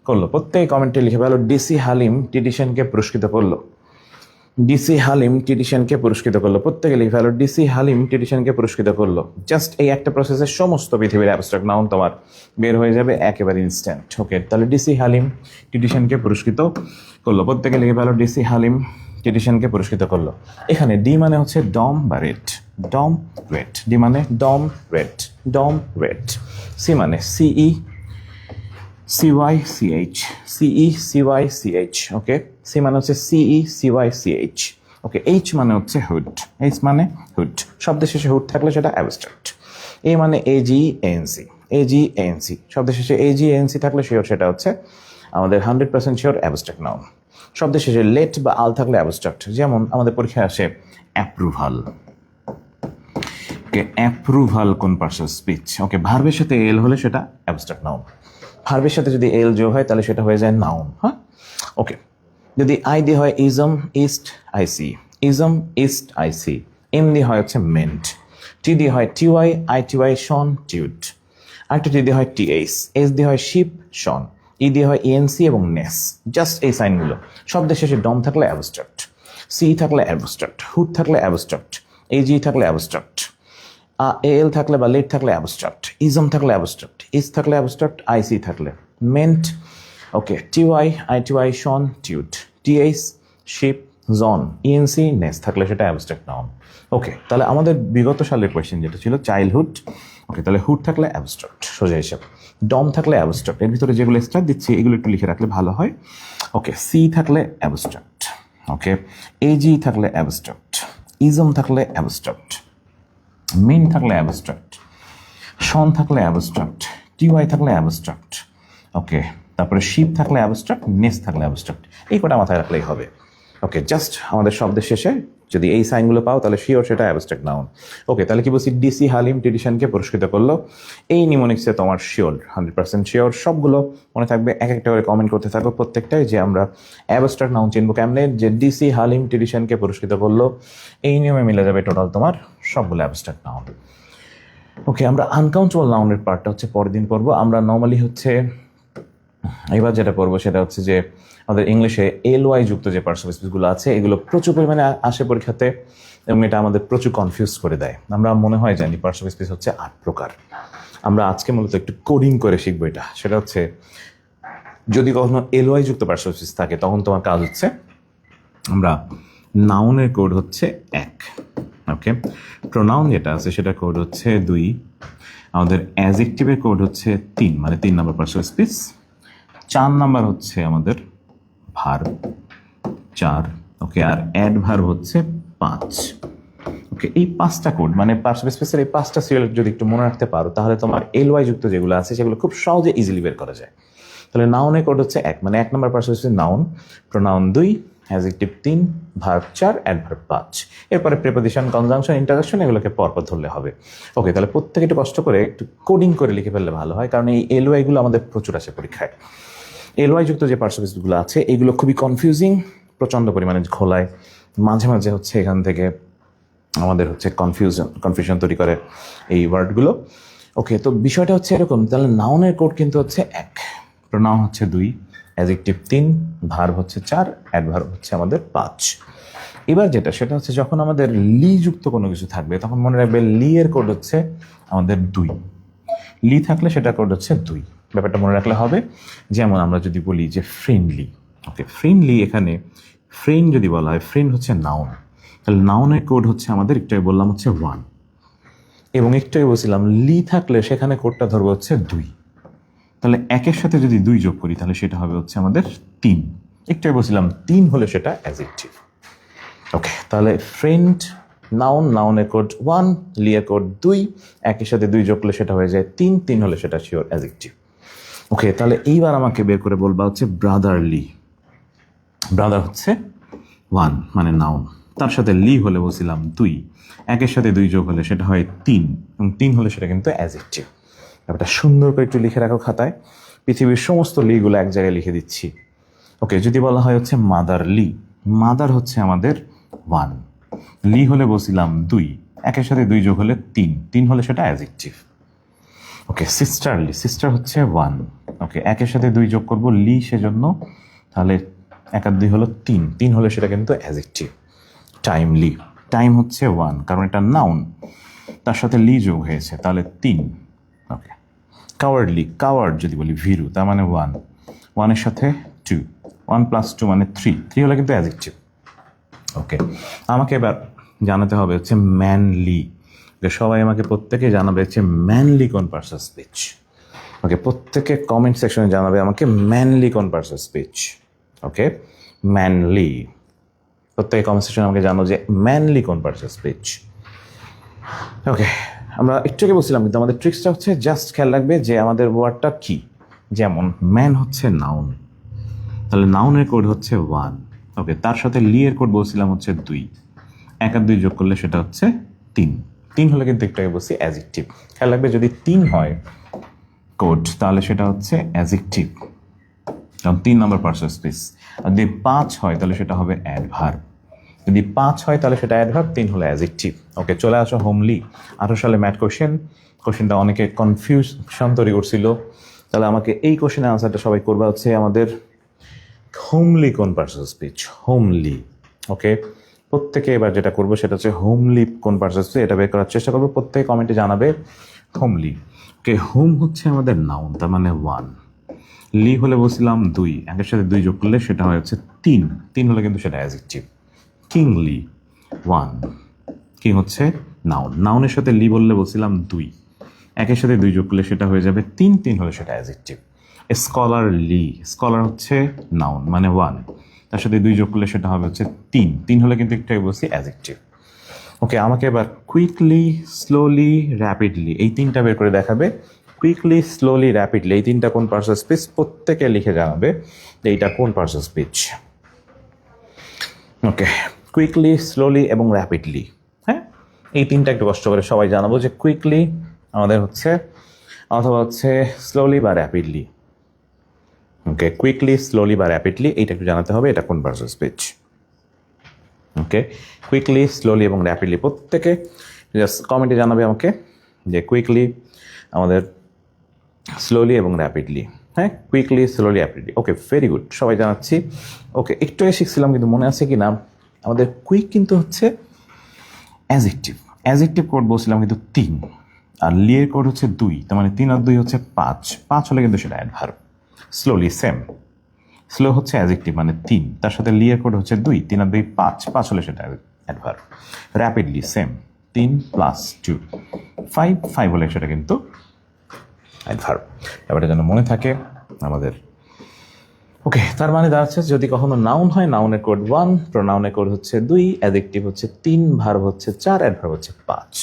করলো। প্রত্যেক কমেন্টে লিখে ফেলো ডিসি হালিম টিটি সেনকে পুরস্কৃত করলো। ডিসি হালিম টিটি সেনকে পুরস্কৃত করলো, প্রত্যেকে লিখে ফেলো ডিসি হালিম টিটি সেনকে পুরস্কৃত করলো। জাস্ট এই একটা প্রসেসের সমস্ত পৃথিবীর অ্যাবস্ট্রাক্ট নাউন তোমার বের হয়ে যাবে একেবারে ইনস্ট্যান্ট। ওকে, তাহলে ডিসি হালিম টিটি সেনকে পুরস্কৃত করলো, প্রত্যেকে লিখে ফেলো ডিসি হালিম টিটি সেনকে পুরস্কৃত করলো। এখানে ডি মানে হচ্ছে ডম বা রেড, ডম রেড। ডি মানে ডম রেড, ডম রেড। সি মানে সিই সিওয়াই সিএইচ, সিই সিওয়াই সিএইচ। ওকে, সি মানে হচ্ছে সিই সিওয়াই সিএইচ। ওকে, এইচ মানে হচ্ছে হুড, এইচ মানে হুড। শব্দের শেষে হুড থাকলে সেটা অ্যাবস্ট্রাক্ট। এ মানে এজিএনসি, এজিএনসি। শব্দের শেষে এজিএনসি থাকলে সেটা হচ্ছে আমাদের 100% শিওর অ্যাবস্ট্রাক্ট নাউন। শব্দের শেষে লেট বা আল থাকলে অ্যাবস্ট্রাক্ট। যেমন আমাদের পরীক্ষায় আসে অ্যাপ্রুভাল। ওকে, অ্যাপ্রুভাল কোন পার্টস স্পিচ। ওকে, ভার্বের সাথে এল হলে সেটা অ্যাবস্ট্রাক্ট নাউন। ভার্বের সাথে যদি এল যোগ হয় তাহলে সেটা হয়ে যায় নাউন। হ্যাঁ, ওকে। যদি আই দিয়ে হয় ইজম ইস্ট আইসি, ইজম ইস্ট আইসি। এম দিয়ে হয় হচ্ছে মেন্ট। টি দিয়ে হয় টিওয়াই আইটিওয়াই শন টিউড। আরেকটা টি দিয়ে হয় টিএইচ, এস দিয়ে হয় শিপ শন, ই দিয়ে হয় ইএনসি এবং নেস। জাস্ট এই সাইনগুলো। শব্দের শেষে ডম থাকলে অ্যাবস্ট্রাক্ট, সি থাকলে অ্যাবস্ট্রাক্ট, হুড থাকলে অ্যাবস্ট্রাক্ট, এজি থাকলে অ্যাবস্ট্রাক্ট, এল থাকলে বা লেট থাকলে অ্যাবস্ট্রাক্ট, ইজম থাকলে অ্যাবস্ট্রাক্ট, ইস থাকলে অ্যাবস্ট্রাক্ট, আইসি থাকলে মেন্ট। ওকে, টিওয়াই আইটিওয়াই শন টিউড, টিএইচ শিপ জন, ইএনসি নেস থাকলে সেটা অ্যাবস্ট্রাক্ট নাউন। ওকে, তাহলে আমাদের বিগত সালের কোয়েশ্চেন যেটা ছিল চাইল্ডহুড। ওকে, তাহলে হুড থাকলে অ্যাবস্ট্রাক্ট, সোজা হিসাব। ডম থাকলে অ্যাবস্ট্রাক্ট, এর ভিতরে যেগুলো এক্সট্রা দিচ্ছি এগুলো একটু লিখে রাখলে ভালো হয়। ওকে, সি থাকলে অ্যাবস্ট্রাক্ট। ওকে, এজি থাকলে অ্যাবস্ট্রাক্ট, ইজম থাকলে অ্যাবস্ট্রাক্ট, মেন থাকলে অ্যাবস্ট্রাক্ট, শন থাকলে অ্যাবস্ট্রাক্ট, টিওয়াই থাকলে অ্যাবস্ট্রাক্ট। ওকে, তারপরে শিপ থাকলে অ্যাবস্ট্রাক্ট, নেস থাকলে অ্যাবস্ট্রাক্ট। এই কটা মাথায় রাখলেই হবে। ওকে, জাস্ট আমাদের শব্দের শেষে যদি এই সাইনগুলো পাও তাহলে শিওর সেটা অ্যাবস্ট্রাক্ট নাউন। ওকে, তাহলে কি বলছি, ডিসি হালিম টিটি সেনকে পুরস্কৃত করলো। এই নিমোনিক্সে তোমার শিওর 100% শিওর সবগুলো মনে থাকবে। এক একটা করে কমেন্ট করতে থাকো প্রত্যেকটাই যে আমরা অ্যাবস্ট্রাক্ট নাউন চিনবো কেমনে, যে ডিসি হালিম টিটি সেনকে পুরস্কৃত করলো। এই নিয়মে মিলে যাবে টোটাল তোমার সবগুলো অ্যাবস্ট্রাক্ট নাউন। ওকে, আমরা আনকাউন্টেবল নাউনের পার্টটা হচ্ছে পরের দিন পড়বো। আমরা নর্মালি হচ্ছে এবার যেটা পড়বো সেটা হচ্ছে যে আমাদের ইংলিশে এলওয়াই যুক্ত যে পার্টস অফ স্পিচগুলো আছে এগুলো প্রচুর পরিমাণে আসে পরীক্ষাতে এবং এটা আমাদের প্রচুর কনফিউজ করে দেয়। আমরা মনে হয় জানি পার্টস অফ স্পিচ হচ্ছে 8 প্রকার। আমরা আজকে মূলত একটু কোডিং করে শিখবো এটা। সেটা হচ্ছে যদি কখনো এলওয়াই যুক্ত পার্টস অফ স্পিচ থাকে তখন তোমার কাজ হচ্ছে আমরা নাউনের কোড হচ্ছে 1। ওকে, প্রোনাউন যেটা আছে সেটা কোড হচ্ছে 2। আমাদের অ্যাডজেক্টিভের কোড হচ্ছে 3, মানে 3 নম্বর পার্টস অফ স্পিচ। 4 নাম্বার হচ্ছে আমাদের ভার্ব 4। ওকে, আর অ্যাডভার্ব হচ্ছে 5। ওকে, এই 5টা কোড মানে পার্টস অফ স্পিচের এই 5টা সিরিয়াল যদি একটু মনে রাখতে পারো তাহলে তোমার এলওয়াই যুক্ত যেগুলো আছে সেগুলো খুব সহজে ইজিলি বের করা যায়। তাহলে নাউনের কোড হচ্ছে 1, মানে 1 নম্বর parts of speech noun, pronoun 2, adjective 3, verb 4, adverb 5। এরপরে প্রিপোজিশন, কনজাংশন, ইন্টারজেকশন এগুলোকে পরপর ধরলে হবে। ওকে, তাহলে প্রত্যেকে একটু কষ্ট করে একটু কোডিং করে লিখে ফেললে ভালো হয়, কারণ এই এলওয়াইগুলো আমাদের প্রচুর আসে পরীক্ষায়। এলওয়াই যুক্ত যে পার্টস অফ স্পিচগুলো আছে এগুলো খুবই কনফিউজিং, প্রচণ্ড পরিমাণে খোলায়। মাঝে মাঝে হচ্ছে এখান থেকে আমাদের হচ্ছে কনফিউশন তৈরি করে এই ওয়ার্ডগুলো। ওকে, তো বিষয়টা হচ্ছে এরকম। তাহলে নাউনের কোড কিন্তু হচ্ছে 1, প্রোনাউন হচ্ছে 2, অ্যাডজেক্টিভ 3, ভার্ব হচ্ছে 4, অ্যাডভার্ব হচ্ছে আমাদের 5। এবার সেটা হচ্ছে যখন আমাদের লি যুক্ত কোনো কিছু থাকবে তখন মনে রাখবে লি এর কোড হচ্ছে আমাদের 2। লি থাকলে সেটা কোড হচ্ছে 2। ব্যাপারটা মনে রাখলে হবে। যেমন আমরা যদি বলি যে ফ্রেন্ডলি। ওকে, ফ্রেন্ডলি, এখানে ফ্রেন্ড যদি বলা হয়, ফ্রেন্ড হচ্ছে নাউন, তাহলে নাউনের কোড হচ্ছে আমাদের, একটু আগে বললাম হচ্ছে 1, এবং একটু আগে বলছিলাম লি থাকলে সেখানে কোডটা ধরবো হচ্ছে 2। তাহলে একের সাথে যদি 2 যোগ করি তাহলে সেটা হবে হচ্ছে আমাদের 3। একটু আগে বলছিলাম 3 হলে সেটা অ্যাডজেক্টিভ। ওকে, তাহলে ফ্রেন্ড নাউনের কোড 1, লিয়ের কোড 2, একের সাথে 2 যোগ করলে সেটা হয়ে যায় 3, 3 হলে সেটা শিওর অ্যাডজেক্টিভ। ওকে, তাহলে এইবার আমাকে বের করে বলবা হচ্ছে ব্রাদারলি। ব্রাদার হচ্ছে 1 মানে নাউন, তার সাথে লি হলে বলছিলাম 2, একের সাথে 2 যোগ হলে সেটা হয় 3, এবং 3 হলে সেটা কিন্তু অ্যাডজেক্টিভ। ব্যাপারটা সুন্দর করে একটু লিখে রাখো খাতায়, পৃথিবীর সমস্ত লিগুলো এক জায়গায় লিখে দিচ্ছি। ওকে, যদি বলা হয় হচ্ছে মাদারলি, মাদার হচ্ছে আমাদের 1, লি হলে বলছিলাম 2, একের সাথে 2 যোগ হলে 3, 3 হলে সেটা অ্যাডজেক্টিভ। ওকে, সিস্টারলি, সিস্টার হচ্ছে 1, ওকে, একের সাথে 2 যোগ করবো লি সেজন্য, তাহলে 1 আর 2 হলো 3, 3 হলে সেটা কিন্তু অ্যাডজেক্টিভ। টাইমলি, টাইম হচ্ছে 1 কারণ এটা নাউন, তার সাথে লি যোগ হয়েছে তাহলে 3। ওকে, কাওয়ার্ডলি, কাওয়ার্ড যদি বলি ভীরু, তার মানে 1, 1 এর সাথে 2, 1 + 2 মানে 3, 3 হলে কিন্তু অ্যাডজেক্টিভ। ওকে, আমাকে এবার জানাতে হবে হচ্ছে ম্যানলি। সবাই আমাকে প্রত্যেকে জানাবে হচ্ছে ম্যানলি কোন পার্টস অফ স্পিচ। ওকে, প্রত্যেকে কমেন্ট সেকশনে জানাবে আমাকে ম্যানলি কোন parts of speech. Okay, manly, প্রত্যেকে কমেন্ট সেকশনে আমাকে জানো যে ম্যানলি কোন পার্টস অফ স্পিচ। ওকে, আমরা একটু আগে বলছিলাম কিন্তু আমাদের ট্রিক্সটা হচ্ছে জাস্ট খেয়াল রাখবে যে আমাদের ওয়ার্ডটা কি। যেমন ম্যান হচ্ছে নাউন, তাহলে নাউনের কোড হচ্ছে 1, ওকে, তার সাথে লি এর কোড বলছিলাম হচ্ছে 2, 1 আর 2 যোগ করলে সেটা হচ্ছে 3, 3 হলে কিন্তু একটু আগে বলছি অ্যাডজেক্টিভ। খেয়াল রাখবে যদি 3 হয় কোড তাহলে সেটা হচ্ছে অ্যাডজেক্টিভ, কারণ 3 নম্বর পার্টস অফ স্পিচ। আর যদি 5 হয় তাহলে সেটা হবে অ্যাডভার্ব, যদি 5 হয় তাহলে সেটা অ্যাডভার্ব, 3 হলো অ্যাডজেক্টিভ। ওকে, চলে আসো হোমলি। 18 সালে ম্যাথ কোশ্চেনটা অনেকে কনফিউশন তৈরি করছিল, তাহলে আমাকে এই কোশ্চেনের আনসারটা সবাই করবা হচ্ছে আমাদের হোমলি কোন পার্টস অফ স্পিচ, হোমলি। ওকে, প্রত্যেকে এবার যেটা করবো সেটা হচ্ছে হোমলি কোন পার্টস অফ স্পিচ, এটা বের করার চেষ্টা করবো। প্রত্যেকে কমেন্টে জানাবে হোমলি। ওকে, হোম হচ্ছে আমাদের নাউন, তার মানে 1, লি হলে বলছিলাম 2, একের সাথে 2 যোগ করলে সেটা হয় হচ্ছে 3, 3 হলে কিন্তু সেটা অ্যাডজেক্টিভ। কিংলি 1, কিং হচ্ছে নাউন, নাউনের সাথে লি বললে বলছিলাম 2, একের সাথে 2 যোগ করলে সেটা হয়ে যাবে 3, 3 হলে সেটা অ্যাডজেক্টিভ। স্কলারলি, স্কলার হচ্ছে নাউন মানে 1, তার সাথে 2 যোগ করলে সেটা হবে হচ্ছে 3, 3 হলে কিন্তু একটু বলছি অ্যাডজেক্টিভ। ওকে, আমাকে এবার কুইকলি, স্লোলি, র্যাপিডলি এই 3টা বের করে দেখাবে। কুইকলি, স্লোলি, র্যাপিডলি এই 3টা কোন পার্টস অফ স্পিচ, প্রত্যেকে লিখে জানাবে যে এইটা কোন parts of speech. Okay, quickly, slowly এবং র্যাপিডলি, হ্যাঁ, এই 3টা একটু কষ্ট করে সবাই জানাবো যে কুইকলি আমাদের হচ্ছে অথবা হচ্ছে স্লোলি বা র্যাপিডলি। ওকে, কুইকলি, স্লোলি বা র্যাপিডলি এইটা একটু জানাতে হবে এটা কোন parts of speech. Okay, quickly, slowly এবং র্যাপিডলি প্রত্যেকে জাস্ট কমেন্টে জানাবে আমাকে যে কুইকলি আমাদের, স্লোলি এবং র্যাপিডলি। হ্যাঁ, কুইকলি, স্লোলি, র্যাপিডলি। ওকে, ভেরি গুড, সবাই জানাচ্ছি। ওকে, একটু আগে শিখছিলাম কিন্তু মনে আছে কি না, আমাদের কুইক কিন্তু হচ্ছে অ্যাডজেক্টিভ, অ্যাডজেক্টিভ কোড বলছিলাম কিন্তু 3, আর লিয়ের কোড হচ্ছে 2, তার মানে 3 আর 2 হচ্ছে 5, 5 হলে কিন্তু সেটা অ্যাডভার্ব। স্লোলি সেম, স্লো হচ্ছে অ্যাডজেক্টিভ মানে 3, তার সাথে লিয়ের কোড হচ্ছে 2, 3 আর 2 5, 5 হলে সেটা অ্যাডভার্ব। র্যাপিডলি সেম, 3 + 2 5, 5 হলে সেটা কিন্তু অ্যাডভার্ব। ব্যাপারটা যেন মনে থাকে আমাদের। ওকে, তার মানে দাঁড়াচ্ছে যদি কখনো নাউন হয় নাউনের কোড 1, প্রোনাউনের কোড হচ্ছে 2, অ্যাডজেক্টিভ হচ্ছে 3, ভার্ব হচ্ছে 4, অ্যাডভার্ব হচ্ছে 5।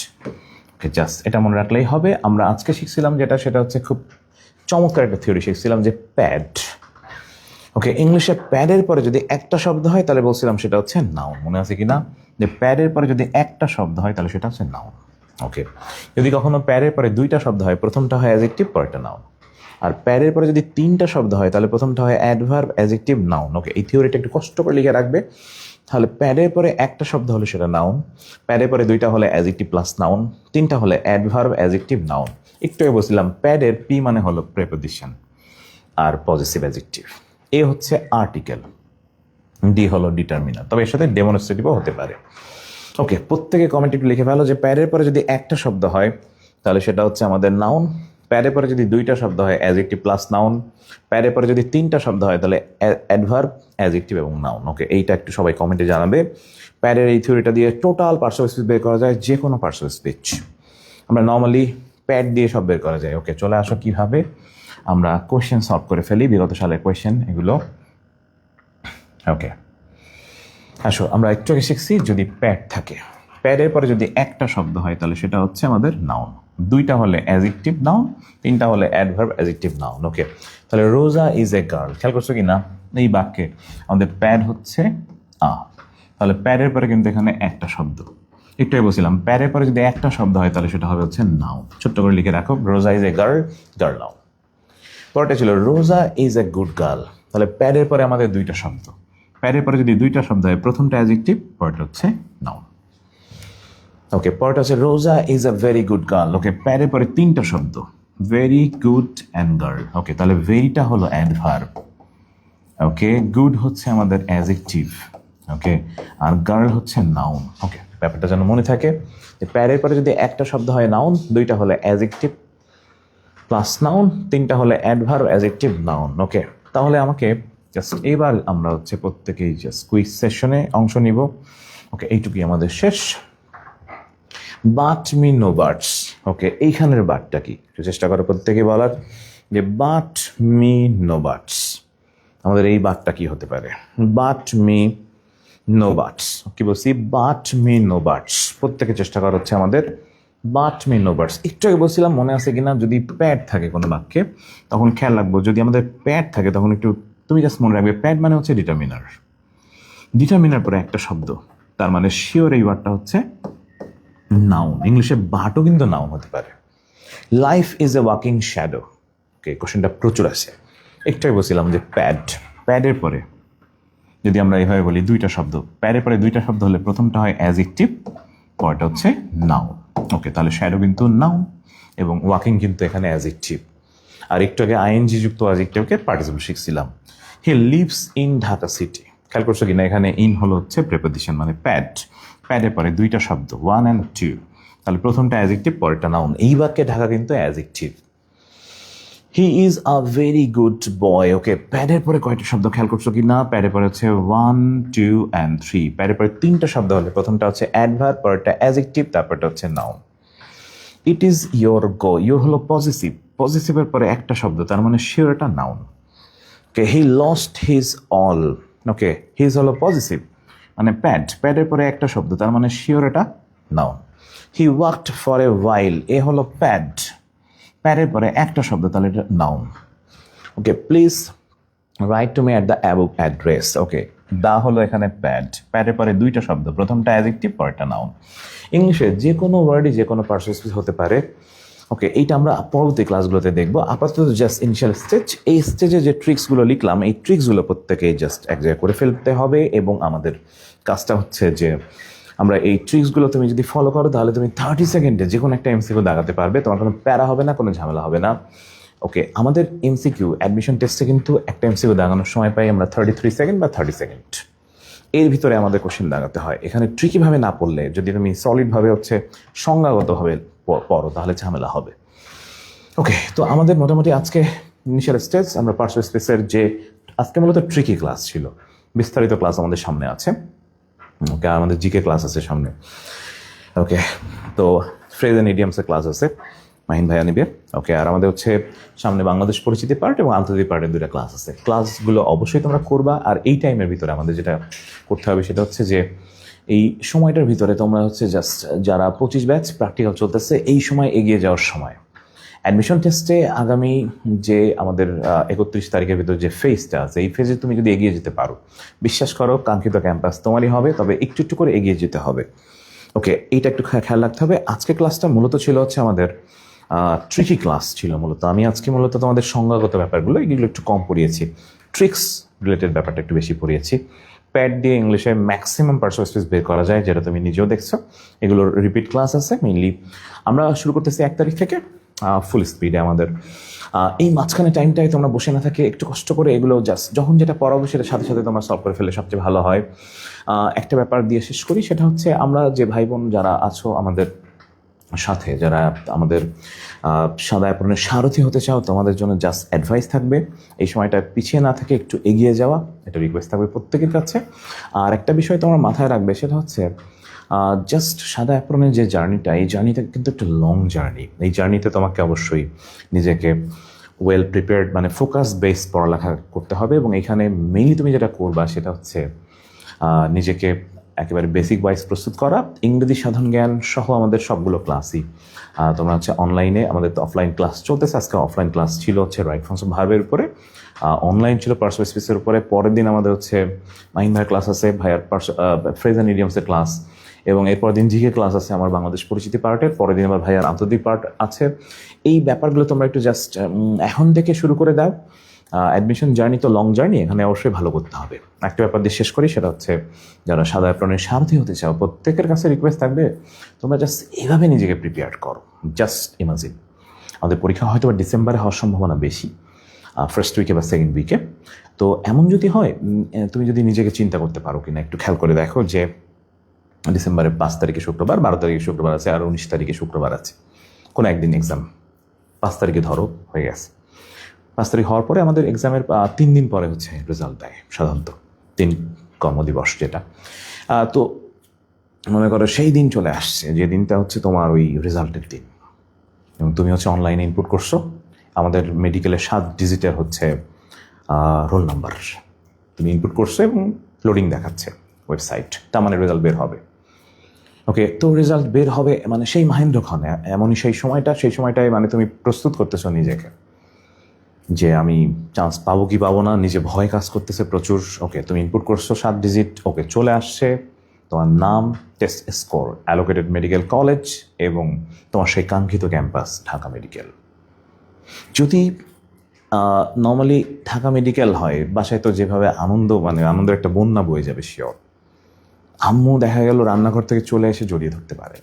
ওকে, জাস্ট এটা মনে রাখলেই হবে। আমরা আজকে শিখছিলাম যেটা, সেটা হচ্ছে খুব চমৎকার একটা থিওরি শিখছিলাম যে প্যাড। ওকে, ইংলিশে প্যাডের পরে যদি একটা শব্দ হয় তাহলে বলছিলাম সেটা হচ্ছে নাউন, মনে আছে কি না, যে প্যাডের পরে যদি একটা শব্দ হয় তাহলে সেটা হচ্ছে নাউন। ওকে, যদি কখনো প্যাডের পরে 2টা শব্দ হয়, প্রথমটা হয় অ্যাডজেক্টিভ, পরেরটা নাউন। আর প্যাডের পরে যদি 3টা শব্দ হয় তাহলে প্রথমটা হয় অ্যাডভার্ব, অ্যাডজেক্টিভ, নাউন। ওকে, এই থিওরিটা একটু কষ্ট করে লিখে রাখবে। তাহলে প্যাডের পরে একটা শব্দ হলে সেটা নাউন, প্যাডের পরে 2টা হলে অ্যাডজেক্টিভ প্লাস নাউন, 3টা হলে অ্যাডভার্ব, অ্যাডজেক্টিভ, নাউন। একটু আগে বলছিলাম প্যাডের পি মানে হলো প্রেপোজিশন আর পজিটিভ অ্যাডজেক্টিভ, এ হচ্ছে আর্টিকেল, ডি হলো ডিটারমিনার, তবে এর সাথে ডেমনস্ট্রেটিভও হতে পারে। ওকে, প্রত্যেকে কমেন্ট একটু লিখে ফেলো যে প্যাডের পরে যদি একটা শব্দ হয় তাহলে সেটা হচ্ছে আমাদের নাউন, প্যাডের পরে যদি দুইটা শব্দ হয় অ্যাডজেক্টিভ প্লাস নাউন, প্যাডের পরে যদি তিনটা শব্দ হয় তাহলে অ্যাডভার্ব, অ্যাডজেক্টিভ এবং নাউন। ওকে, এইটা একটু সবাই কমেন্টে জানাবে। প্যাডের এই থিওরিটা দিয়ে টোটাল পার্টস অফ স্পিচ বের করা যায়, যে কোনো পার্টস অফ স্পিচ আমরা নর্মালি প্যাড দিয়ে সব বের করা যায়। ওকে, চলে আসো কীভাবে আমরা কোয়েশ্চেন সলভ করে ফেলি, বিগত সালের কোয়েশ্চেন এগুলো। ওকে, আসো আমরা একটু আগে শিখছি যদি প্যাড থাকে, প্যাডের পরে যদি একটা শব্দ হয় তাহলে সেটা হচ্ছে আমাদের নাউন, দুইটা হলে অ্যাডজেক্টিভ নাউন, তিনটা হলে অ্যাডভার্ব অ্যাডজেক্টিভ নাউন। ওকে, তাহলে রোজা ইজ এ গার্ল, খেয়াল করছো কি না এই বাক্যে আমাদের প্যাড হচ্ছে তাহলে প্যাডের পরে কিন্তু এখানে একটা শব্দ, একটুই বলছিলাম প্যাডের পরে যদি একটা শব্দ হয় তাহলে সেটা হবে হচ্ছে নাউন। ছোট্ট করে লিখে রাখো, রোজা is a girl, girl noun. পরেরটা ছিল রোজা ইজ এ গুড গার্ল, তাহলে প্যাডের পরে আমাদের দুইটা শব্দ, প্যাডের পরে যদি দুইটা শব্দ হয় প্রথমটা অ্যাডজেক্টিভ, পরেরটা হচ্ছে নাউন। ওকে, পরেরটা হচ্ছে Roza is a very good girl. Okay, প্যাডের পরে তিনটা শব্দ, very good and girl. Okay, তাহলে ভেরিটা হলো অ্যাডভার্ব, ওকে, গুড হচ্ছে আমাদের অ্যাডজেক্টিভ, ওকে, আর গার্ল হচ্ছে নাউন। ওকে, ব্যাপারটা যেন মনে থাকে যে প্যাডের পরে যদি একটা শব্দ হয় নাউন, দুইটা হলে অ্যাডজেক্টিভ প্লাস নাউন, তিনটা হলে অ্যাডভার্ব অ্যাডজেক্টিভ নাউন। ওকে, তাহলে আমাকে জাস্ট এবার আমরা হচ্ছে প্রত্যেকেই জাস্ট কুইজ সেশনে অংশ নিব। ওকে, এইটুকুই আমাদের শেষ। But me no birds. Okay, এইখানের বার্ডটা কি একটু চেষ্টা করো প্রত্যেকে বলার, যে বাট মি নো বার্ডস, আমাদের এই বার্ডটা কি হতে পারে? But me no birds. কি বলছি? But me no birds. প্রত্যেকে চেষ্টা করা হচ্ছে আমাদের বাট মি নো বার্ডস। একটু আগে বলছিলাম মনে আছে কিনা, যদি প্যাড থাকে কোনো বাক্যে তখন খেয়াল রাখবো, যদি আমাদের প্যাড থাকে তখন একটু তুমি জাস্ট মনে রাখবে প্যাড মানে হচ্ছে ডিটারমিনার, ডিটারমিনার পরে একটা শব্দ, তার মানে শিওর এই ওয়ার্ডটা হচ্ছে নাউন। ইংলিশে বাটও কিন্তু নাউন হতে পারে। Life is a walking shadow. Okay, কোশ্চেনটা প্রচুর আছে। একটাই বলছিলাম যে প্যাড, প্যাডের পরে যদি আমরা এইভাবে বলি দুইটা শব্দ, প্যাডের পরে দুইটা শব্দ হলে প্রথমটা হয় অ্যাডজেক্টিভ, পরেরটা হচ্ছে নাউন। ওকে, তাহলে শ্যাডো কিন্তু নাউন এবং ওয়াকিং কিন্তু এখানে অ্যাডজেক্টিভ। আর একটু আগে আইএনজি যুক্ত অ্যাডজেক্টিভকে পার্টিসিপল শিখছিলাম। He lives in Dhaka city. খেয়াল করছো কিনা, এখানে ইন হলো হচ্ছে প্রেপোজিশন মানে প্যাড, প্যাডের পরে দুইটা শব্দ ওয়ান অ্যান্ড টু, তাহলে প্রথমটা অ্যাডজেক্টিভ পরেরটা নাউন। এই বাক্যে ঢাকা কিন্তু adjective. He is a very good boy. Okay, প্যাডের পরে কয়টা শব্দ খেয়াল করছো কি না? প্যাডের পরে হচ্ছে ওয়ান টু অ্যান্ড থ্রি, প্যাডের পরে তিনটা শব্দ হলে প্রথমটা হচ্ছে অ্যাডভার্ব, পরেরটা অ্যাডজেক্টিভ, তারপরটা হচ্ছে noun. It is your go, your হলো পজিটিভ, পজিটিভের পরে একটা শব্দ, তার মানে শিওর এটা noun. Okay, he lost his all. Okay, his হলো পজিটিভ মানে প্যাড, প্যাডের পরে একটা শব্দ, তার মানে শিওর এটা noun. He worked for a while, a হলো প্যাড, প্যাডের পরে একটা শব্দ, তাহলে এটা noun. Okay, please write to me at the above address. Okay, the হলো এখানে প্যাড, প্যাডের পরে দুইটা শব্দ, প্রথমটা অ্যাডজেক্টিভ, পরেরটা নাউন। ইংলিশে যে কোনো ওয়ার্ডই যে কোনো পার্টস অফ স্পিচ হতে পারে। ওকে, এইটা আমরা পরবর্তী ক্লাসগুলোতে দেখবো। আপাতত জাস্ট ইনিশিয়াল স্টেজ, এই স্টেজে যে ট্রিক্সগুলো লিখলাম এই ট্রিক্সগুলো প্রত্যেকেই জাস্ট এক জায়গায় করে ফেলতে হবে। এবং আমাদের কাজটা হচ্ছে যে আমরা এই ট্রিক্সগুলো তুমি যদি ফলো করো তাহলে তুমি 30 সেকেন্ডে যে কোনো একটা এমসিকিউ দাগাতে পারবে, তোমার কোনো প্যারা হবে না, কোনো ঝামেলা হবে না। ওকে, আমাদের এমসিকিউ অ্যাডমিশন টেস্টে কিন্তু একটা এমসিকিউ দাগানোর সময় পাই আমরা 33 সেকেন্ড বা 30 সেকেন্ড, এর ভিতরে আমাদের কোশ্চেন দাগাতে হয়। এখানে ট্রিকিভাবে না পড়লে, যদি তুমি সলিডভাবে হচ্ছে সংজ্ঞাগতভাবে পড়ো তাহলে ঝামেলা হবে। ওকে, তো আমাদের মোটামুটি আজকে ইনিশিয়াল স্টেজ, আমরা পার্টস অফ স্পিচের যে আজকে মূলত ট্রিকি ক্লাস ছিল, বিস্তারিত ক্লাস আমাদের সামনে আছে। ওকে, আমাদের জিকে ক্লাস আছে সামনে। ওকে, তো ফ্রেজ অ্যান্ড ইডিয়ামসের ক্লাস আছে, মাহিন ভাইয়া নিবে। ওকে, আর আমাদের হচ্ছে সামনে বাংলাদেশ পরিচিতি পার্ট এবং আন্তর্জাতিক পার্টের দুটো ক্লাস আছে। ক্লাসগুলো অবশ্যই তোমরা করবা। আর এই টাইমের ভিতরে আমাদের যেটা করতে হবে সেটা হচ্ছে যে এই সময়টার ভিতরে তোমরা হচ্ছে জাস্ট যারা 25 ব্যাচ প্র্যাকটিক্যাল চলতেছে, এই সময় এগিয়ে যাওয়ার সময়। অ্যাডমিশন টেস্টে আগামী যে আমাদের 31 তারিখের ভিতরে যে ফেজটা আছে, এই ফেজে তুমি যদি এগিয়ে যেতে পারো, বিশ্বাস করো কাঙ্ক্ষিত ক্যাম্পাস তোমারই হবে, তবে একটু একটু করে এগিয়ে যেতে হবে। ওকে, এইটা একটু খেয়াল রাখতে হবে। আজকে ক্লাসটা মূলত ছিল হচ্ছে আমাদের ট্রিকি ক্লাস ছিল মূলত। আমি আজকে মূলত তোমাদের সংজ্ঞাগত ব্যাপারগুলো এগুলো একটু কম পড়িয়েছি, ট্রিক্স রিলেটেড ব্যাপারটা একটু বেশি পড়িয়েছি। প্যাড দিয়ে ইংলিশে ম্যাক্সিমাম পার্টস অফ স্পিচ বের করা যায়, যেটা তুমি নিজেও দেখছো। এগুলোর রিপিট ক্লাস আছে মেইনলি। আমরা শুরু করতেছি 1 তারিখ থেকে ফুল স্পিডে। আমাদের এই মাঝখানে টাইমটায় তোমরা বসে না থাকে, একটু কষ্ট করে এগুলো জাস্ট যখন যেটা পড়াবো সেটার সাথে সাথে তোমরা সলভ করে ফেলে সবচেয়ে ভালো হয়। একটা ব্যাপার দিয়ে শেষ করি, সেটা হচ্ছে আমরা যে ভাই বোন যারা আছো আমাদের সাথে যারা আমাদের সাদা অ্যাপ্রনের সারথি হতে চাও, তোমাদের জন্য জাস্ট অ্যাডভাইস থাকবে এই সময়টা পিছিয়ে না থেকে একটু এগিয়ে যাওয়া, এটা রিকোয়েস্ট থাকবে প্রত্যেকের কাছে। আর একটা বিষয় তোমার মাথায় রাখবে, সেটা হচ্ছে জাস্ট সাদা অ্যাপ্রনের যে জার্নিটা, এই জার্নিটা কিন্তু একটা লং জার্নি। এই জার্নিতে তোমাকে অবশ্যই নিজেকে ওয়েল প্রিপেয়ার্ড মানে ফোকাস বেস পড়ালেখা করতে হবে। এবং এখানে মেইনলি তুমি যেটা করবা সেটা হচ্ছে নিজেকে একেবারে বেসিক ওয়াইজ প্রস্তুত করা। ইংরেজি সাধারণ জ্ঞান সহ আমাদের সবগুলো ক্লাসই তোমরা হচ্ছে অনলাইনে, আমাদের তো অফলাইন ক্লাস চলতেছে, আজকে অফলাইন ক্লাস ছিল হচ্ছে রাইট ফর্মস অফ ভার্বের উপরে, অনলাইন ছিল পার্সোনাল স্পিচের উপরে। পরের দিন আমাদের হচ্ছে মাহিন ভাইয়ের ক্লাস আছে, ভাইয়ার ফ্রেজ অ্যান্ড ইডিয়মসের ক্লাস, এবং এরপর দিন জিকে ক্লাস আছে আমার বাংলাদেশ পরিচিতি পার্টের। পরের দিন আমার ভাইয়ার আন্তর্জাতিক পার্ট আছে। এই ব্যাপারগুলো তোমরা একটু জাস্ট এখন থেকে শুরু করে দাও। অ্যাডমিশন জার্নি তো লং জার্নি, এখানে অবশ্যই ভালো করতে হবে। একটা ব্যাপার দিয়ে শেষ করি, সেটা হচ্ছে যারা সাদা অ্যাপ্রনের সারথি হতে চাও, প্রত্যেকের কাছে রিকোয়েস্ট থাকবে তোমরা জাস্ট এভাবে নিজেকে প্রিপেয়ার করো। জাস্ট ইমাজিন আমাদের পরীক্ষা হয়তো বা ডিসেম্বরে হওয়ার সম্ভাবনা বেশি, ফার্স্ট উইকে বা সেকেন্ড উইকে। তো এমন যদি হয়, তুমি যদি নিজেকে চিন্তা করতে পারো কিনা একটু খেয়াল করে দেখো যে ডিসেম্বরের 5 তারিখে শুক্রবার, 12 তারিখে শুক্রবার আছে, আর 19 তারিখে শুক্রবার আছে, কোনো একদিন এক্সাম। 5 তারিখে ধরো হয়ে গেছে, 5 তারিখ হওয়ার পরে আমাদের এক্সামের 3 দিন পরে হচ্ছে রেজাল্ট দেয় সাধারণত, 3 কর্মদিবস যেটা। তো মনে করো সেই দিন চলে আসছে, যে দিনটা হচ্ছে তোমার ওই রেজাল্টের দিন, এবং তুমি হচ্ছে অনলাইনে ইনপুট করছো। আমাদের মেডিকেলের 7 ডিজিটের হচ্ছে রোল নাম্বার তুমি ইনপুট করছো এবং লোডিং দেখাচ্ছে ওয়েবসাইট, তার মানে রেজাল্ট বের হবে। ওকে, তো রেজাল্ট বের হবে মানে সেই মাহেন্দ্রক্ষণে, এমনই সেই সময়টায় মানে তুমি প্রস্তুত করতেছো নিজেকে যে আমি চান্স পাবো কি পাবো না, নিজে ভয় কাজ করতেছে প্রচুর। ওকে, তুমি ইনপুট করছো 7 ডিজিট, ওকে চলে আসছে তোমার নাম, test score, allocated medical college এবং তোমার সেই কাঙ্ক্ষিত ক্যাম্পাস ঢাকা মেডিকেল। যদি নর্মালি ঢাকা মেডিকেল হয়, বাসায় তো যেভাবে আনন্দের একটা বন্যা বয়ে যাবে শিওর। আম্মু দেখা গেল রান্নাঘর থেকে চলে এসে জড়িয়ে ধরতে পারেন,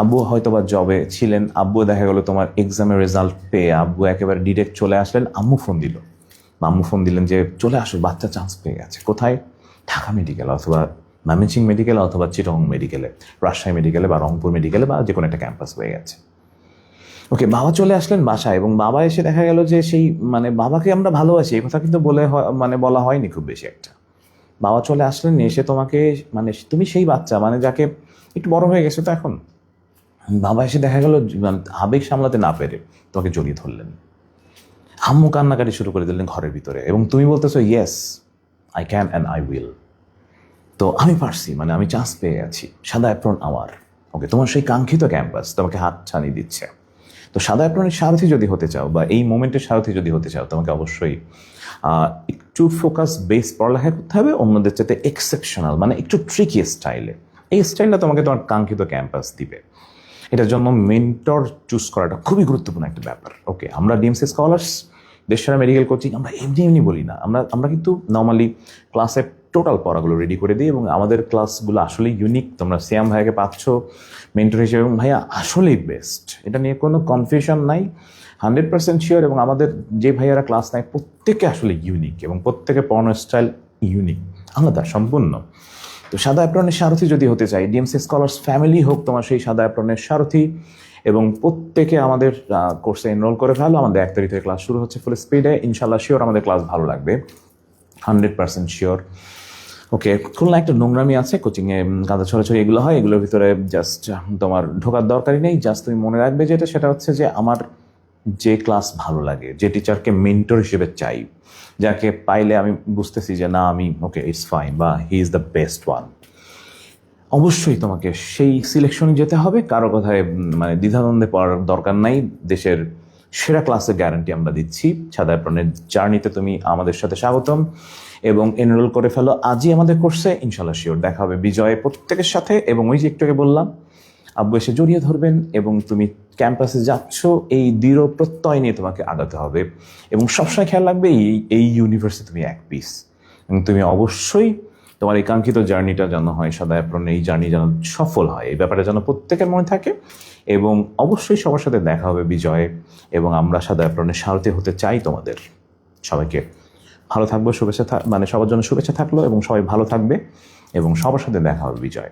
আব্বু হয়তো বা জবে ছিলেন, আব্বু দেখা গেলো তোমার এক্সামের রেজাল্ট পেয়ে আব্বু একেবারে ডিরেক্ট চলে আসলেন, আম্মু ফোন দিলেন যে চলে আসো, বাচ্চা চান্স পেয়ে গেছে। কোথায়? ঢাকা মেডিকেল অথবা ময়মনসিংহ মেডিকেল অথবা চিটাগং মেডিকেলে, রাজশাহী মেডিকেলে বা রংপুর মেডিকেলে বা যে কোনো একটা ক্যাম্পাস হয়ে গেছে। ওকে, বাবা চলে আসলেন বাসায়, এবং বাবা এসে দেখা গেল যে সেই মানে বাবাকে আমরা ভালোবাসি এই কথা কিন্তু বলা হয়নি খুব বেশি একটা। বাবা চলে আসলেন, এসে তোমাকে মানে তুমি সেই বাচ্চা মানে যাকে একটু বড় হয়ে গেছে তো এখন, বাবা এসে দেখা গেল আবেগ সামলাতে না পেরে তোমাকে জড়িয়ে ধরলেন, আম্মু কান্নাকাটি শুরু করে দিলেন ঘরের ভিতরে, এবং তুমি বলতেছো yes I can and I will. তো আমি পারছি, মানে আমি চান্স পেয়ে গেছি, সাদা অ্যাপ্রন আমার। ওকে, তোমার সেই কাঙ্ক্ষিত ক্যাম্পাস তোমাকে হাত ছানি দিচ্ছে। তো সাদা অ্যাপ্রনের সারথি যদি হতে চাও বা এই মোমেন্টের সারথি যদি হতে চাও, তোমাকে অবশ্যই একটু ফোকাস বেস পড়ালেখা করতে হবে, অন্যদের চাইতে এক্সেপশনাল মানে একটু ট্রিকি স্টাইলে। এই স্টাইলটা তোমাকে তোমার কাঙ্ক্ষিত ক্যাম্পাস দিবে। এটার জন্য মেন্টর চুজ করাটা খুবই গুরুত্বপূর্ণ একটা ব্যাপার। ওকে, আমরা ডিএমসি স্কলার্স, দেশসেরা মেডিকেল কোচিং, আমরা এমনি বলি না, আমরা কিন্তু নর্মালি ক্লাসে টোটাল পড়াগুলো রেডি করে দিই, এবং আমাদের ক্লাসগুলো আসলেই ইউনিক। তোমরা সিয়াম ভাইয়াকে পাচ্ছ মেন্টর হিসেবে, এবং ভাইয়া আসলেই বেস্ট, এটা নিয়ে কোনো কনফিউশন নাই, 100% শিওর। এবং আমাদের যে ভাইয়ারা ক্লাস নেয় প্রত্যেকে আসলে ইউনিক, এবং প্রত্যেকে পড়ানোর স্টাইল ইউনিক, আলাদা সম্পূর্ণ। তো সাদা অ্যাপ্রনের সারথি যদি হতে চাই, ডিএমসি স্কলার্স ফ্যামিলি হোক তোমার সেই সাদা অ্যাপ্রনের সারথি, এবং প্রত্যেকে আমাদের কোর্সে এনরোল করে ফেলো। আমাদের 1 তারিখ থেকে ক্লাস শুরু হচ্ছে ফুল স্পিডে, ইনশাল্লাহ শিওর আমাদের ক্লাস ভালো লাগবে, 100% শিওর। ওকে, খুলনা একটা নোংরামি আছে, কোচিংয়ে কাদা ছড়াছড়ি এগুলো হয়, এগুলোর ভিতরে জাস্ট তোমার ঢোকার দরকারই নেই। জাস্ট তুমি মনে রাখবে সেটা হচ্ছে যে আমার যে ক্লাস ভালো লাগে, যে টিচারকে মেন্টর হিসেবে চাই, যাকে পাইলে আমি বুঝতেছি যে না আমি ওকে ইটস ফাইন বা he is the best one, অবশ্যই তোমাকে সেই সিলেকশনে যেতে হবে। কারো কথায় মানে দ্বিধাদ্বন্দ্বে পড়ার দরকার নাই, দেশের সেরা ক্লাসের গ্যারান্টি আমরা দিচ্ছি। সাদা অ্যাপ্রনের জার্নিতে তুমি আমাদের সাথে স্বাগতম, এবং এনরোল করে ফেলো আজই আমাদের কোর্সে, ইনশাল্লাহ শিওর দেখা হবে বিজয় প্রত্যেকের সাথে। এবং ওই যে একটু আগে বললাম, আব্বু এসে জড়িয়ে ধরবেন, এবং তুমি ক্যাম্পাসে যাচ্ছ এই দৃঢ় প্রত্যয় নিয়ে তোমাকে আগাতে হবে, এবং সবসময় খেয়াল রাখবে এই ইউনিভার্সে তুমি এক পিস, এবং তুমি অবশ্যই তোমার এই কাঙ্ক্ষিত জার্নিটা যেন হয়, সাদা অ্যাপ্রনের এই জার্নি যেন সফল হয়, এই ব্যাপারটা যেন প্রত্যেকের মনে থাকে। এবং অবশ্যই সবার সাথে দেখা হবে বিজয়ে, এবং আমরা সাদা অ্যাপ্রনের সারথি হতে চাই তোমাদের সবাইকে। ভালো থাকবো, শুভেচ্ছা মানে সবার জন্য শুভেচ্ছা থাকলো, এবং সবাই ভালো থাকবে, এবং সবার সাথে দেখা হবে বিজয়।